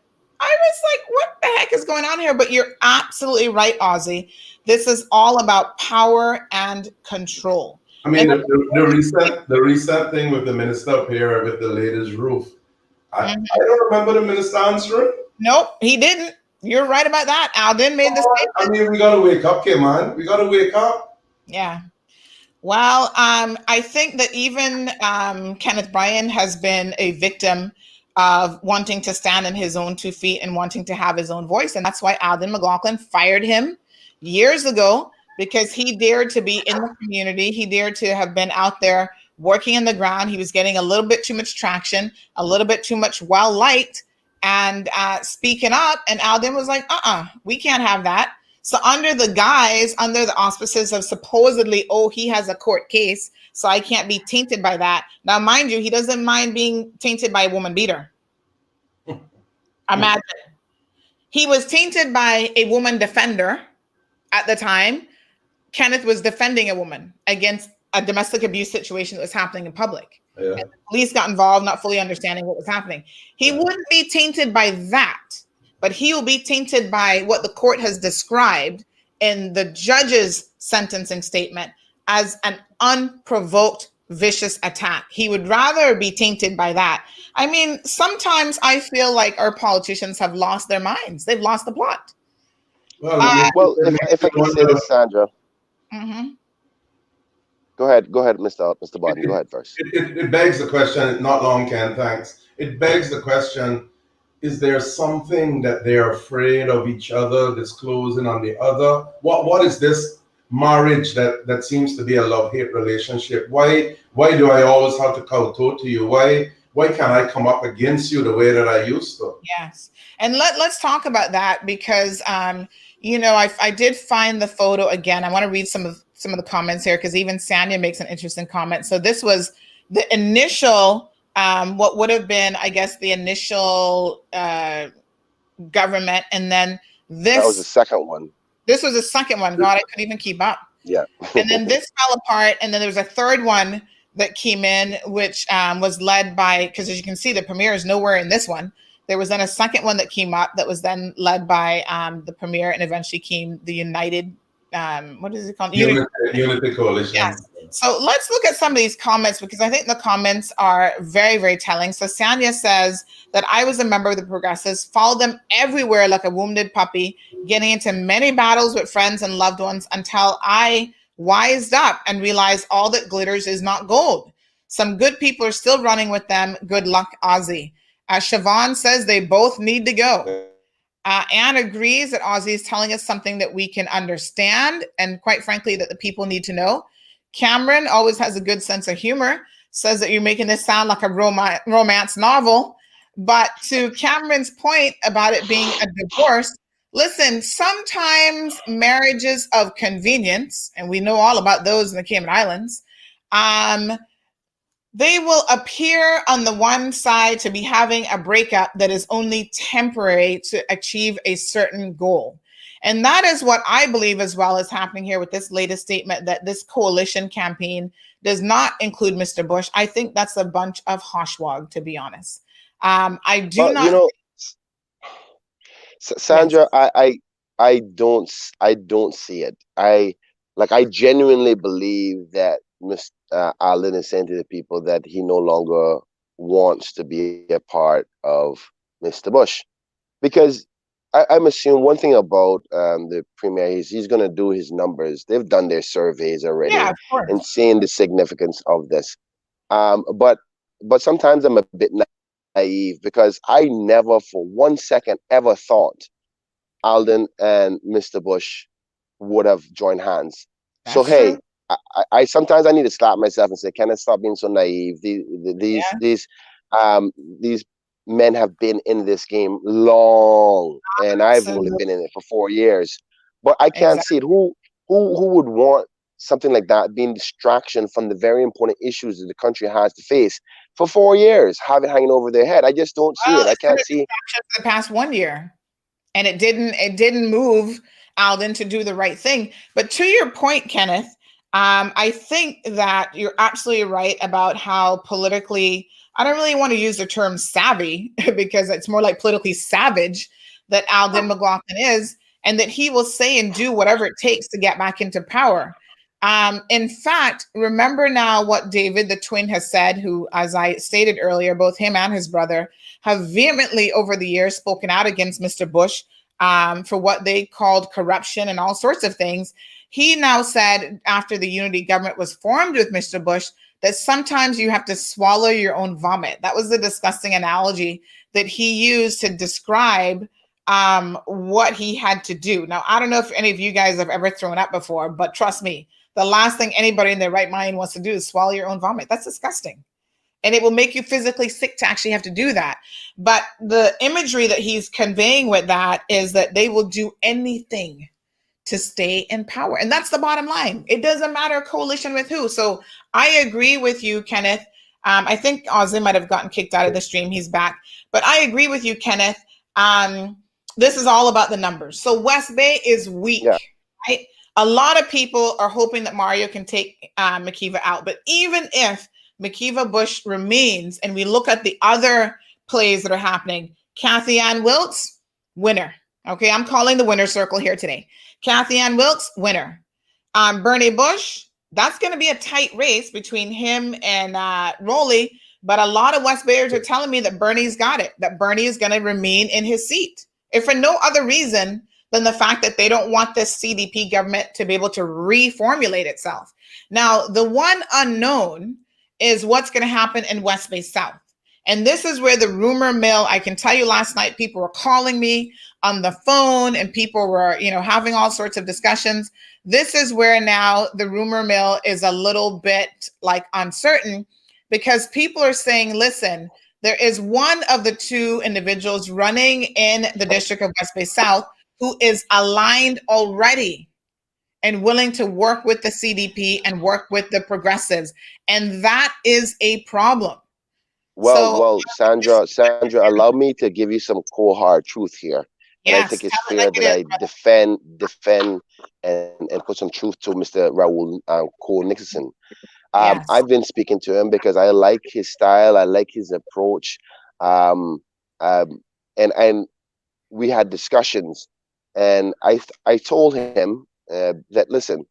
I was like, what the heck is going on here? But you're absolutely right, Ozzy. This is all about power and control. I mean, the recent thing with the minister up here with the latest roof. I don't remember the minister answering. Nope, he didn't. You're right about that. Alden made the statement. I mean, we got to wake up, man. We got to wake up. Yeah. Well, I think that even Kenneth Bryan has been a victim of wanting to stand on his own 2 feet and wanting to have his own voice. And that's why Alden McLaughlin fired him years ago, because he dared to be in the community. He dared to have been out there working in the ground. He was getting a little bit too much traction, a little bit too much well-liked, and speaking up. And Alden was like, we can't have that. So under the auspices of supposedly, he has a court case, so I can't be tainted by that. Now, mind you, he doesn't mind being tainted by a woman beater. Imagine. He was tainted by a woman defender at the time. Kenneth was defending a woman against a domestic abuse situation that was happening in public. Yeah. And the police got involved, not fully understanding what was happening. He wouldn't be tainted by that, but he will be tainted by what the court has described in the judge's sentencing statement as an unprovoked, vicious attack. He would rather be tainted by that. I mean, sometimes I feel like our politicians have lost their minds. They've lost the plot. Well, if I can say this, Sandra. Go ahead, Mr. Bodden. Go ahead first. It begs the question, not long, Ken, thanks. It begs the question, is there something that they're afraid of each other disclosing on the other? What is this marriage that seems to be a love-hate relationship? Why do I always have to kowtow to you? Why can't I come up against you the way that I used to? Yes. And let's talk about that, because I did find the photo again. I want to read some of the comments here, because even Sanya makes an interesting comment. So this was the initial, what would have been, I guess, the initial government. And then that was the second one. This was the second one. God, I couldn't even keep up. Yeah. And then this fell apart. And then there was a third one that came in, which was led by, because as you can see, the premier is nowhere in this one. There was then a second one that came up that was then led by the premier, and eventually came the United, what is it called? Unity Coalition. Yes. So let's look at some of these comments, because I think the comments are very, very telling. So Sanya says that I was a member of the Progressives, followed them everywhere like a wounded puppy, getting into many battles with friends and loved ones until I wised up and realized all that glitters is not gold. Some good people are still running with them. Good luck, Ozzy. Siobhan says they both need to go. Anne agrees that Ozzy is telling us something that we can understand, and quite frankly, that the people need to know. Cameron always has a good sense of humor, says that you're making this sound like a romance novel. But to Cameron's point about it being a divorce, listen, sometimes marriages of convenience, and we know all about those in the Cayman Islands, they will appear on the one side to be having a breakup that is only temporary to achieve a certain goal. And that is what I believe as well is happening here with this latest statement, that this coalition campaign does not include Mr. Bush. I think that's a bunch of hoshwag, to be honest. I do not. You know, Sandra, Yes. I don't see it. I genuinely believe that Mr. Allen is saying to the people that he no longer wants to be a part of Mr. Bush, because I'm assuming one thing about the premier is he's going to do his numbers. They've done their surveys already, Yeah, of course. and seeing the significance of this. But sometimes I'm a bit naive, because I never for 1 second ever thought Alden and Mr. Bush would have joined hands. That's So hey, true. I sometimes I need to slap myself and say, can I stop being so naive? These men have been in this game long, and I've only been in it for 4 years. But I can't see it. Who would want something like that being distraction from the very important issues that the country has to face for 4 years, have it hanging over their head? I just don't see it. I can't see for the past 1 year, and it didn't move Alden to do the right thing. But to your point, Kenneth, I think that you're absolutely right about how politically, I don't really want to use the term savvy because it's more like politically savage that Alden McLaughlin is, and that he will say and do whatever it takes to get back into power. In fact, remember now what David, the twin, has said, who, as I stated earlier, both him and his brother have vehemently over the years spoken out against Mr. Bush for what they called corruption and all sorts of things. He now said, after the unity government was formed with Mr. Bush, that sometimes you have to swallow your own vomit. That was the disgusting analogy that he used to describe what he had to do. Now, I don't know if any of you guys have ever thrown up before, but trust me, the last thing anybody in their right mind wants to do is swallow your own vomit. That's disgusting. And it will make you physically sick to actually have to do that. But the imagery that he's conveying with that is that they will do anything to stay in power. And that's the bottom line. It doesn't matter coalition with who. So I agree with you, Kenneth. I think Ozzy might have gotten kicked out of the stream. He's back. But I agree with you, Kenneth. This is all about the numbers. So West Bay is weak, right? A lot of people are hoping that Mario can take McKeever out. But even if McKeever Bush remains, and we look at the other plays that are happening, Kathy Ann Wilkes, winner. Okay, I'm calling the winner circle here today. Kathy Ann Wilkes, winner. Bernie Bush, that's going to be a tight race between him and Rowley. But a lot of West Bayers are telling me that Bernie's got it, that Bernie is going to remain in his seat. If for no other reason than the fact that they don't want this CDP government to be able to reformulate itself. Now, the one unknown is what's going to happen in West Bay South. And this is where the rumor mill, I can tell you last night, people were calling me on the phone and people were, having all sorts of discussions. This is where now the rumor mill is a little bit like uncertain, because people are saying, listen, there is one of the two individuals running in the District of West Bay South who is aligned already and willing to work with the CDP and work with the progressives. And that is a problem. Well, Sandra, allow me to give you some cold hard truth here. And I Yes, think it's tell it fair like that it is, I brother. defend, and put some truth to Mr. Raul Cole Nicholson. Yes. I've been speaking to him because I like his style, I like his approach, um, and we had discussions, and I told him that, listen,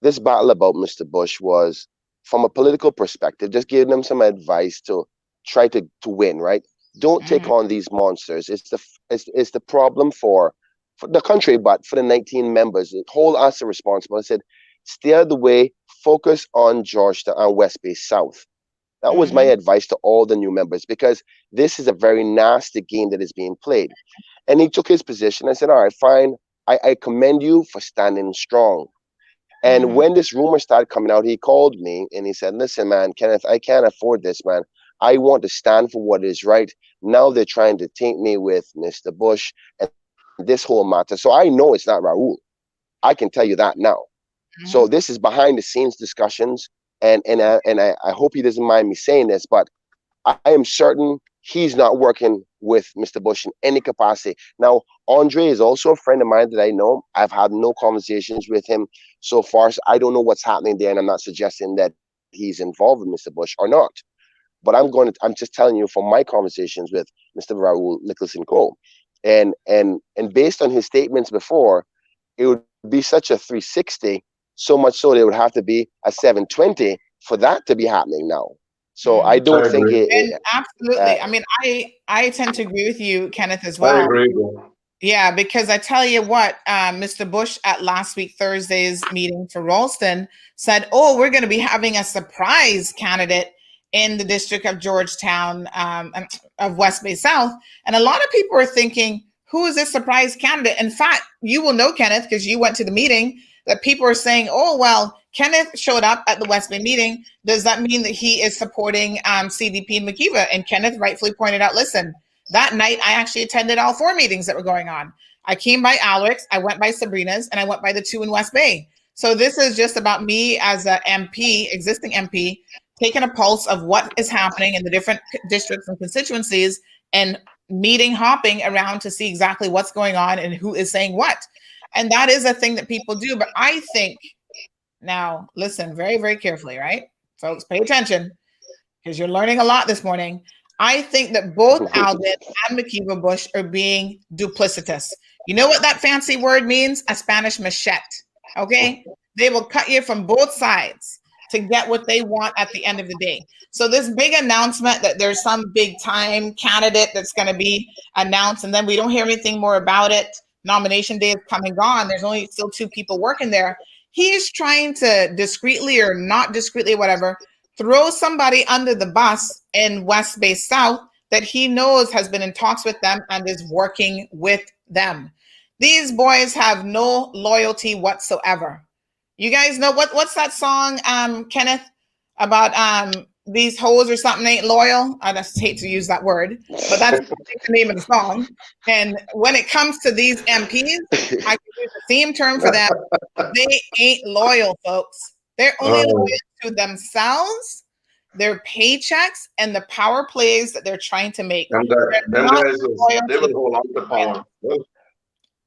this battle about Mr. Bush was from a political perspective, just giving them some advice to try to win, right? Don't take Mhm. on these monsters. It's the problem for the country, but for the 19 members, hold us responsible. I said, stay out of the way, focus on Georgetown and West Bay South. That was my Mhm. advice to all the new members because this is a very nasty game that is being played. And he took his position. I said, all right, fine. I commend you for standing strong. And Mhm. when this rumor started coming out, he called me and he said, listen, man, Kenneth, I can't afford this, man. I want to stand for what is right. Now they're trying to taint me with Mr. Bush and this whole matter. So I know it's not Raul. I can tell you that now. So Mhm. this is behind the scenes discussions. And I hope he doesn't mind me saying this, but I am certain he's not working with Mr. Bush in any capacity. Now, Andre is also a friend of mine that I know. I've had no conversations with him so far, so I don't know what's happening there, and I'm not suggesting that he's involved with Mr. Bush or not. But I'm just telling you from my conversations with Mr. Raul Nicholson Cole, and based on his statements before, it would be such a 360, so much so there would have to be a 720 for that to be happening now. So I Mhm. I don't think agree. And uh, absolutely. I mean, I tend to agree with you, Kenneth, as I well. agree, bro. Yeah, because I tell you what, Mr. Bush at last week Thursday's meeting for Ralston said, "Oh, we're going to be having a surprise candidate in the district of Georgetown, of West Bay South," and a lot of people are thinking, "Who is this surprise candidate?" In fact, you will know, Kenneth, because you went to the meeting, that people are saying, "Oh, well, Kenneth showed up at the West Bay meeting. Does that mean that he is supporting CDP and McKeeva?" And Kenneth rightfully pointed out, "Listen." That night, I actually attended all 4 meetings that were going on. I came by Alex, I went by Sabrina's, and I went by the 2 in West Bay. So this is just about me as a MP, existing MP, taking a pulse of what is happening in the different districts and constituencies and meeting hopping around to see exactly what's going on and who is saying what. And that is a thing that people do. But I think now, listen very, very carefully, right? Folks, pay attention because you're learning a lot this morning. I think that both Alden and McKeeva Bush are being duplicitous. You know what that fancy word means? A Spanish machete. Okay? They will cut you from both sides to get what they want at the end of the day. So this big announcement that there's some big time candidate that's going to be announced, and then we don't hear anything more about it. Nomination day is come and gone. There's only still 2 people working there. He's trying to discreetly or not discreetly, whatever, throw somebody under the bus in West Bay South that he knows has been in talks with them and is working with them. These boys have no loyalty whatsoever. You guys know what's that song, Kenneth, about these hoes or something ain't loyal? I just hate to use that word, but that's the name of the song. And when it comes to these MPs, I can use the same term for them. They ain't loyal, folks. They're only loyal to themselves, their paychecks, and the power plays that they're trying to make. And They're them not guys, loyal they to the will hold on to power. Well,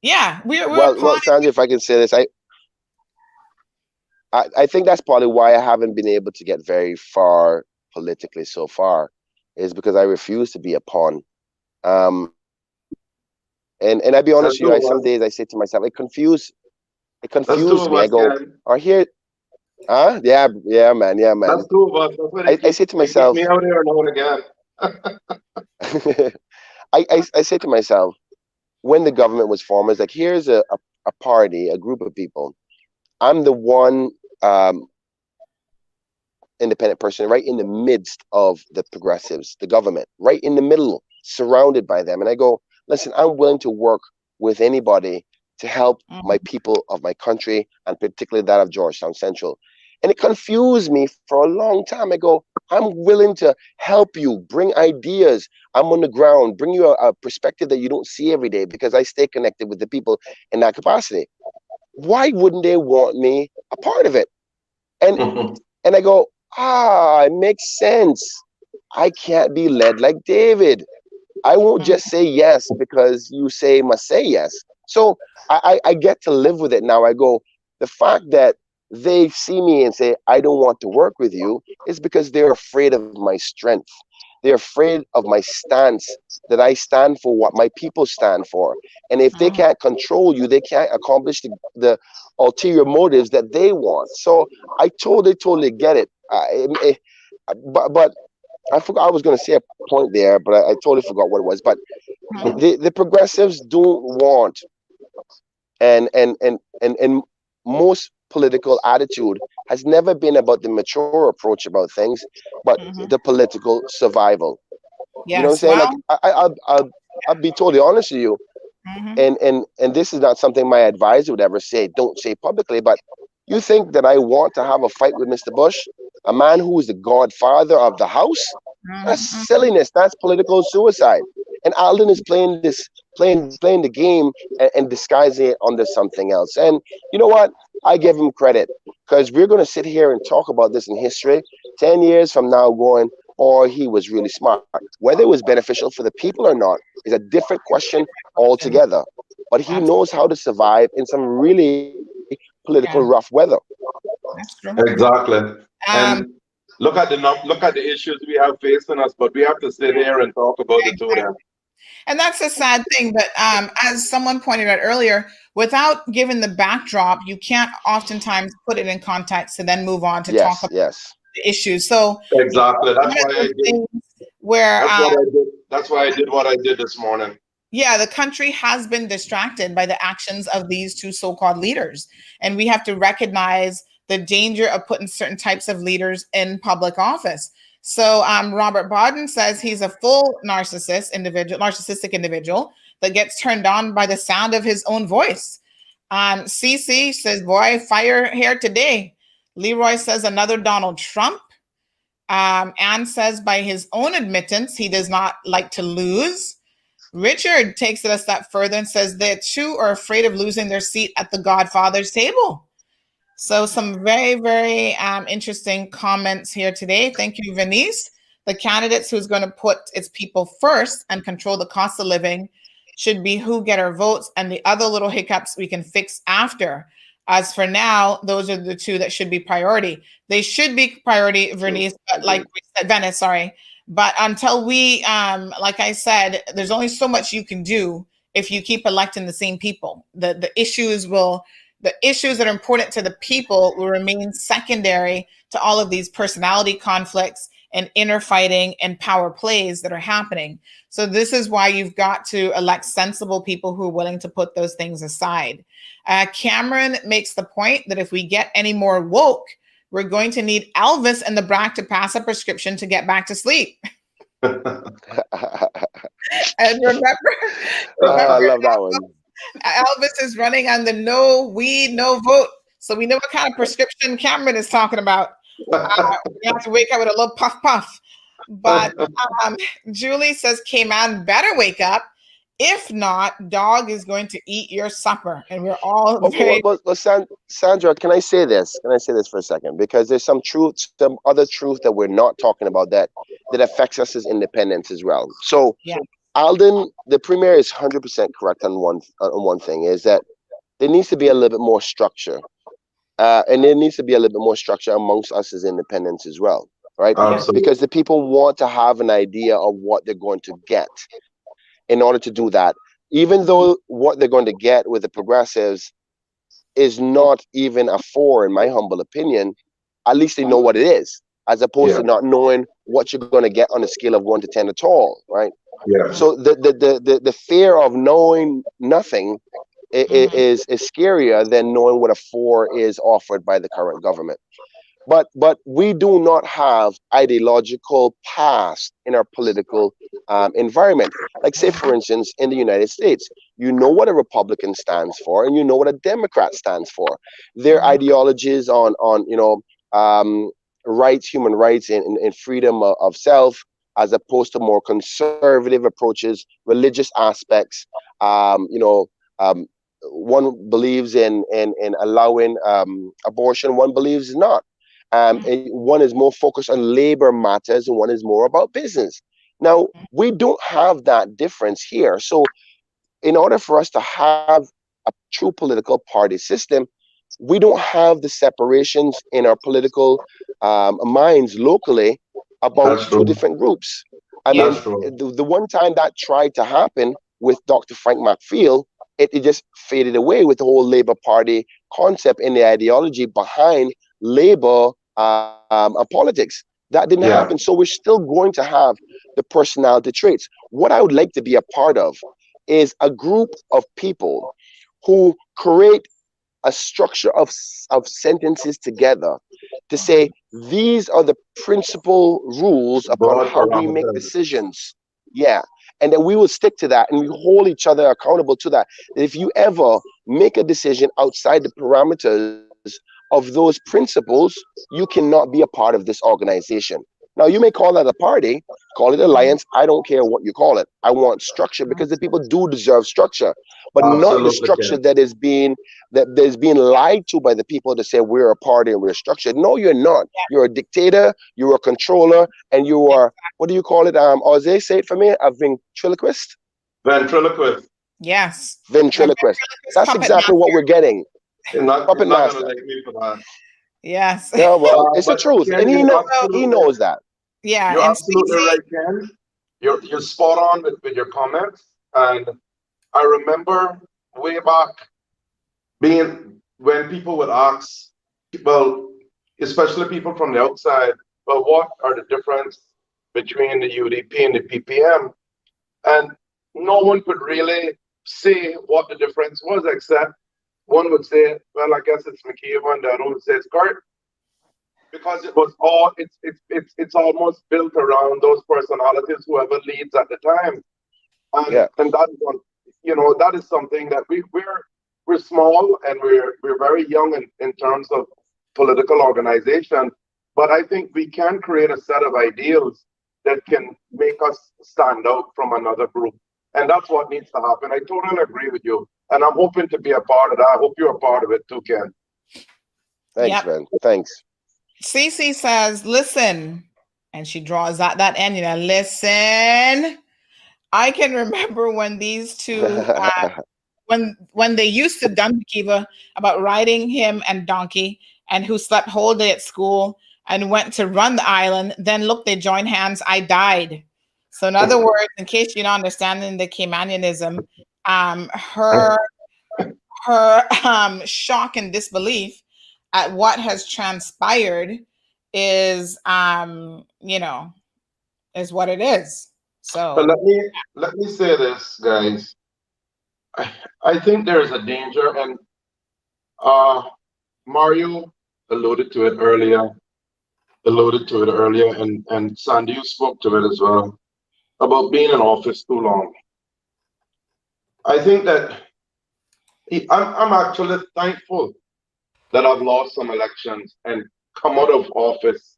yeah, we're well, applying. Sandy, if I can say this, I think that's probably why I haven't been able to get very far politically so far, is because I refuse to be a pawn. Um, and I be that's honest with two you, of some us. days I say to myself, it That's two confused of me. I us, go, Ken. or here, huh? Yeah, man, yeah, That's man. two of us. That's why I say to they keep myself, me out here now and again. I say to myself, when the government was formed, it's like, here's a party, a group of people. I'm the one independent person right in the midst of the progressives, the government, right in the middle, surrounded by them. And I go, listen, I'm willing to work with anybody to help my people of my country, and particularly that of Georgetown Central. And it confused me for a long time. I go, I'm willing to help you, bring ideas. I'm on the ground, bring you a perspective that you don't see every day because I stay connected with the people in that capacity. Why wouldn't they want me a part of it? And and I go, it makes sense. I can't be led like David. I won't just say yes because you must say yes. So I get to live with it now. I go, the fact that they see me and say, I don't want to work with you, is because they're afraid of my strength. They're afraid of my stance, that I stand for what my people stand for. And if they can't control you, they can't accomplish the ulterior motives that they want. So I totally get it. But I forgot I was going to say a point there, but I totally forgot what it was. But the progressives don't want, and most political attitude has never been about the mature approach about things, but the political survival. You know what I'm Yes. saying? Like Well, I'll be totally honest with you, and this is not something my advisor would ever say. Don't say publicly, but you think that I want to have a fight with Mr. Bush, a man who is the godfather of the house? That's silliness. That's political suicide. And Alden is playing the game and disguising it under something else. And you know what? I give him credit, because we're going to sit here and talk about this in history 10 years from now, going, "Oh, he was really smart." Whether it was beneficial for the people or not is a different question altogether. But he knows how to survive in some really political rough weather. That's true. Exactly. Um, And look at the issues we have facing us, but we have to sit here and talk about the two of them. And that's a sad thing. But as someone pointed out earlier, without giving the backdrop, you can't oftentimes put it in context and then move on to talk about the issues. So exactly, that's why I did. Where that's why I did what I did this morning. Yeah, the country has been distracted by the actions of these two so-called leaders, and we have to recognize the danger of putting certain types of leaders in public office. So Robert Bodden says he's a full narcissistic individual that gets turned on by the sound of his own voice. CC says, boy, fire here today. Leroy says another Donald Trump. Anne says by his own admittance, he does not like to lose. Richard takes it a step further and says they too are afraid of losing their seat at the Godfather's table. So some very, very interesting comments here today. Thank you, Venice. The candidates who's going to put its people first and control the cost of living should be who get our votes, and the other little hiccups we can fix after. As for now, those are the two that should be priority. They should be priority, Venice, but like we said, Venice, sorry. But until we, like I said, there's only so much you can do if you keep electing the same people. The issues that are important to the people will remain secondary to all of these personality conflicts and inner fighting and power plays that are happening. So this is why you've got to elect sensible people who are willing to put those things aside. Cameron makes the point that if we get any more woke, we're going to need Elvis and the Brack to pass a prescription to get back to sleep. And remember, I love that one. Elvis is running on the no weed, no vote. So we know what kind of prescription Cameron is talking about. We have to wake up with a little puff puff. But Julie says, Cayman better wake up. If not, dog is going to eat your supper. And we're all Sandra, can I say this? Can I say this for a second? Because there's some other truth that we're not talking about that affects us as independents as well. So Alden, the premier is 100% correct on one thing, is that there needs to be a little bit more structure. And there needs to be a little bit more structure amongst us as independents as well, right? Because the people want to have an idea of what they're going to get. In order to do that, even though what they're going to get with the progressives is not even a 4, in my humble opinion, at least they know what it is, as opposed to not knowing what you're going to get on a scale of 1 to 10 at all, right? So the fear of knowing nothing is scarier than knowing what a 4 is offered by the current government. But we do not have ideological past in our political environment. Like, say, for instance, in the United States, you know what a Republican stands for, and you know what a Democrat stands for. Their ideologies on rights, human rights, and freedom of self, as opposed to more conservative approaches, religious aspects. One believes in allowing abortion, one believes not. One is more focused on labor matters, and one is more about business. Now, we don't have that difference here. So in order for us to have a true political party system, we don't have the separations in our political minds locally about That's two true. different groups. I Yeah. mean, That's true. the one time that tried to happen with Dr. Frank McField, it just faded away with the whole Labour Party concept and the ideology behind Labour politics. That didn't Yeah. happen. So we're still going to have the personality traits. What I would like to be a part of is a group of people who create a structure of sentences together to say these are the principal rules upon Broad how we make parameters. decisions. Yeah. And then we will stick to that and we hold each other accountable to that. If you ever make a decision outside the parameters of those principles, you cannot be a part of this organization. Now, you may call that a party, call it alliance. I don't care what you call it. I want structure because the people do deserve structure, but not the Absolutely, structure Ken. that is being lied to by the people to say we're a party and we're structured. No, you're not. You're a dictator. You're a controller, and you are, what do you call it? Ozzy, say it for me. A ventriloquist. Ventriloquist. Yes. Ventriloquist. That's Puppet exactly what master. we're getting. He's not Puppet gonna master. like me for that. Yes. Yeah, well, it's the But truth, Ken, and you're he knows that. Yeah. you're And absolutely Stacey, right, Ken. You're spot on with your comments. And I remember way back being when people would ask, well, especially people from the outside, well, what are the difference between the UDP and the PPM? And no one could really say what the difference was, except one would say, well, I guess it's McKeown, and the other would say it's Kurt. Because it was all it's almost built around those personalities, whoever leads at the time. Yeah. And that is one, that is something that we're small and we're very young in terms of political organization, but I think we can create a set of ideals that can make us stand out from another group. And that's what needs to happen. I totally agree with you. And I'm hoping to be a part of that. I hope you're a part of it too, Ken. Thanks, Yep. man. Thanks. Cece says, listen, and she draws out that end, listen. I can remember when these two, when they used to dun Kiva about riding him and Donkey, and who slept whole day at school and went to run the island. Then look, they joined hands. I died. So in other words, in case you're not understanding the Caymanianism, her shock and disbelief at what has transpired is is what it is. So But let me say this, guys. I think there is a danger, and Mario alluded to it earlier, and Sandy, you spoke to it as well, about being in office too long. I think that I'm actually thankful that I've lost some elections and come out of office.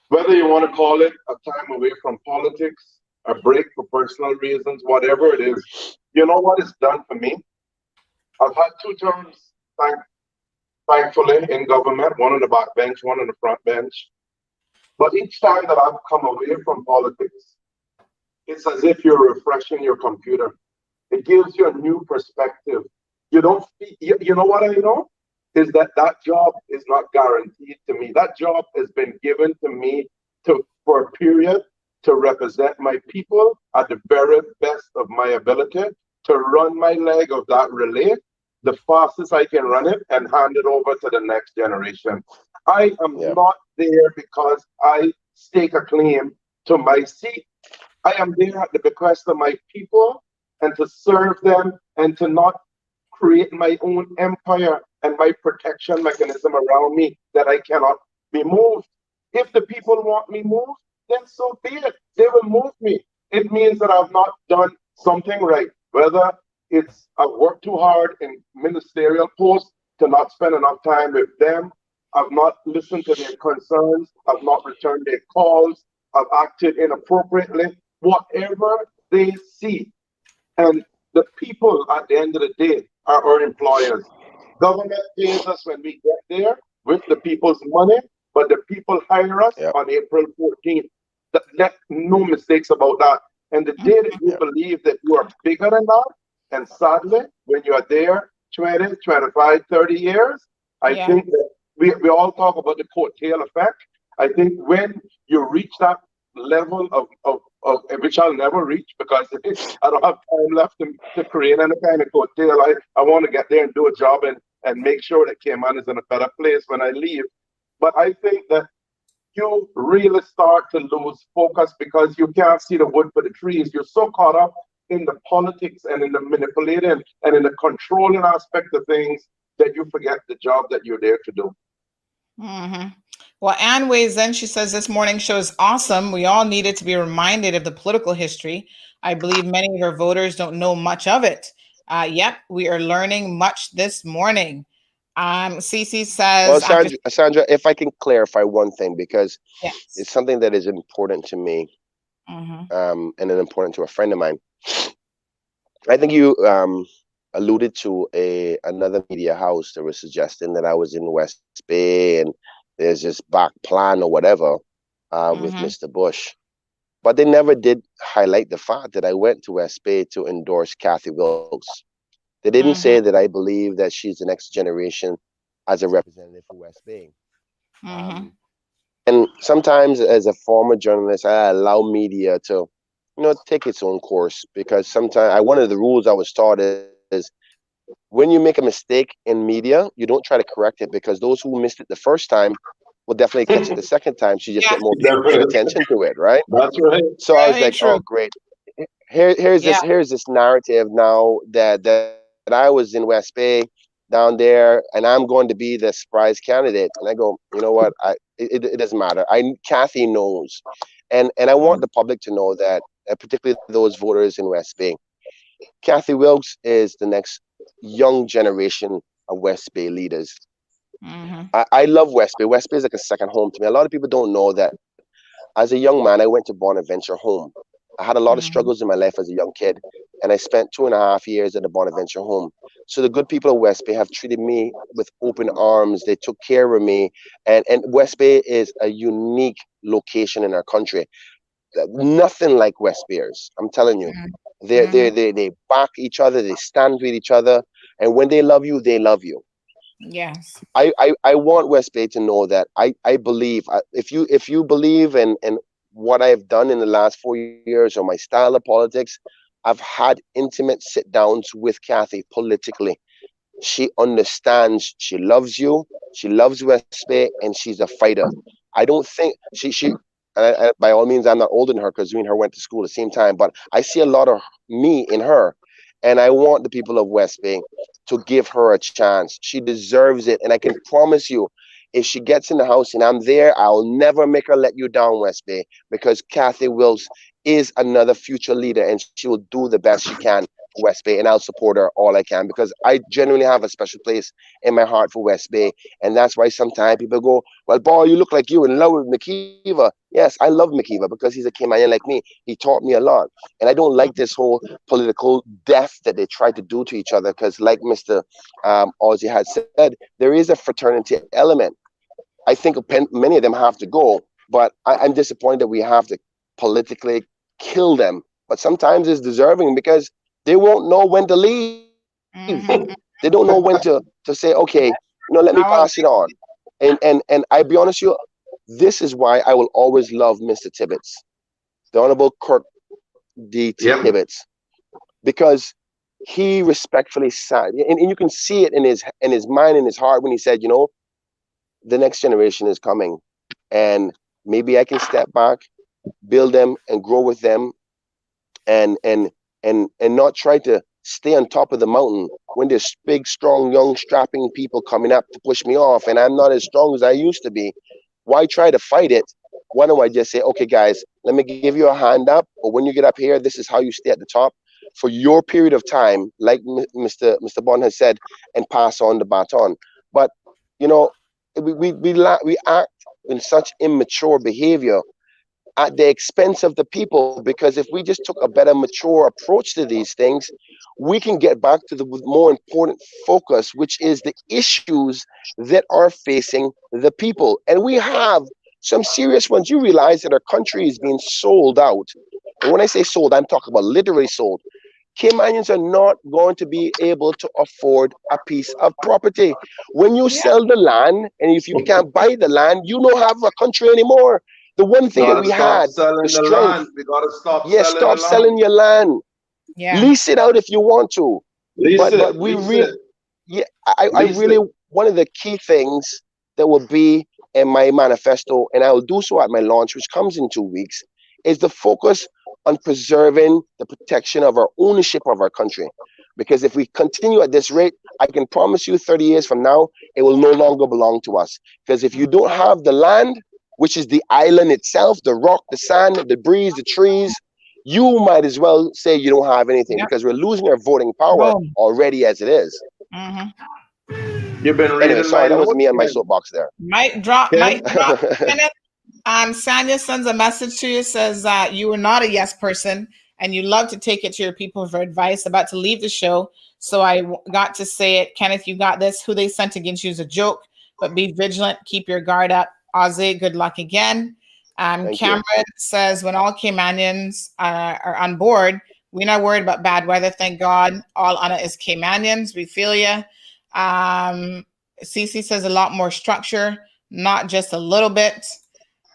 Whether you want to call it a time away from politics, a break for personal reasons, whatever it is, you know what it's done for me? I've had 2 terms, thankfully, in government, one on the back bench, one on the front bench. But each time that I've come away from politics, it's as if you're refreshing your computer. It gives you a new perspective. You don't, you know what I know? Is that job is not guaranteed to me. That job has been given to me for a period to represent my people at the very best of my ability, to run my leg of that relay the fastest I can run it and hand it over to the next generation. I am not there because I stake a claim to my seat. I am there at the bequest of my people and to serve them and to not create my own empire and my protection mechanism around me that I cannot be moved. If the people want me moved, then so be it. They will move me. It means that I've not done something right, whether it's I've worked too hard in ministerial posts to not spend enough time with them. I've not listened to their concerns. I've not returned their calls. I've acted inappropriately. Whatever they see. And the people at the end of the day are our employers. Government pays us when we get there with the people's money, but the people hire us on April 14th. No mistakes about that. And the day that you believe that you are bigger than that, and sadly, when you are there 20, 25, 30 years, I think that we all talk about the coattail effect. I think when you reach that level of which I'll never reach because I don't have time left to create any kind of coattail. I want to get there and do a job and make sure that Cayman is in a better place when I leave. But I think that you really start to lose focus because you can't see the wood for the trees. You're so caught up in the politics and in the manipulating and in the controlling aspect of things that you forget the job that you're there to do. Mm-hmm. Well, Anne weighs in. She says this morning show is awesome. We all needed to be reminded of the political history. I believe many of our voters don't know much of it. Yep, we are learning much this morning. Cece says, well, Sandra, if I can clarify one thing, because yes. it's something that is important to me, and important to a friend of mine. I think you alluded to another media house that was suggesting that I was in West Bay and there's this back plan or whatever with Mr. Bush. But they never did highlight the fact that I went to West Bay to endorse Kathy Wilkes. They didn't say that I believe that she's the next generation as a representative for West Bay. And sometimes as a former journalist, I allow media to, take its own course, because sometimes one of the rules I was taught is when you make a mistake in media, you don't try to correct it, because those who missed it the first time will definitely catch it the second time. So you just get more people paying attention to it, right? That's right. So I was like, oh, great. Here's this narrative now that I was in West Bay down there, and I'm going to be the surprise candidate. And I go, you know what? It doesn't matter. Kathy knows, and I want the public to know that, particularly those voters in West Bay, Kathy Wilkes is the next young generation of West Bay leaders. I love West Bay. West Bay is like a second home to me. A lot of people don't know that as a young man, I went to Bonaventure Home. I had a lot of struggles in my life as a young kid, and I spent 2.5 years at the Bonaventure Home. So the good people of West Bay have treated me with open arms. They took care of me. And West Bay is a unique location in our country. Nothing like West Bayers, I'm telling you. They back each other, they stand with each other, and when they love you, they love you. Yes. I want West Bay to know that I believe, if you believe in what I've done in the last 4 years or my style of politics, I've had intimate sit downs with Kathy politically. She understands, she loves you, she loves West Bay, and she's a fighter. I don't think she by all means, I'm not older than her, because me and her went to school at the same time, but I see a lot of me in her, and I want the people of West Bay to give her a chance. She deserves it, and I can promise you, if she gets in the house and I'm there, I'll never make her let you down, West Bay, because Kathy Wilkes is another future leader, and she will do the best she can for West Bay, and I'll support her all I can, because I genuinely have a special place in my heart for West Bay. And that's why sometimes people go, well, boy, you look like you in love with McKeever. Yes, I love McKeever because he's a Caymanian like me. He taught me a lot. And I don't like this whole political death that they try to do to each other, because like Mr. Ozzy had said, there is a fraternity element. I think many of them have to go, but I'm disappointed that we have to politically kill them. But sometimes it's deserving, because they won't know when to leave. They don't know when to say, okay, let me pass it on. And I be honest with you, this is why I will always love Mr. Tibbetts, the Honorable Kirk D. Tibbetts, because he respectfully sat, and you can see it in his mind and his heart when he said, the next generation is coming, and maybe I can step back, build them, and grow with them, and not try to stay on top of the mountain when there's big, strong, young, strapping people coming up to push me off, and I'm not as strong as I used to be. Why try to fight it? Why don't I just say, okay, guys, let me give you a hand up, but when you get up here, this is how you stay at the top for your period of time, like Mr. Bond has said, and pass on the baton. But we act in such immature behavior at the expense of the people, because if we just took a better, mature approach to these things, we can get back to the more important focus, which is the issues that are facing the people. And we have some serious ones. You realize that our country is being sold out. And when I say sold, I'm talking about literally sold. Caymanians are not going to be able to afford a piece of property. When you sell the land, and if you can't buy the land, you don't have a country anymore. The one thing that we had, the strength. Land. We gotta stop stop selling your land. Yeah. Lease it out if you want to. But we really, I really, one of the key things that will be in my manifesto, and I will do so at my launch, which comes in 2 weeks, is the focus on preserving the protection of our ownership of our country. Because if we continue at this rate, I can promise you 30 years from now, it will no longer belong to us. Because if you don't have the land, which is the island itself, the rock, the sand, the breeze, the trees, you might as well say you don't have anything, because we're losing our voting power already as it is. You've been reading. Anyway, sorry, that was me on my soapbox there. Might drop. Kenneth. Sanya sends a message to you, says you are not a yes person and you love to take it to your people for advice. About to leave the show, so I got to say it. Kenneth, you got this. Who they sent against you is a joke, but be vigilant. Keep your guard up. Ozzy, good luck again. Cameron says, when all Caymanians are on board, we're not worried about bad weather. Thank God. All on it is Caymanians. We feel you. Cece says a lot more structure, not just a little bit.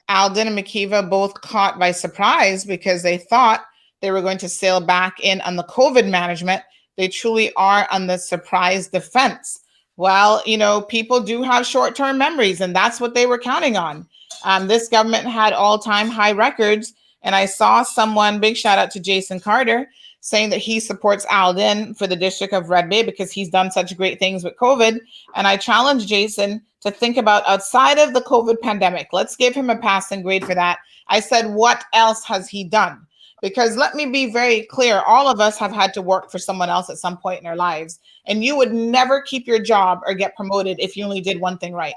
Alden and McKeeva both caught by surprise because they thought they were going to sail back in on the COVID management. They truly are on the surprise defense. Well, you know, people do have short-term memories, and that's what they were counting on. This government had all-time high records, and I saw someone, big shout out to Jason Carter, saying that he supports Alden for the District of Red Bay because he's done such great things with COVID. And I challenged Jason to think about outside of the COVID pandemic. Let's give him a passing grade for that. I said, what else has he done? Because let me be very clear, all of us have had to work for someone else at some point in our lives. And you would never keep your job or get promoted if you only did one thing right.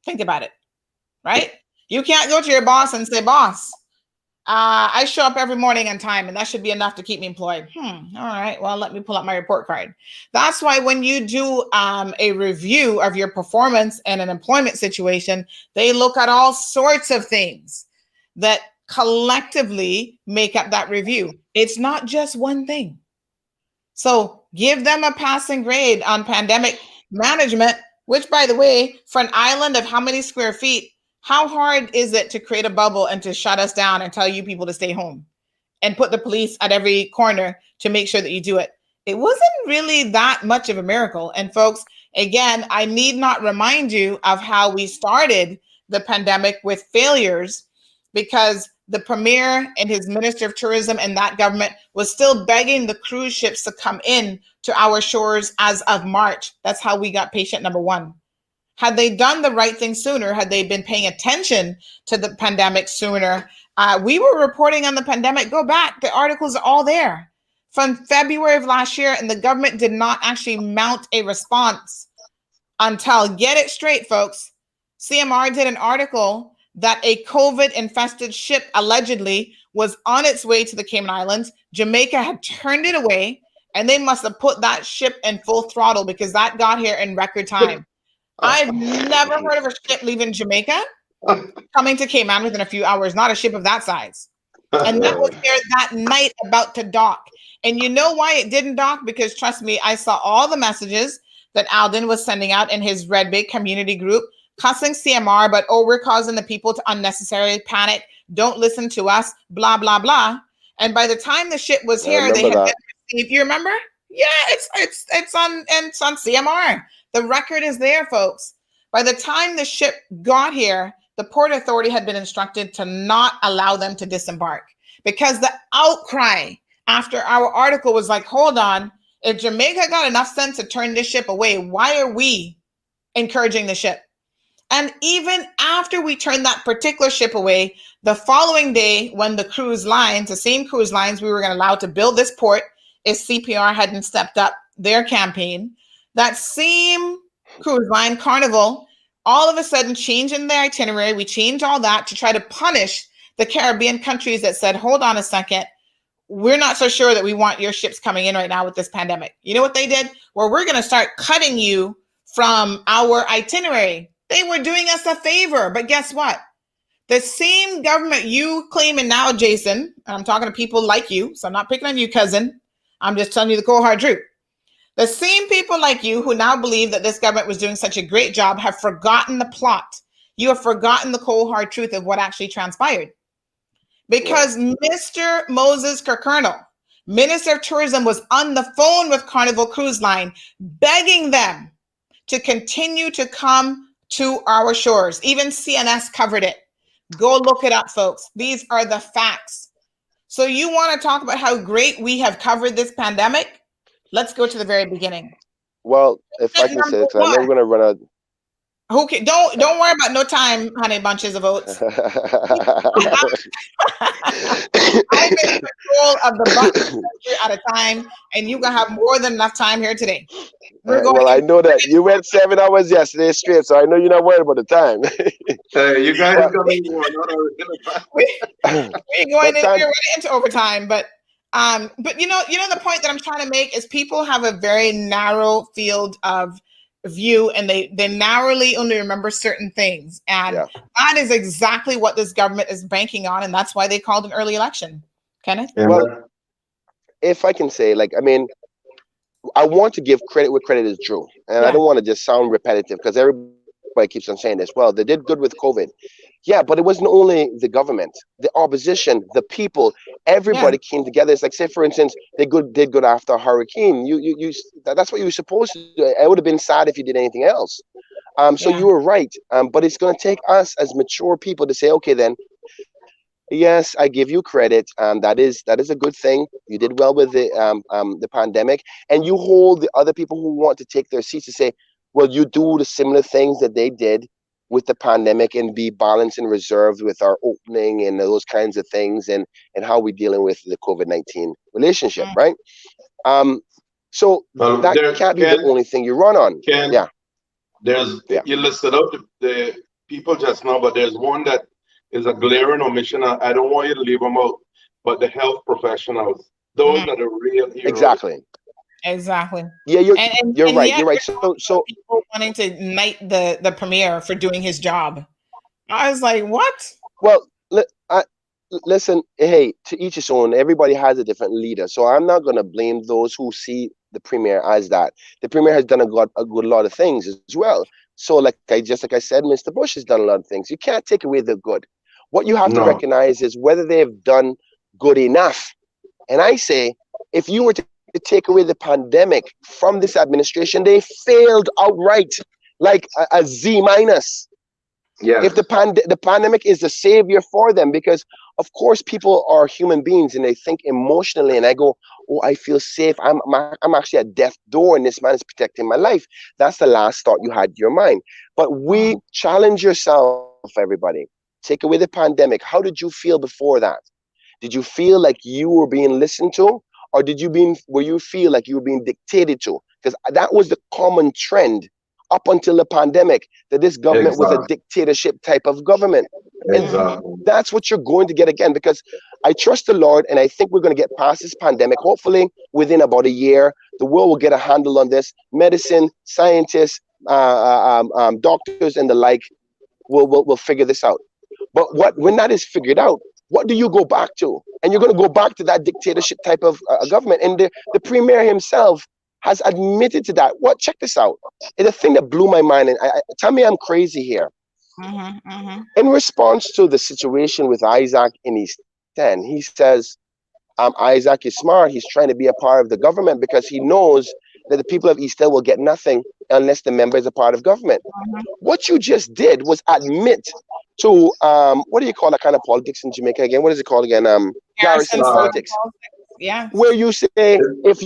Think about it, right? You can't go to your boss and say, boss, I show up every morning on time, and that should be enough to keep me employed. All right, well, let me pull up my report card. That's why when you do a review of your performance in an employment situation, they look at all sorts of things that collectively make up that review. It's not just one thing. So give them a passing grade on pandemic management, which, by the way, for an island of how many square feet, how hard is it to create a bubble and to shut us down and tell you people to stay home and put the police at every corner to make sure that you do it? It wasn't really that much of a miracle. And folks, again, I need not remind you of how we started the pandemic with failures, because the premier and his minister of tourism and that government was still begging the cruise ships to come in to our shores as of March. That's how we got patient number one. Had they done the right thing sooner, had they been paying attention to the pandemic sooner, we were reporting on the pandemic. Go back, the articles are all there from February of last year, and the government did not actually mount a response until, get it straight, folks, CMR did an article that a COVID-infested ship allegedly was on its way to the Cayman Islands. Jamaica had turned it away, and they must have put that ship in full throttle because that got here in record time. I've never heard of a ship leaving Jamaica coming to Cayman within a few hours, not a ship of that size. And that was here that night about to dock. And you know why it didn't dock? Because trust me, I saw all the messages that Alden was sending out in his Red Bay community group, cussing CMR, but, oh, we're causing the people to unnecessarily panic. Don't listen to us, blah, blah, blah. And by the time the ship was here, they had been received. You remember? Yeah, it's on CMR. The record is there, folks. By the time the ship got here, the Port Authority had been instructed to not allow them to disembark, because the outcry after our article was like, hold on, if Jamaica got enough sense to turn this ship away, why are we encouraging the ship? And even after we turned that particular ship away, the following day, when the cruise lines, the same cruise lines we were going to allow to build this port, if CPR hadn't stepped up their campaign, that same cruise line, Carnival, all of a sudden changing their itinerary. We changed all that to try to punish the Caribbean countries that said, hold on a second, we're not so sure that we want your ships coming in right now with this pandemic. You know what they did? Well, we're going to start cutting you from our itinerary. They were doing us a favor, but guess what? The same government you claiming now, Jason, and I'm talking to people like you, so I'm not picking on you, cousin. I'm just telling you the cold hard truth. The same people like you who now believe that this government was doing such a great job have forgotten the plot. You have forgotten the cold hard truth of what actually transpired. Because Mr. Moses Kirkernel, Minister of Tourism, was on the phone with Carnival Cruise Line, begging them to continue to come to our shores. Even CNS covered it. Go look it up, folks. These are the facts. So you want to talk about how great we have covered this pandemic? Let's go to the very beginning. Well, if I can say it, I know we're going to run out. Okay, don't worry about no time, honey bunches of oats. I'm in control of the button at a time, and you're gonna have more than enough time here today. Well, I know that you went 7 hours yesterday straight, so I know you're not worried about the time. You guys got me we're going right into overtime, but you know the point that I'm trying to make is people have a very narrow field of view, and they narrowly only remember certain things, and that is exactly what this government is banking on, and that's why they called an early election. Kenneth? Well, if I can say, like, I mean, I want to give credit where credit is due, and I don't want to just sound repetitive because everybody keeps on saying this. Well, they did good with COVID. Yeah, but it wasn't only the government, the opposition, the people, everybody came together. It's like, say, for instance, they did good after a hurricane. That's what you were supposed to do. It would have been sad if you did anything else. So you were right. But it's going to take us as mature people to say, okay, then, yes, I give you credit. That is a good thing. You did well with the pandemic, and you hold the other people who want to take their seats to say, well, you do the similar things that they did with the pandemic and be balanced and reserved with our opening and those kinds of things, and how we're dealing with the COVID-19 relationship, right? So that can't be the only thing you run on. You listed out the people just now, but there's one that is a glaring omission. I don't want you to leave them out, but the health professionals, those are the real heroes. Exactly. Yeah, you're right. You're right. So people wanting to knight the premier for doing his job. I was like, what? Well, listen. Hey, to each his own. Everybody has a different leader, so I'm not going to blame those who see the premier as that. The premier has done a good lot of things as well. So, like I said, Mr. Bush has done a lot of things. You can't take away the good. What you have to recognize is whether they have done good enough. And I say, if you were to take away the pandemic from this administration, they failed outright, like a Z minus. If the pandemic is the savior for them, because of course people are human beings and they think emotionally, and I go, oh, I feel safe. I'm actually at death's door and this man is protecting my life. That's the last thought you had in your mind. But we challenge yourself, everybody. Take away the pandemic. How did you feel before that? Did you feel like you were being listened to? Or were you feel like you were being dictated to? Because that was the common trend up until the pandemic, that this government was a dictatorship type of government. And that's what you're going to get again, because I trust the Lord, and I think we're going to get past this pandemic. Hopefully within about a year, the world will get a handle on this. Medicine, scientists, doctors and the like will figure this out. But when that is figured out, what do you go back to? And you're going to go back to that dictatorship type of government. And the premier himself has admitted to that. Check this out. And the thing that blew my mind, and tell me I'm crazy here. In response to the situation with Isaac in East End, he says, Isaac is smart. He's trying to be a part of the government because he knows that the people of East End will get nothing unless the member is a part of government. What you just did was admit to what do you call that kind of politics in Jamaica again? What is it called again? Garrison politics. Where you say, if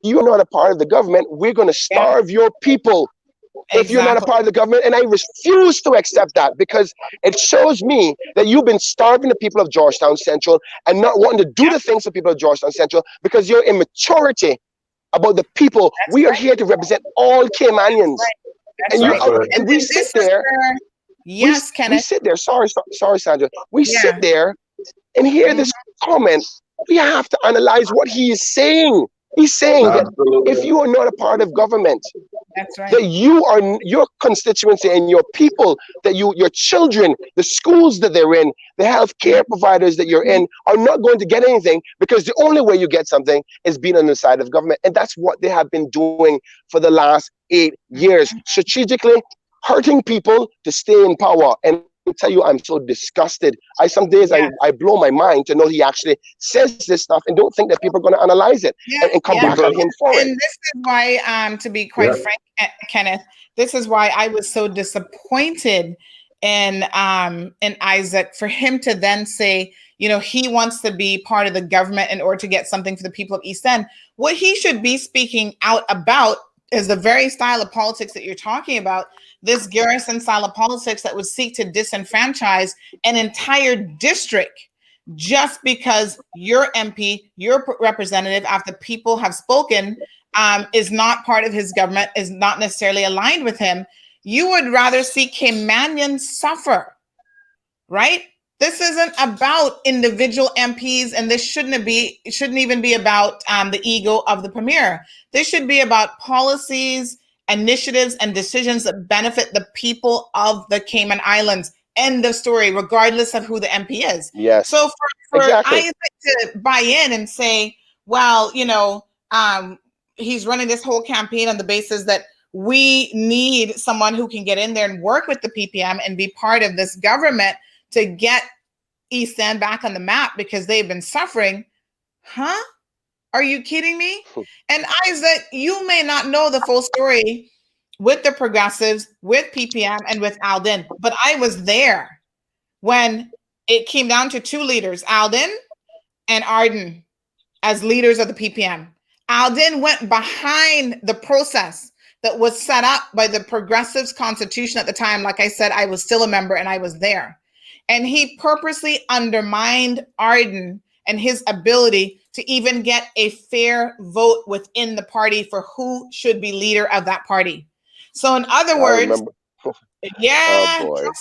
you're not a part of the government, we're going to starve your people. If you're not a part of the government, and I refuse to accept that, because it shows me that you've been starving the people of Georgetown Central and not wanting to do the things for people of Georgetown Central because you're immaturity about the people. We are here to represent all Caymanians. And we sit there. Kenneth. We sit there. Sorry, Sandra. We sit there and hear this comment. We have to analyze what he is saying. He's saying that Absolutely. if you are not a part of government, That's right. that you are your constituency and your people, that your children, the schools that they're in, the health care providers that you're in are not going to get anything, because the only way you get something is being on the side of government. And that's what they have been doing for the last 8 years, strategically hurting people to stay in power. And I tell you, I'm so disgusted. Some days I blow my mind to know he actually says this stuff and don't think that people are going to analyze it and come back at him for it. And this is why, to be quite frank, Kenneth, this is why I was so disappointed in Isaac, for him to then say, you know, he wants to be part of the government in order to get something for the people of East End. What he should be speaking out about is the very style of politics that you're talking about, this Garrison style of politics that would seek to disenfranchise an entire district just because your MP, your representative, after people have spoken, is not part of his government, is not necessarily aligned with him. You would rather see Caymanians suffer, right? This isn't about individual MPs, and this shouldn't even be about the ego of the premier. This should be about policies, initiatives, and decisions that benefit the people of the Cayman Islands. End of story, regardless of who the MP is. Yes. So for Exactly. Isaac to buy in and say, well, you know, he's running this whole campaign on the basis that we need someone who can get in there and work with the PPM and be part of this government to get East End back on the map because they've been suffering. Huh? Are you kidding me? And Isaac, you may not know the full story with the progressives, with PPM, and with Alden, but I was there when it came down to two leaders, Alden and Arden, as leaders of the PPM. Alden went behind the process that was set up by the Progressives Constitution at the time. Like I said, I was still a member and I was there. And he purposely undermined Arden and his ability to even get a fair vote within the party for who should be leader of that party. So in other words, yeah, oh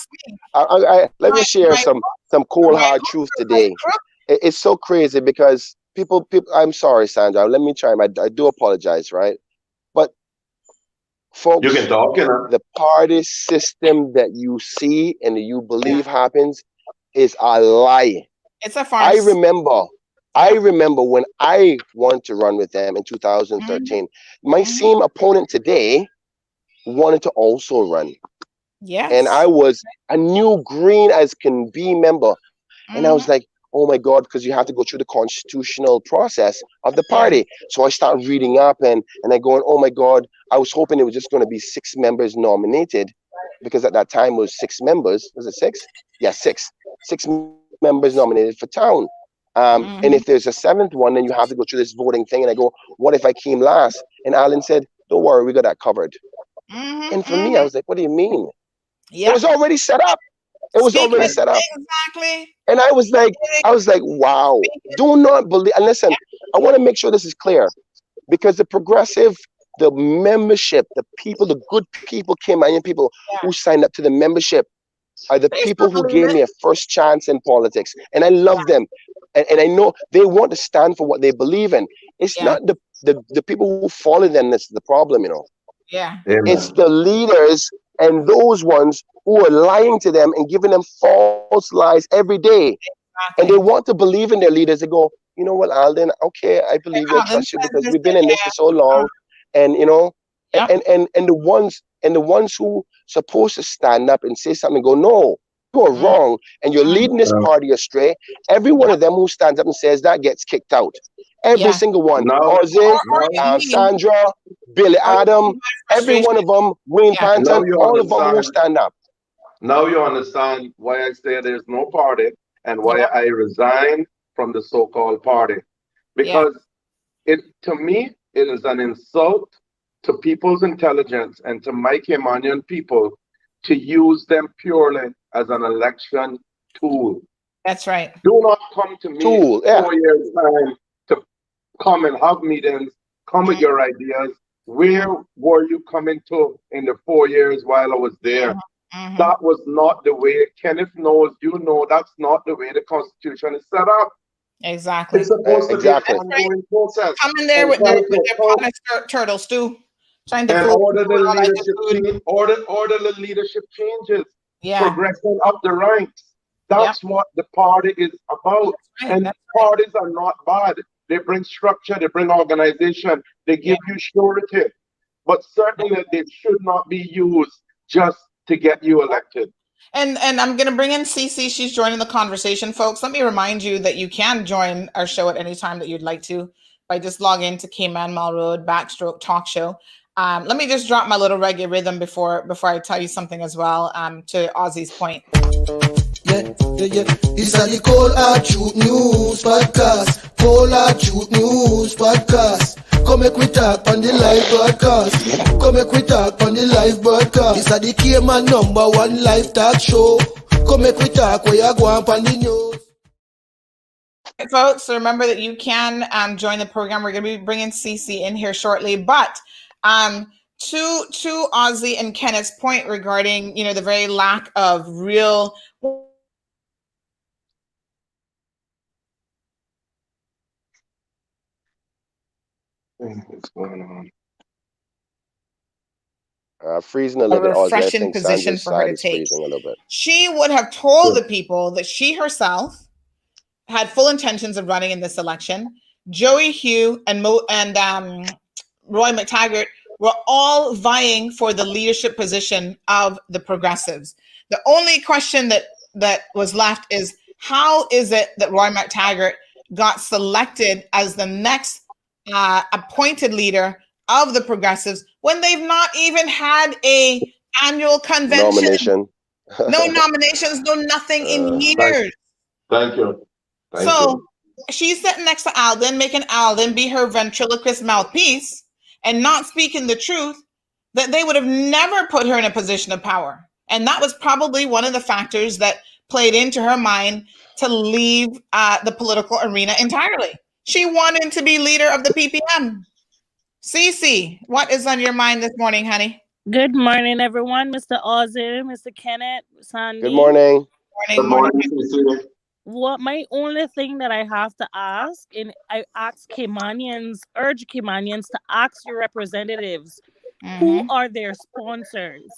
boy. Let me share some cold hard truth today. It's so crazy because people, I'm sorry, Sandra, let me try. I do apologize, right? But folks, you can talk, you know. The party system that you see and that you believe happens is a lie. It's a farce. I remember when I wanted to run with them in 2013, my same opponent today wanted to also run. Yes. And I was a new green as can be member. And I was like, oh my God, because you have to go through the constitutional process of the party. So I started reading up and I going, oh my God, I was hoping it was just going to be 6 members nominated, because at that time it was 6 members. Was it 6? Yeah, 6. 6 members nominated for town. And if there's a 7th one, then you have to go through this voting thing. And I go, what if I came last? And Alan said, don't worry, we got that covered. And for me, I was like, what do you mean? It was already set up. It was already set up. Exactly. And I was like, wow. Do not believe. And listen, I want to make sure this is clear, because the progressive, the membership, the people, the good people, Caymanian people who signed up to the membership are the people who gave me a first chance in politics. And I love them. And I know they want to stand for what they believe in. It's not the people who follow them that's the problem, you know. Yeah. It's the leaders and those ones who are lying to them and giving them false lies every day. And they want to believe in their leaders. They go, you know what, Alden, okay, I believe you, I trust you, because we've been in this for so long. And you know, and the ones who supposed to stand up and say something, go, no, you are wrong, and you're leading this party astray. Every one of them who stands up and says that gets kicked out. Every single one. Ozzy, Sandra, Billy Adam, every one of them, Wayne Panton, all of them who stand up. Now you understand why I say there's no party and why I resigned from the so-called party. Because to me, it is an insult to people's intelligence and to my Caymanian people to use them purely as an election tool. That's right. Do not come to me in 4 years' time to come and have meetings, come with your ideas. Where were you coming to in the 4 years while I was there? That was not the way. Kenneth knows, you know, that's not the way the Constitution is set up. Exactly. It's supposed to be an Exactly. ongoing process. Come in there And with try their to pot of turtle stew, trying to and fool order the people all like leadership food. change, order the leadership changes, Yeah. progressing up the ranks. Yep. That's what the party is about. Right, And that's right. parties are not bad. They bring structure, they bring organization, they give you surety. But certainly they should not be used just to get you elected. And I'm going to bring in Cece. She's joining the conversation, folks. Let me remind you that you can join our show at any time that you'd like to by just logging into Cayman Mall Road Backstroke Talk Show. Let me just drop my little reggae rhythm before I tell you something as well. To Ozzy's point. Yeah. It's a the Cold Hard Truth News Podcast. Cold Hard Truth News Podcast. Come make we talk on the live broadcast. Come make we talk on the live broadcast. It's a the Cayman #1 live talk show. Come make we talk where you go on the news. Right, folks, so remember that you can join the program. We're going to be bringing Cece in here shortly, but to Ozzy and Kenneth's point regarding the very lack of real. What's going on? Freezing a little bit. Ozzy. I Refreshing think position Sanders' for her side to is take. freezing a little bit. She would have told the people that she herself had full intentions of running in this election. Joey Hugh and Roy McTaggart were all vying for the leadership position of the Progressives. The only question that was left is, how is it that Roy McTaggart got selected as the next appointed leader of the Progressives when they've not even had a annual convention? Nomination. No nominations, no nothing in years. Thank you. So she's sitting next to Alden, making Alden be her ventriloquist mouthpiece and not speaking the truth, that they would have never put her in a position of power. And that was probably one of the factors that played into her mind to leave the political arena entirely. She wanted to be leader of the PPM. Cece, what is on your mind this morning, honey? Good morning, everyone. Mr. Ozzy, Mr. Kenneth, Sandy. Good morning. Good morning, Cece. What my only thing that I have to ask, and I ask Caymanians, urge Caymanians to ask your representatives, who are their sponsors?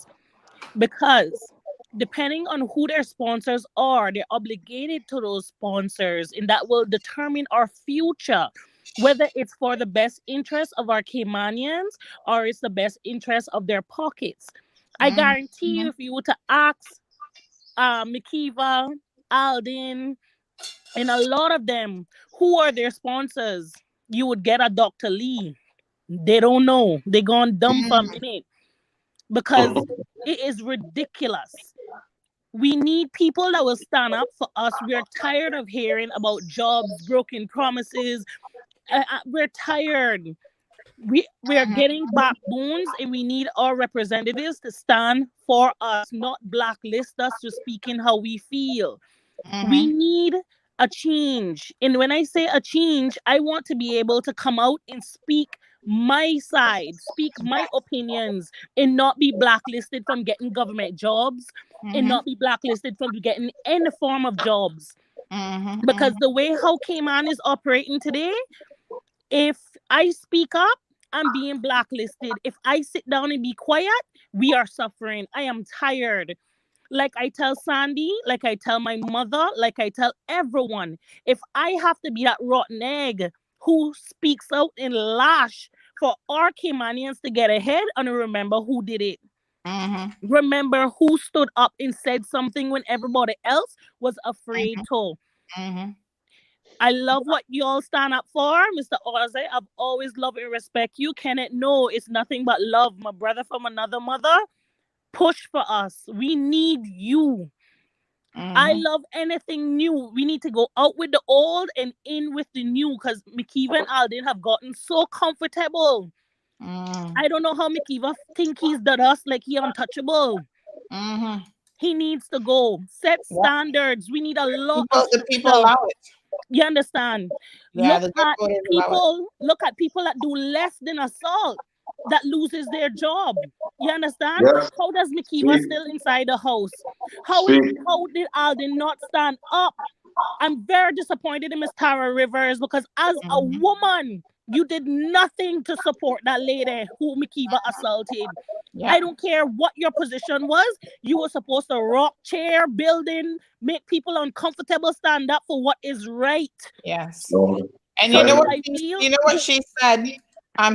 Because depending on who their sponsors are, they're obligated to those sponsors, and that will determine our future, whether it's for the best interest of our Caymanians or it's the best interest of their pockets. I guarantee you, if you were to ask Mikiva, Alden, and a lot of them, who are their sponsors, you would get a Dr. Lee. They don't know. They gone dumb for a minute because it is ridiculous. We need people that will stand up for us. We are tired of hearing about jobs, broken promises. We're tired. We are getting backbones, and we need our representatives to stand for us, not blacklist us to speaking how we feel. We need a change. And when I say a change, I want to be able to come out and speak my side, speak my opinions, and not be blacklisted from getting government jobs, and not be blacklisted from getting any form of jobs. Because the way how Cayman is operating today, if I speak up, I'm being blacklisted. If I sit down and be quiet, we are suffering. I am tired. Like I tell Sandy, like I tell my mother, like I tell everyone, if I have to be that rotten egg who speaks out and lash for our Caymanians to get ahead, and remember who did it. Remember who stood up and said something when everybody else was afraid to. I love what you all stand up for, Mr. Ozzy. I've always loved and respect you. Kenneth, no, it's nothing but love. My brother from another mother, push for us. We need you. I love anything new. We need to go out with the old and in with the new, because Mikiva and Alden have gotten so comfortable. I don't know how Mikiva think he's done us like he untouchable. He needs to go. Set standards. We need a lot of the people allow it. You understand? Yeah, look at people that do less than assault, that loses their job. You understand? Yes. How does Mikiva still inside the house? How did Alden not stand up I'm very disappointed in Miss Tara Rivers because as a Mhm. woman, you did nothing to support that lady who Mikiva assaulted. Yeah. I don't care what your position was. You were supposed to rock chair building, make people uncomfortable, stand up for what is right. Yes. No. And you know what I she, feel you know what she said?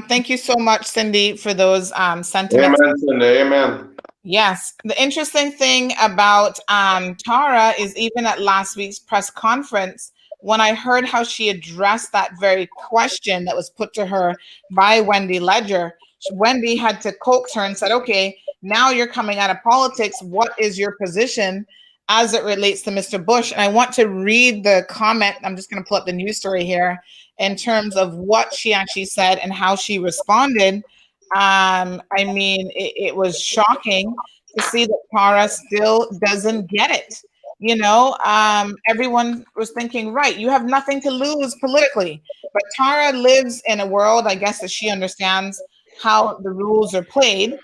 Thank you so much, Cindy, for those sentiments. Amen, Cindy. Amen. Yes. The interesting thing about Tara is even at last week's press conference, when I heard how she addressed that very question that was put to her by Wendy Ledger, Wendy had to coax her and said, okay, now you're coming out of politics. What is your position as it relates to Mr. Bush? And I want to read the comment. I'm just going to pull up the news story here in terms of what she actually said and how she responded. I mean, it was shocking to see that Tara still doesn't get it. You know, everyone was thinking, right, you have nothing to lose politically. But Tara lives in a world, I guess, that she understands how the rules are played.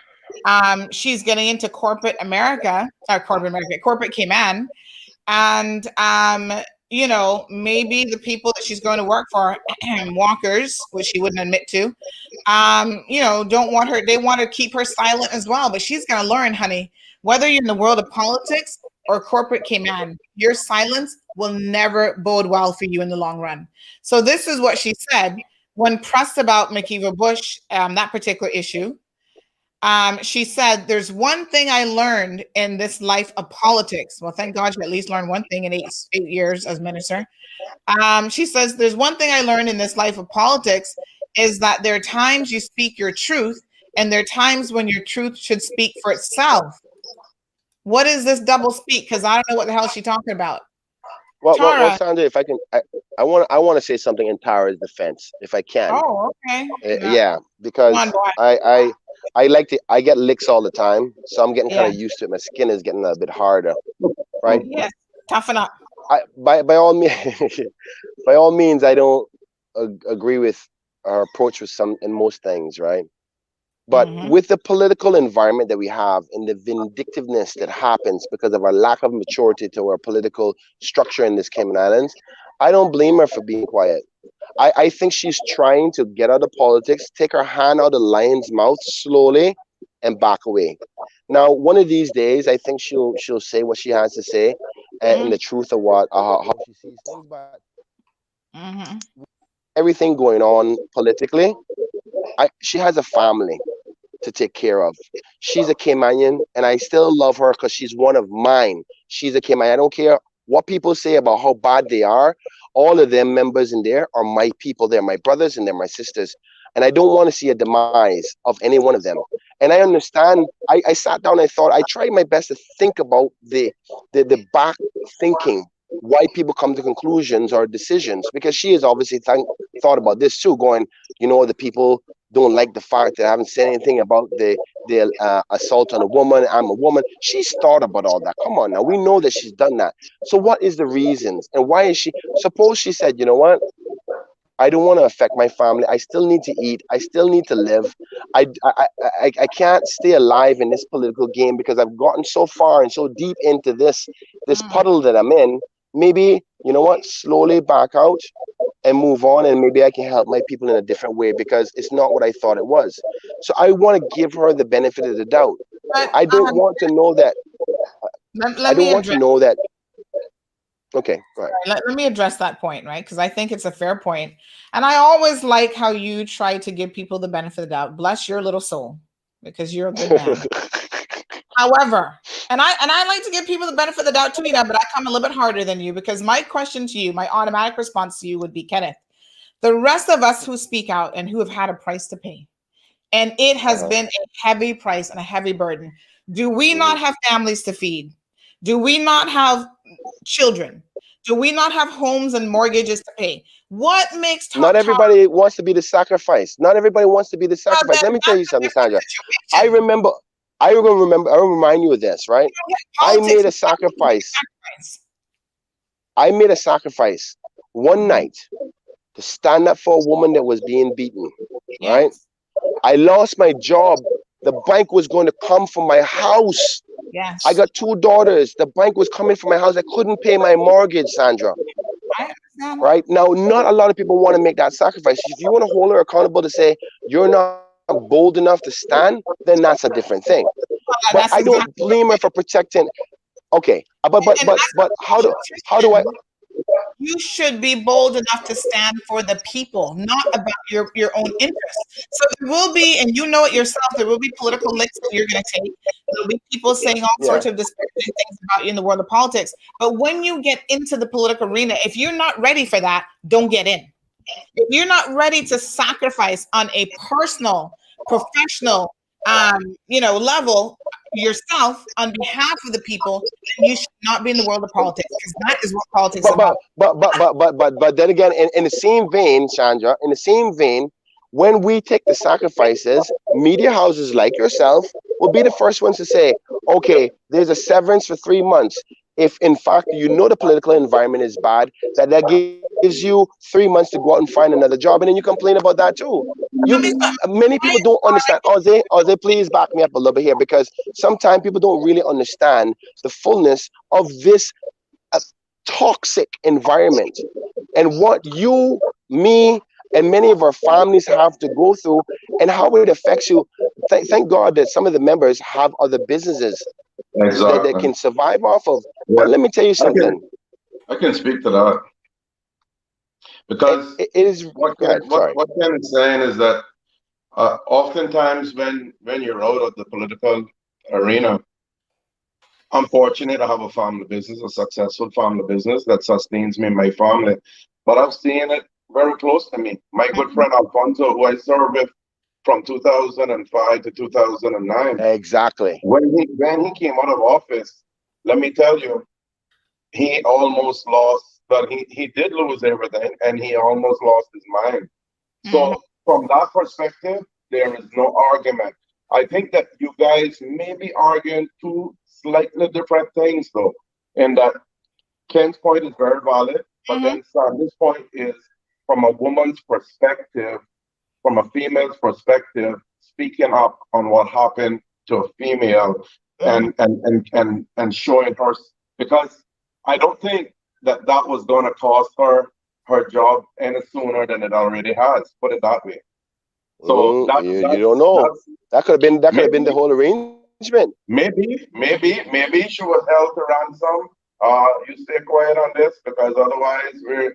She's getting into corporate America, corporate Cayman. And, you know, maybe the people that she's going to work for, walkers, which she wouldn't admit to, you know, don't want her, they want to keep her silent as well. But she's going to learn, honey, whether you're in the world of politics or corporate Cayman, your silence will never bode well for you in the long run. So this is what she said when pressed about Mikiva Bush, that particular issue. She said, there's one thing I learned in this life of politics. Well, thank God you at least learned one thing in eight years as minister. She says, there's one thing I learned in this life of politics is that there are times you speak your truth and there are times when your truth should speak for itself. What is this double speak? Because I don't know what the hell she's talking about. Well, Sandra, if I can, I want to say something in Tara's defense, if I can. Oh, okay. Yeah, because I get licks all the time, so I'm getting kind of used to it. My skin is getting a bit harder, right? Yes, toughen up. By all means, by all means, I don't agree with her approach with most things, right? But with the political environment that we have and the vindictiveness that happens because of our lack of maturity to our political structure in this Cayman Islands, I don't blame her for being quiet. I think she's trying to get out of politics, take her hand out of the lion's mouth slowly and back away. Now, one of these days, I think she'll say what she has to say and the truth of what how she sees things. But everything going on politically, she has a family to take care of. She's a Caymanian, and I still love her because she's one of mine. She's a Caymanian. I don't care what people say about how bad they are. All of them members in there are my people. They're my brothers and they're my sisters. And I don't want to see a demise of any one of them. And I understand. I sat down, I thought, I tried my best to think about the back thinking, why people come to conclusions or decisions, because she has obviously thought about this too, going, you know, the people don't like the fact that I haven't said anything about the assault on a woman. I'm a woman. She's thought about all that. Come on now. We know that she's done that. So what is the reasons? And why is she? Suppose she said, you know what? I don't want to affect my family. I still need to eat. I still need to live. I can't stay alive in this political game because I've gotten so far and so deep into this puddle that I'm in. Maybe, you know what, slowly back out and move on, and maybe I can help my people in a different way because it's not what I thought it was. So I want to give her the benefit of the doubt. But, I don't want to know that. I don't want to know that. Okay, go ahead. Let me address that point, right? Because I think it's a fair point. And I always like how you try to give people the benefit of the doubt. Bless your little soul, because you're a good man. However, and I like to give people the benefit of the doubt too, but I come a little bit harder than you, because my question to you, my automatic response to you would be, Kenneth, the rest of us who speak out and who have had a price to pay, and it has been a heavy price and a heavy burden. Do we not have families to feed? Do we not have children? Do we not have homes and mortgages to pay? What makes not everybody wants to be the sacrifice? Not everybody wants to be the sacrifice. Let me tell you something, Sandra. I remind you of this, right? I made a sacrifice. I made a sacrifice one night to stand up for a woman that was being beaten, right? I lost my job. The bank was going to come for my house Yes. I got 2 daughters. The bank was coming for my house. I couldn't pay my mortgage, Sandra. I understand. Right now, not a lot of people want to make that sacrifice. If you want to hold her accountable to say you're not bold enough to stand, then that's a different thing. But That's I don't exactly blame her for protecting. Okay, but And as a how do I? Christian, you should be bold enough to stand for the people, not about your own interests. So there will be, and you know it yourself, there will be political licks that you're going to take. There'll be people saying all Yeah. sorts of disparaging things about you in the world of politics. But when you get into the political arena, if you're not ready for that, don't get in. If you're not ready to sacrifice on a personal, professional, level yourself on behalf of the people, then you should not be in the world of politics, because that is what politics is about. But then again, in the same vein, Chandra, in the same vein, when we take the sacrifices, media houses like yourself will be the first ones to say, okay, there's a severance for 3 months. If in fact you know the political environment is bad, that gives you 3 months to go out and find another job, and then you complain about that too. Many people don't understand. Ozzy, please back me up a little bit here, because sometimes people don't really understand the fullness of this toxic environment and what you, me, and many of our families have to go through, and how it affects you. Thank God that some of the members have other businesses that they can survive off of. Yeah. But let me tell you something. I can speak to that, because it is what Ken is saying is that oftentimes when you're out of the political arena, I'm fortunate to have a family business, a successful family business that sustains me and my family. But I've seen it very close to me. My good friend Alfonso, who I served with from 2005 to 2009. Exactly. When he came out of office, let me tell you, he almost lost, but he did lose everything, and he almost lost his mind. So from that perspective, there is no argument. I think that you guys may be arguing two slightly different things, though, in that Ken's point is very valid, but then Sandy's point is from a woman's perspective, from a female's perspective, speaking up on what happened to a female and showing her, because I don't think that was going to cost her job any sooner than it already has. Put it that way. So you don't know. That could have been the whole arrangement. Maybe she was held to ransom. You stay quiet on this, because otherwise we're,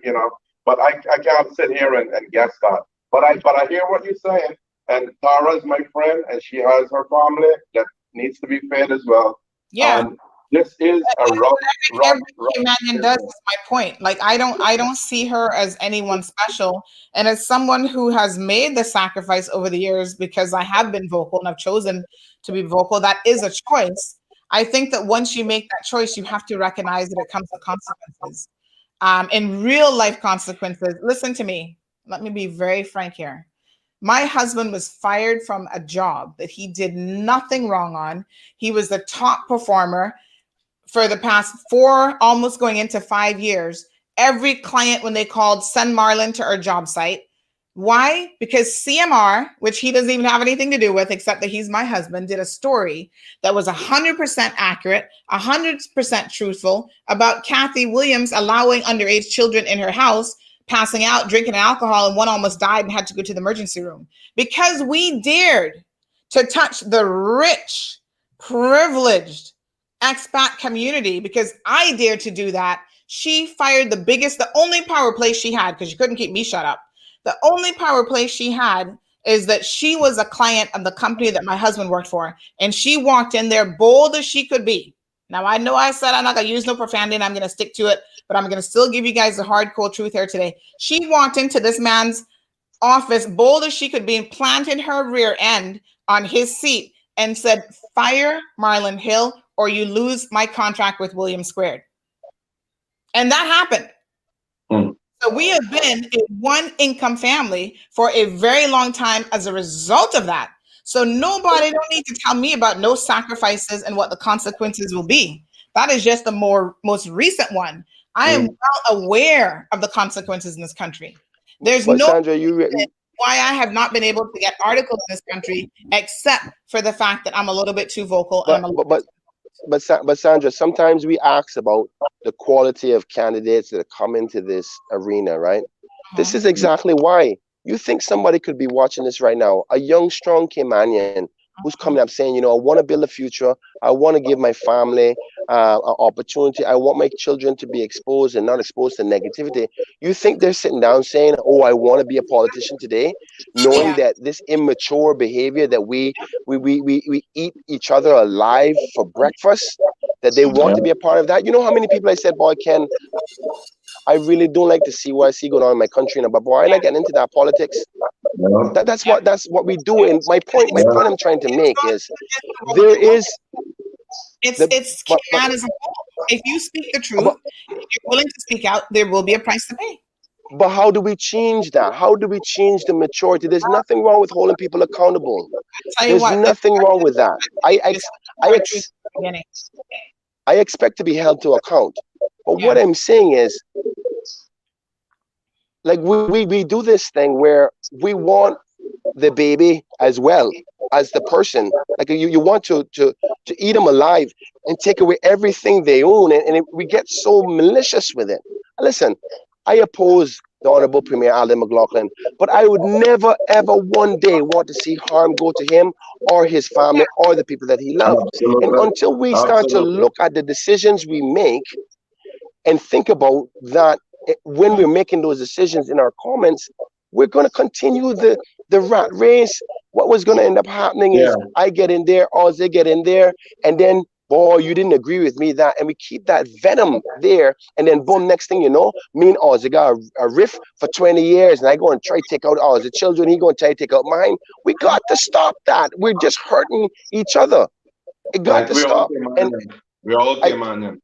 But I can't sit here and guess that. But I hear what you're saying. And Tara's my friend, and she has her family that needs to be fed as well. Yeah. This is a rough. Every Caymanian does is my point. Like I don't see her as anyone special. And as someone who has made the sacrifice over the years, because I have been vocal and I've chosen to be vocal, that is a choice. I think that once you make that choice, you have to recognize that it comes with consequences. In real life consequences. Listen to me. Let me be very frank here. My husband was fired from a job that he did nothing wrong on. He was the top performer for the past 4, almost going into 5 years. Every client, when they called, send Marlon to our job site. Why? Because CMR, which he doesn't even have anything to do with, except that he's my husband, did a story that was 100% accurate, 100% truthful about Kathy Williams allowing underage children in her house, passing out, drinking alcohol, and one almost died and had to go to the emergency room. Because we dared to touch the rich, privileged expat community, because I dared to do that, she fired the only power play she had, because she couldn't keep me shut up. The only power play she had is that she was a client of the company that my husband worked for, and she walked in there bold as she could be. Now, I know I said I'm not going to use no profanity, and I'm going to stick to it, but I'm going to still give you guys the hardcore truth here today. She walked into this man's office bold as she could be and planted her rear end on his seat and said, fire Marlon Hill or you lose my contract with Williams Squared. And that happened. So we have been a one income family for a very long time as a result of that. So nobody don't need to tell me about no sacrifices and what the consequences will be. That is just the most recent one. I am well aware of the consequences in this country. There's no Sandra, reason why I have not been able to get articles in this country, except for the fact that I'm a little bit too vocal. but Sandra, sometimes we ask about the quality of candidates that come into this arena, right? This is exactly why. You think somebody could be watching this right now, a young, strong Caymanian who's coming up saying, I want to build a future. I want to give my family an opportunity. I want my children to be exposed and not exposed to negativity. You think they're sitting down saying, oh, I want to be a politician today, knowing that this immature behavior that we eat each other alive for breakfast, that they want to be a part of that? You know how many people I said, boy, Ken, I really don't like to see what I see going on in my country, but boy, I'm not getting into that politics. That's what we do. And my point I'm trying to make is there is it's Cayman as a whole. If you speak the truth, if you're willing to speak out, there will be a price to pay. But how do we change that? How do we change the maturity? There's nothing wrong with holding people accountable. There's nothing wrong with that. I expect to be held to account. But what I'm saying is, like we do this thing where we want the baby as well as the person. Like you want to eat them alive and take away everything they own, and we get so malicious with it. Listen, I oppose the Honorable Premier Alden McLaughlin, but I would never ever one day want to see harm go to him or his family or the people that he loves. And until we start to look at the decisions we make and think about that when we're making those decisions in our comments, we're going to continue the rat race. What was going to end up happening is I get in there, or they get in there, and then, boy, you didn't agree with me, that, and we keep that venom there, and then boom, next thing you know, me and Ozzy got a riff for 20 years, and I go and try to take out Ozzy's children, he go and try to take out mine. We got to stop that. We're just hurting each other. It got to stop. And we're all Caymanian.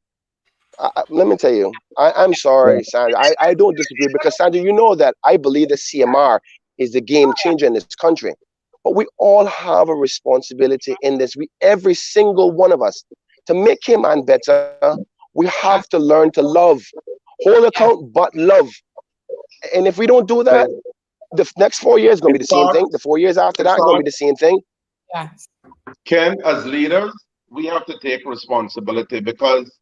Let me tell you, I'm sorry, Sandra. I don't disagree, because, Sandra, you know that I believe that CMR is the game changer in this country. But we all have a responsibility in this. Every single one of us, to make Cayman better, we have to learn to love. Hold account, but love. And if we don't do that, the next 4 years is going to be the same thing. The 4 years after that is going to be the same thing. Ken, as leaders, we have to take responsibility, because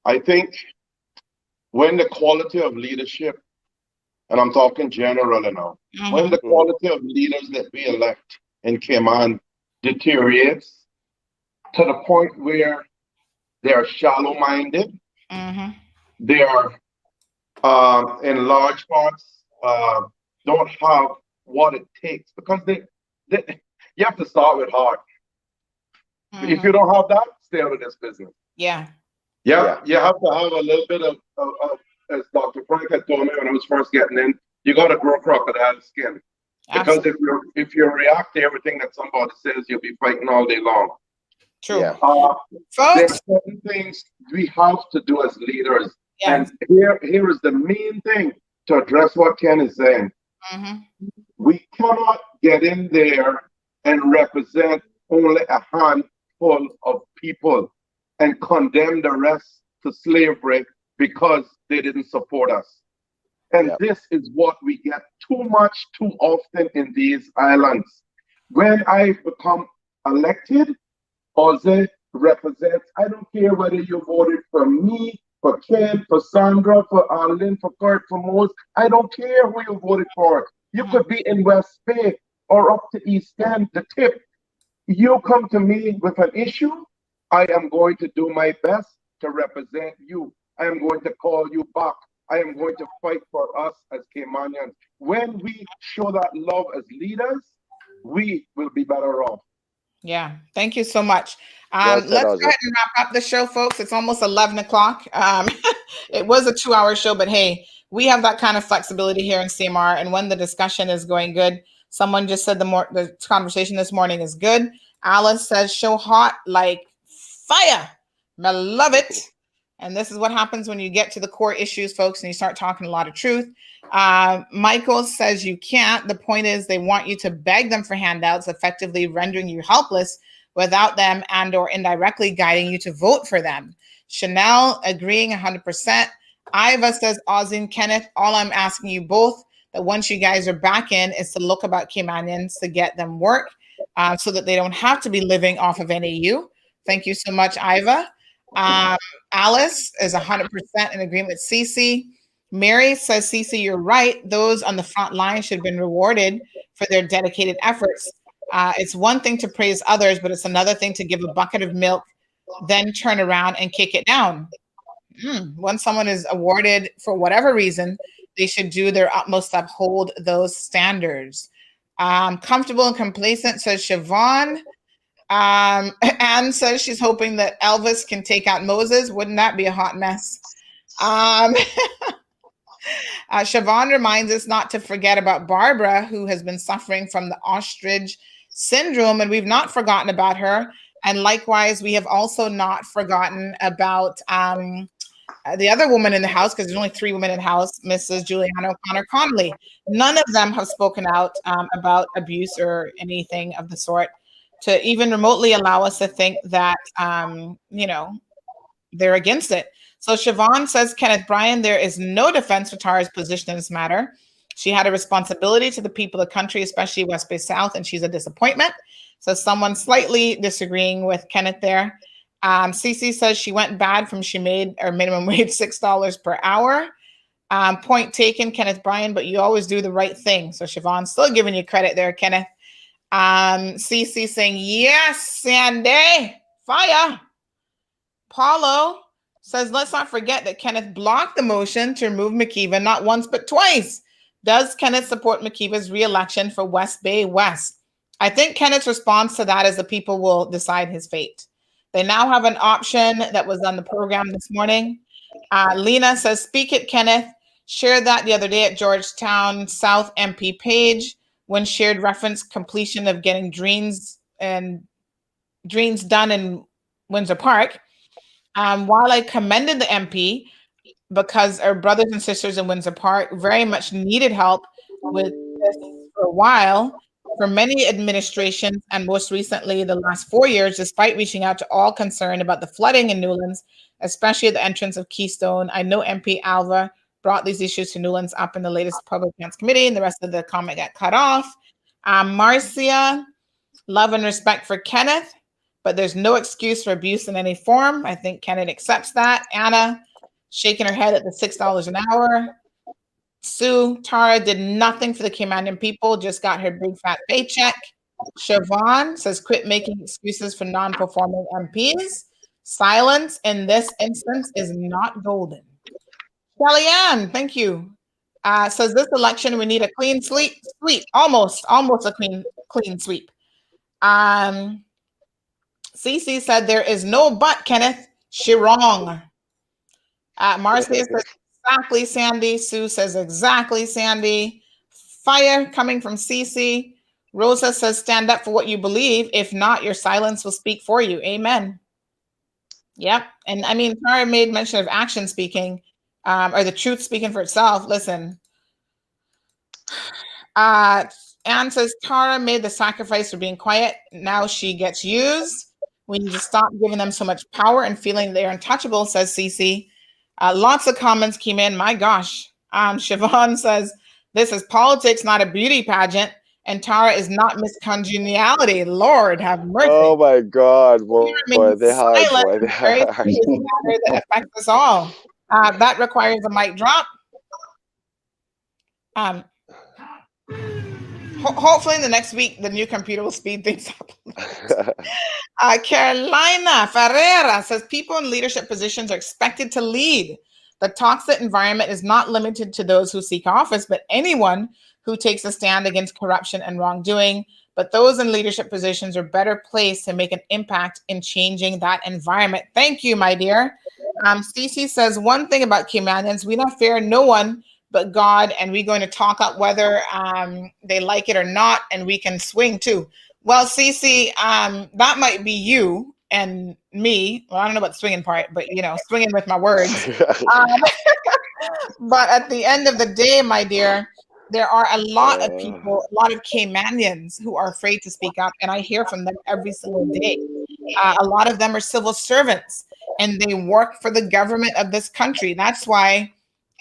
I think when the quality of leadership, and I'm talking general now, when the quality of leaders that we elect in Cayman deteriorates to the point where they are shallow-minded, they are in large parts don't have what it takes, because they you have to start with heart. If you don't have that, stay out of this business. You have to have a little bit of as Dr. Frank had told me when I was first getting in, you got to grow crocodile skin. Because if you react to everything that somebody says, you'll be fighting all day long. True. There are certain things we have to do as leaders. And here is the main thing to address what Ken is saying. We cannot get in there and represent only a handful of people and condemn the rest to slavery because they didn't support us. And this is what we get too much, too often in these islands. When I become elected, or they represent, I don't care whether you voted for me, for Ken, for Sandra, for Arlene, for Kurt, for Mose, I don't care who you voted for. You could be in West Bay or up to East End, the tip. You come to me with an issue, I am going to do my best to represent you. I am going to call you back. I am going to fight for us as Caymanians. When we show that love as leaders, we will be better off. Yeah, thank you so much. Let's go ahead and wrap up the show, folks. It's almost 11 o'clock. It was a 2-hour show, but hey, we have that kind of flexibility here in CMR. And when the discussion is going good, someone just said the conversation this morning is good. Alice says, show hot like fire. I love it. And this is what happens when you get to the core issues, folks, and you start talking a lot of truth. Michael says you can't. The point is they want you to beg them for handouts, effectively rendering you helpless without them and or indirectly guiding you to vote for them. Chanel agreeing 100%. Iva says, Ozzy and Kenneth, all I'm asking you both that once you guys are back in is to look about Caymanians to get them work so that they don't have to be living off of NAU. Thank you so much, Iva. Alice is 100% in agreement with Cece. Mary says, Cece, you're right. Those on the front line should have been rewarded for their dedicated efforts. It's one thing to praise others, but it's another thing to give a bucket of milk, then turn around and kick it down. When someone is awarded for whatever reason, they should do their utmost to uphold those standards. Comfortable and complacent, says Siobhan. Anne says she's hoping that Elvis can take out Moses. Wouldn't that be a hot mess? Siobhan reminds us not to forget about Barbara, who has been suffering from the ostrich syndrome, and we've not forgotten about her. And likewise, we have also not forgotten about the other woman in the house, because there's only 3 women in the house, Mrs. Juliana O'Connor Connolly. None of them have spoken out about abuse or anything of the sort to even remotely allow us to think that, they're against it. So Siobhan says, Kenneth Bryan, there is no defense for Tara's position in this matter. She had a responsibility to the people of the country, especially West Bay South, and she's a disappointment. So someone slightly disagreeing with Kenneth there. Cece says she went bad from she made her minimum wage $6 per hour. Point taken, Kenneth Bryan, but you always do the right thing. So Siobhan's still giving you credit there, Kenneth. Cece saying, yes, Sandy, fire. Paulo says, let's not forget that Kenneth blocked the motion to remove McKeever not once but twice. Does Kenneth support McKeever's re-election for West Bay West? I think Kenneth's response to that is the people will decide his fate. They now have an option that was on the program this morning. Lena says, speak it, Kenneth. Shared that the other day at Georgetown South MP page when shared reference completion of getting dreams done in Windsor Park. While I commended the MP because our brothers and sisters in Windsor Park very much needed help with this for a while, for many administrations, and most recently the last 4 years, despite reaching out to all concerned about the flooding in Newlands, especially at the entrance of Keystone. I know MP Alva brought these issues to Newlands up in the latest Public Finance Committee, and the rest of the comment got cut off. Marcia, love and respect for Kenneth, but there's no excuse for abuse in any form. I think Kenneth accepts that. Anna, shaking her head at the $6 an hour. Sue, Tara did nothing for the Caymanian people, just got her big fat paycheck. Siobhan says, quit making excuses for non-performing MPs. Silence in this instance is not golden. Kellyanne, thank you. Says this election, we need a clean sweep, almost a clean sweep. Cece said, there is no but, Kenneth. She wrong. Marcia says, exactly, Sandy. Sue says, exactly, Sandy. Fire coming from Cece. Rosa says, stand up for what you believe. If not, your silence will speak for you. Amen. Yep. And I mean, Tara made mention of action speaking, or the truth speaking for itself. Listen. Anne says, Tara made the sacrifice for being quiet. Now she gets used. We need to stop giving them so much power and feeling they're untouchable, says Cece. Lots of comments came in. My gosh. Siobhan says, this is politics, not a beauty pageant. And Tara is not Miss Congeniality. Lord have mercy. Oh my God, boy, they're hard, boy. They're hard. That affects us all. That requires a mic drop. Hopefully in the next week, the new computer will speed things up. Carolina Ferreira says, people in leadership positions are expected to lead. The toxic environment is not limited to those who seek office, but anyone who takes a stand against corruption and wrongdoing. But those in leadership positions are better placed to make an impact in changing that environment. Thank you, my dear. Cece says, one thing about Caymanians, we don't fear no one but God, and we're going to talk up whether they like it or not, and we can swing too. Well, Cece, that might be you and me. Well, I don't know about the swinging part, but swinging with my words. But at the end of the day, my dear, there are a lot of people, a lot of Caymanians who are afraid to speak up, and I hear from them every single day. A lot of them are civil servants, and they work for the government of this country. That's why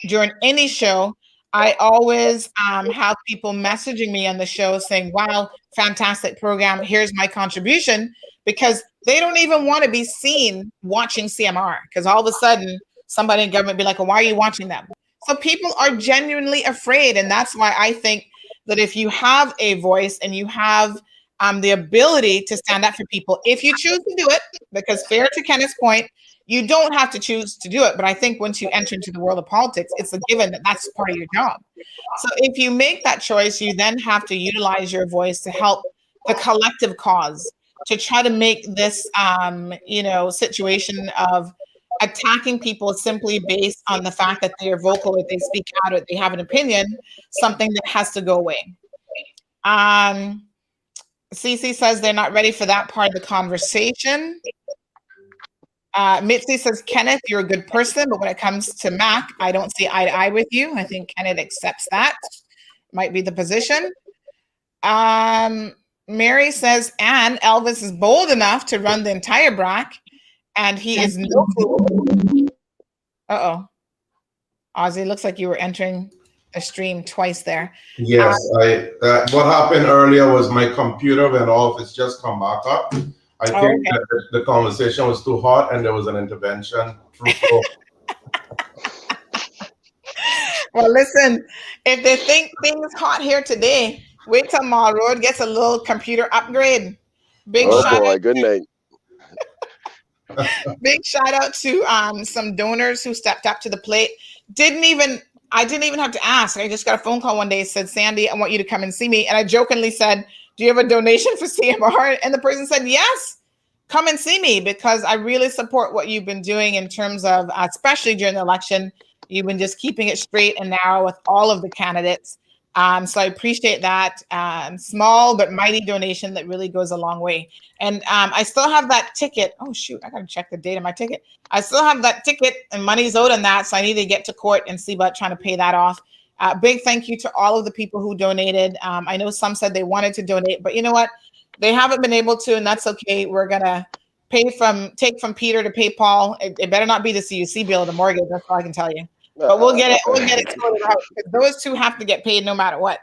during any show, I always have people messaging me on the show saying, wow, fantastic program. Here's my contribution, because They don't even want to be seen watching CMR because all of a sudden somebody in government be like, well, why are you watching them? So people are genuinely afraid. And that's why I think that if you have a voice and you have the ability to stand up for people, if you choose to do it, because fair to Kenneth's point, you don't have to choose to do it. But I think once you enter into the world of politics, it's a given that that's part of your job. So if you make that choice, you then have to utilize your voice to help the collective cause, to try to make this, situation of attacking people simply based on the fact that they are vocal, that they speak out, or they have an opinion, something that has to go away. Cece says they're not ready for that part of the conversation. Mitzi says, Kenneth, you're a good person, but when it comes to Mac, I don't see eye to eye with you. I think Kenneth accepts that. Might be the position. Mary says, and Elvis is bold enough to run the entire BRAC, and he is no fool. Uh-oh. Ozzy, looks like you were entering a stream twice there. Yes, what happened earlier was my computer went off. It's just come back up. I think that the conversation was too hot and there was an intervention. Well, listen, if they think things hot here today, wait till Mall Road gets a little computer upgrade. Big shout out. Good night. Big shout out to some donors who stepped up to the plate. I didn't even have to ask. I just got a phone call one day. It said, Sandy, I want you to come and see me. And I jokingly said, do you have a donation for CMR? And the person said, yes, come and see me, because I really support what you've been doing in terms of, especially during the election, you've been just keeping it straight and narrow with all of the candidates. So I appreciate that small but mighty donation that really goes a long way. And I still have that ticket. Oh, shoot, I got to check the date of my ticket. I still have that ticket and money's owed on that. So I need to get to court and see about trying to pay that off. Big thank you to all of the people who donated. I know some said they wanted to donate, but you know what? They haven't been able to, and that's okay. We're going to take from Peter to pay Paul. It better not be the CUC bill or the mortgage. That's all I can tell you. But we'll get it sorted out. Those two have to get paid no matter what.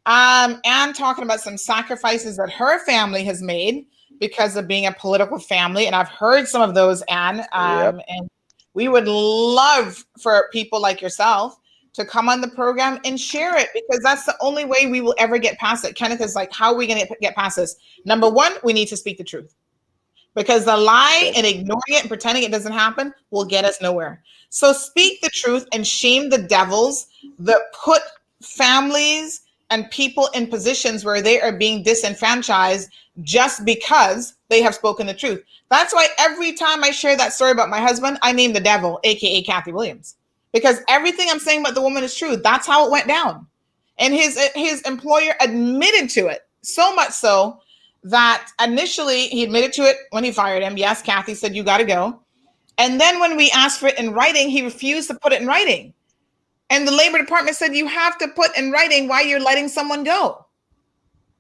Anne talking about some sacrifices that her family has made because of being a political family. And I've heard some of those, Anne. And we would love for people like yourself to come on the program and share it, because that's the only way we will ever get past it. Kenneth is like, how are we going to get past this? Number one, we need to speak the truth, because the lie and ignoring it and pretending it doesn't happen will get us nowhere. So speak the truth and shame the devils that put families and people in positions where they are being disenfranchised just because they have spoken the truth. That's why every time I share that story about my husband, I name the devil, AKA Kathy Williams, because everything I'm saying about the woman is true. That's how it went down. And his employer admitted to it, so much so that initially he admitted to it when he fired him. Yes, Kathy said, you got to go. And then when we asked for it in writing, he refused to put it in writing. And the Labor Department said, you have to put in writing why you're letting someone go.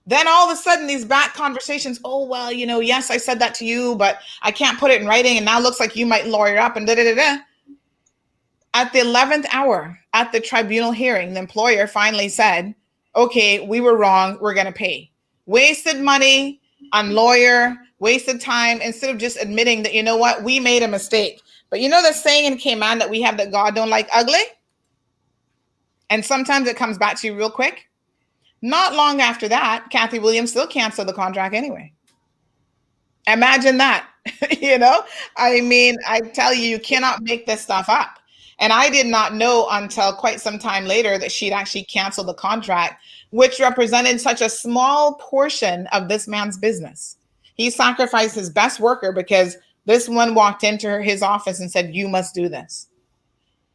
Then all of a sudden, these back conversations, oh, well, yes, I said that to you, but I can't put it in writing. And now it looks like you might lawyer up and da-da-da-da. At the 11th hour, at the tribunal hearing, the employer finally said, okay, we were wrong. We're going to pay. Wasted money on lawyer, wasted time, instead of just admitting that, you know what, we made a mistake. But you know the saying in Cayman that we have, that God don't like ugly? And sometimes it comes back to you real quick. Not long after that, Kathy Williams still canceled the contract anyway. Imagine that. I mean, I tell you, you cannot make this stuff up. And I did not know until quite some time later that she'd actually canceled the contract, which represented such a small portion of this man's business. He sacrificed his best worker because this one walked into his office and said, you must do this.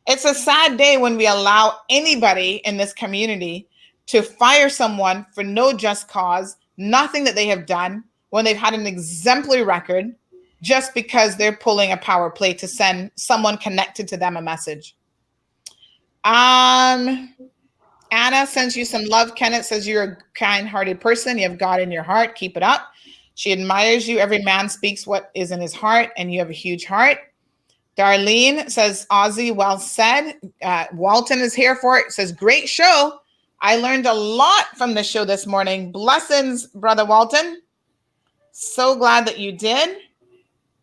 It's a sad day when we allow anybody in this community to fire someone for no just cause, nothing that they have done, when they've had an exemplary record, just because they're pulling a power play to send someone connected to them a message. Anna sends you some love. Kenneth says you're a kind-hearted person. You have God in your heart. Keep it up. She admires you. Every man speaks what is in his heart, and you have a huge heart. Darlene says, Ozzy, well said. Walton is here for it. Says, great show. I learned a lot from the show this morning. Blessings, Brother Walton. So glad that you did.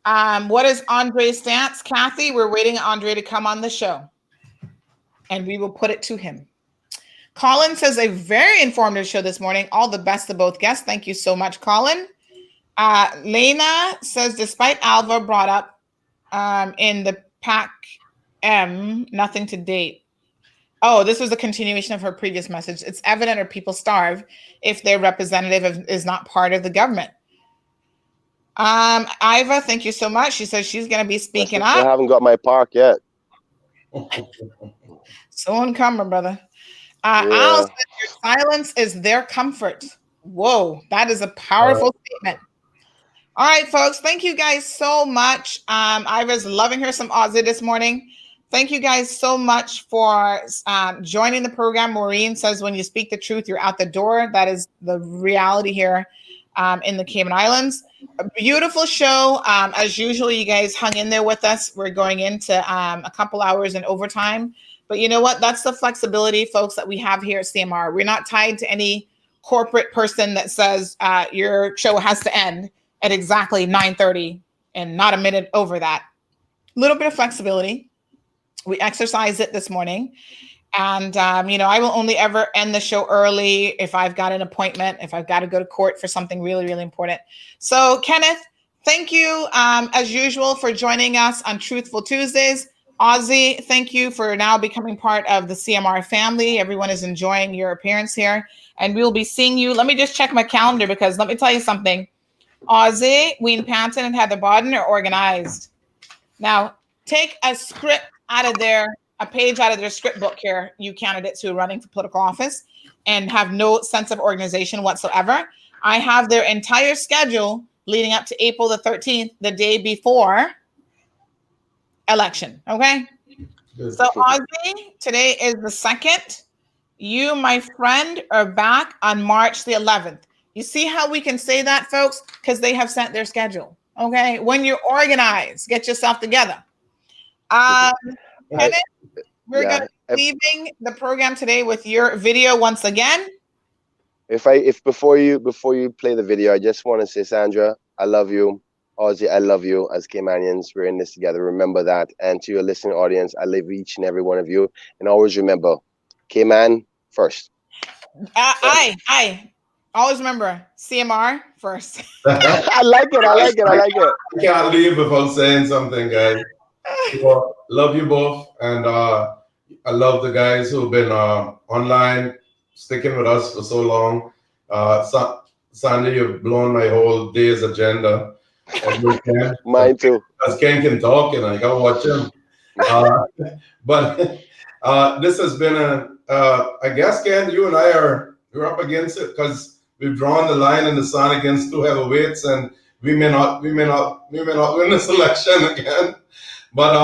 What is Andre's stance? Kathy, we're waiting on Andre to come on the show, and we will put it to him. Colin says a very informative show this morning. All the best to both guests. Thank you so much, Colin. Lena says, despite Alva brought up in the pack nothing to date. Oh, this was a continuation of her previous message. It's evident or people starve if their representative is not part of the government. Iva, thank you so much. She says she's going to be speaking up. I haven't got my park yet. Soon coming, brother. Al says your silence is their comfort. Whoa, that is a powerful statement. All right, folks. Thank you guys so much. I was loving her some Aussie this morning. Thank you guys so much for joining the program. Maureen says, when you speak the truth, you're out the door. That is the reality here in the Cayman Islands. A beautiful show. As usual, you guys hung in there with us. We're going into a couple hours in overtime. But you know what? That's the flexibility, folks, that we have here at CMR. We're not tied to any corporate person that says your show has to end at exactly 9:30 and not a minute over that. A little bit of flexibility. We exercised it this morning. And, I will only ever end the show early if I've got an appointment, if I've got to go to court for something really, really important. So, Kenneth, thank you, as usual, for joining us on Truthful Tuesdays. Ozzy, thank you for now becoming part of the CMR family. Everyone is enjoying your appearance here. And we will be seeing you. Let me just check my calendar because let me tell you something. Ozzy, Ween Panton, and Heather Bodden are organized. Now, take a script out of a page out of their script book here, you candidates who are running for political office and have no sense of organization whatsoever. I have their entire schedule leading up to April the 13th, the day before election. Okay. So Ozzy, today is the 2nd. You, my friend, are back on March the 11th. You see how we can say that, folks? Because they have sent their schedule. Okay. When you're organized, get yourself together. Kenneth, we're going to be leaving the program today with your video once again. If before you play the video, I just want to say, Sandra, I love you. Ozzy, I love you. As Caymanians, we're in this together. Remember that. And to your listening audience, I love each and every one of you. And always remember, Cayman first. I always remember CMR first. I like it. I can't leave without saying something, guys. Well, love you both, and I love the guys who've been online, sticking with us for so long. Sandy, you've blown my whole day's agenda. Mine too. As Ken can talk, and I gotta watch him. But this has been I guess, Ken, you and I we're up against it because we've drawn the line in the sand against two heavyweights, and we may not win this election again. But,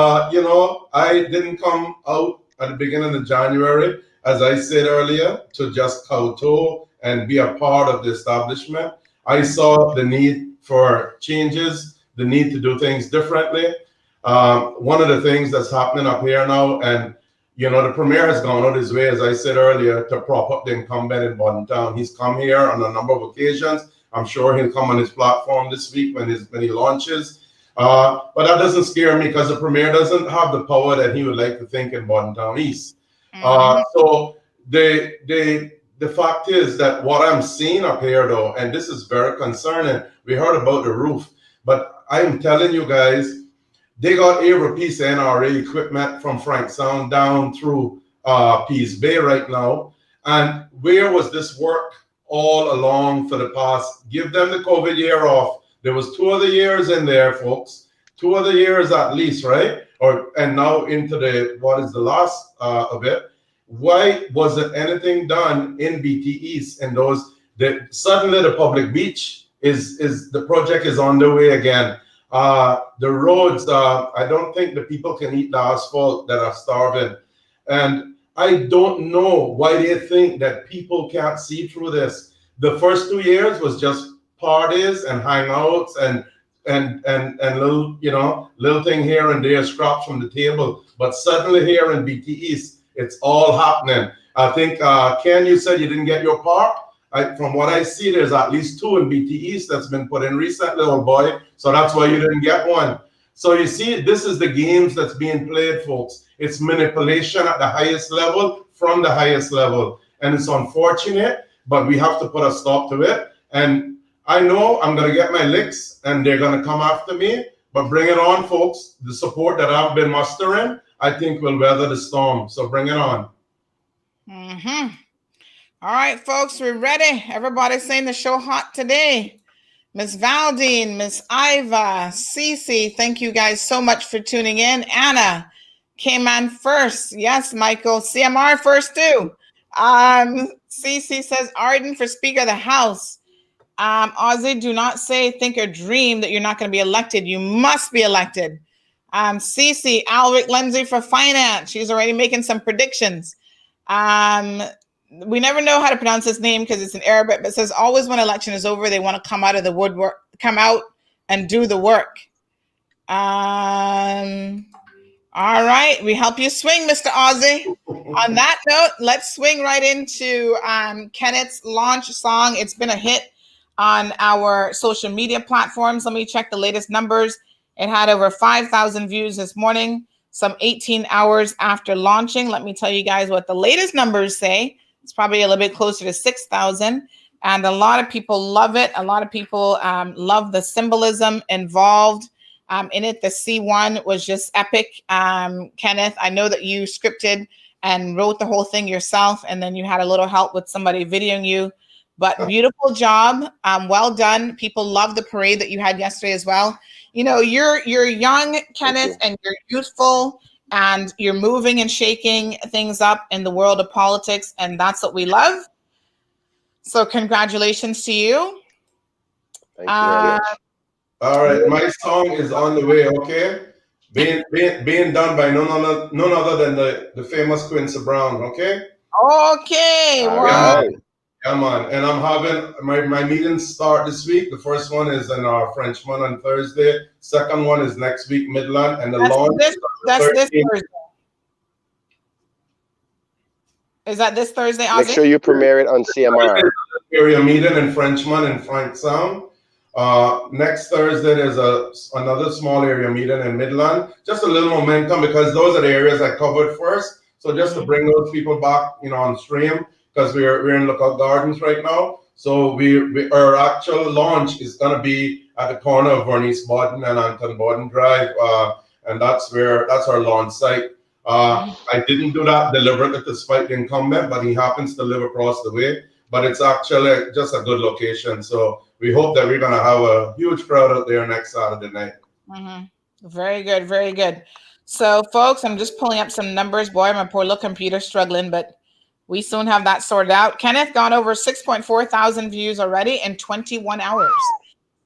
I didn't come out at the beginning of January, as I said earlier, to just kowtow and be a part of the establishment. I saw the need for changes, the need to do things differently. One of the things that's happening up here now, and, the Premier has gone out his way, as I said earlier, to prop up the incumbent in Bodden Town. He's come here on a number of occasions. I'm sure he'll come on his platform this week when he launches. But that doesn't scare me because the Premier doesn't have the power that he would like to think in Bodden Town East. So the fact is that what I'm seeing up here, though, and this is very concerning, we heard about the roof, but I'm telling you guys, they got every piece of NRA equipment from Frank Sound down through Peace Bay right now. And where was this work all along for the past? Give them the COVID year off. There was 2 other years in there, folks. 2 other years at least, right? And now into what is the last of it. Why wasn't anything done in BT East and suddenly the public beach the project is on the way again. The roads, I don't think the people can eat the asphalt that are starving. And I don't know why they think that people can't see through this. The first 2 years was just parties and hangouts and little thing here and there, scraps from the table. But suddenly here in BT East, it's all happening. I think Ken, you said you didn't get your park. from what I see, there's at least 2 in BT East that's been put in recently, old boy. So that's why you didn't get one. So you see, this is the games that's being played, folks. It's manipulation at the highest level from the highest level. And it's unfortunate, but we have to put a stop to it. And I know I'm going to get my licks and they're going to come after me, but bring it on, folks. The support that I've been mustering, I think will weather the storm. So bring it on. All right, folks, we're ready. Everybody's saying the show hot today. Miss Valdine, Miss Iva, Cece, thank you guys so much for tuning in. Anna came on first. Yes, Michael. CMR first too. Cece says Arden for Speaker of the House. Ozzy, do not say, think, or dream that you're not going to be elected. You must be elected. Cece, Alric Lindsay for Finance. She's already making some predictions. We never know how to pronounce his name because it's in Arabic, but it says always when election is over, they want to come out of the woodwork, come out and do the work. All right, we help you swing, Mr. Ozzy. On that note, let's swing right into Kenneth's launch song. It's been a hit on our social media platforms. Let me check the latest numbers. It had over 5,000 views this morning, some 18 hours after launching. Let me tell you guys what the latest numbers say. It's probably a little bit closer to 6,000. And a lot of people love it. A lot of people love the symbolism involved in it. The C1 was just epic. Kenneth, I know that you scripted and wrote the whole thing yourself, and then you had a little help with somebody videoing you. But beautiful job. Well done. People love the parade that you had yesterday as well. You know, you're young, Kenneth, and you're youthful, and you're moving and shaking things up in the world of politics, and that's what we love. So congratulations to you. Thank you very much. All right, my song is on the way, okay? Being done by none other than the famous Quincy Brown, okay? Okay, well, Yeah, man. And I'm having my meetings start this week. The first one is in our Frenchman on Thursday. Second one is next week, Midland. And the launch that's this Thursday. Is that this Thursday, Ozzy? Make sure you premiere it on CMR. Area meeting in Frenchman and Frank Sound. Next Thursday, there's another small area meeting in Midland. Just a little momentum because those are the areas I covered first. So just to bring those people back, on stream, because we're in Lookout Gardens right now. So our actual launch is going to be at the corner of Vernice Bodden and Anton Bodden Drive, and that's our launch site. I didn't do that deliberately to spite the incumbent, but he happens to live across the way. But it's actually just a good location. So we hope that we're going to have a huge crowd out there next Saturday night. Very good, very good. So, folks, I'm just pulling up some numbers. Boy, my poor little computer's struggling, but we soon have that sorted out. Kenneth got over 6.4 thousand views already in 21 hours.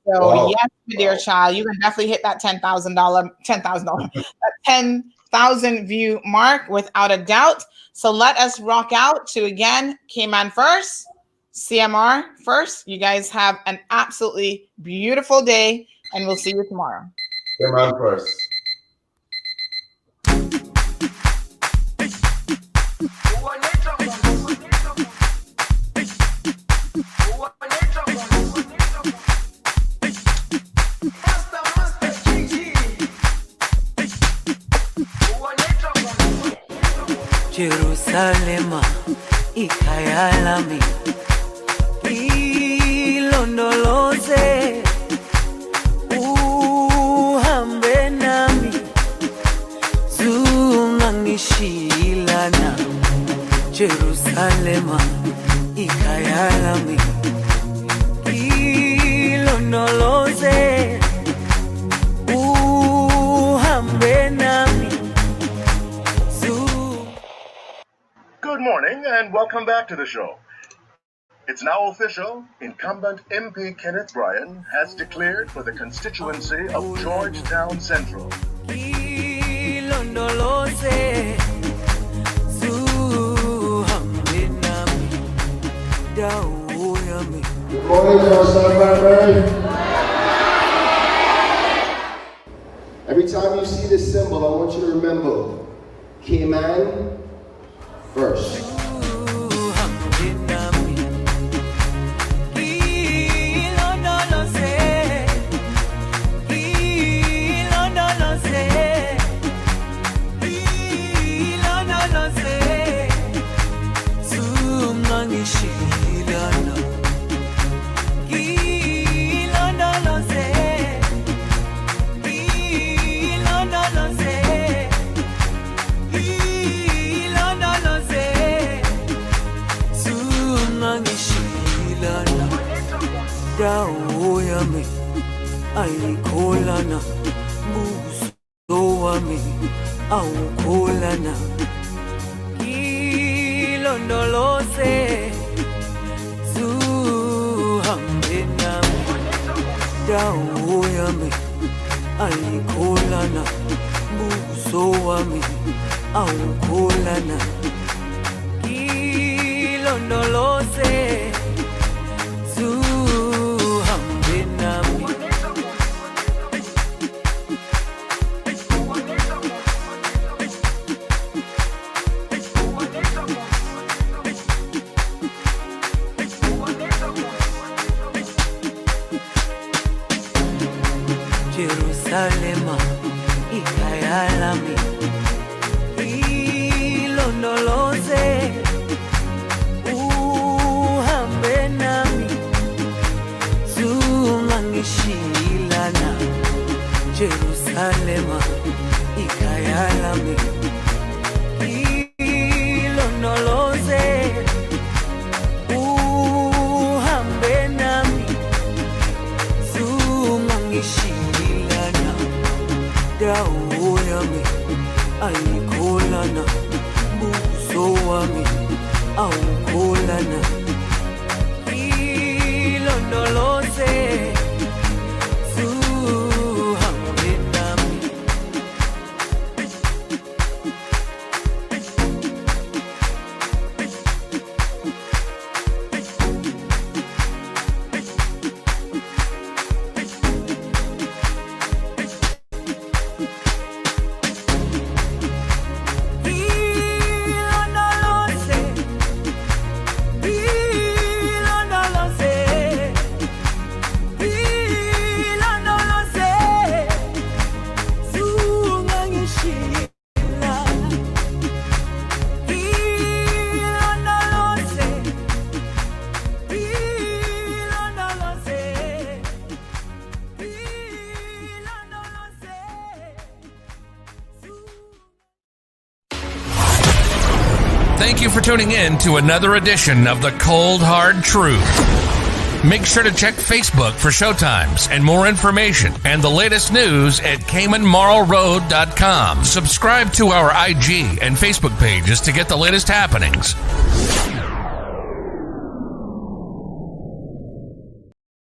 So, yes, my dear child, you can definitely hit that $10,000 view mark without a doubt. So let us rock out to, again, Cayman first, CMR first. You guys have an absolutely beautiful day, and we'll see you tomorrow. Cayman first. Jerusalema ikayalami ilondoloze uhambe nami zungangishilana Jerusalema ikayalami ilondoloze uhambe nami. Good morning and welcome back to the show. It's now official. Incumbent MP Kenneth Bryan has declared for the constituency of Georgetown Central. Good morning, Bradbury. Every time you see this symbol, I want you to remember Cayman first. dawo yami ayikholana buso wami awukholana ilondoloze zuhambe nami dawo yami ayikholana buso wami awukholana ilondoloze zuhambe nami Jerusalema ikayalami ilondoloze uhambe nami zungangishilana Jerusalema ikayalami ilondoloze uhambe nami zungangishilana dawo yami ayikholana buso wami awukholana ilondoloze zuhambe nami Thank you for tuning in to another edition of The Cold Hard Truth. Make sure to check Facebook for showtimes and more information and the latest news at CaymanMarlRoad.com. Subscribe to our IG and Facebook pages to get the latest happenings.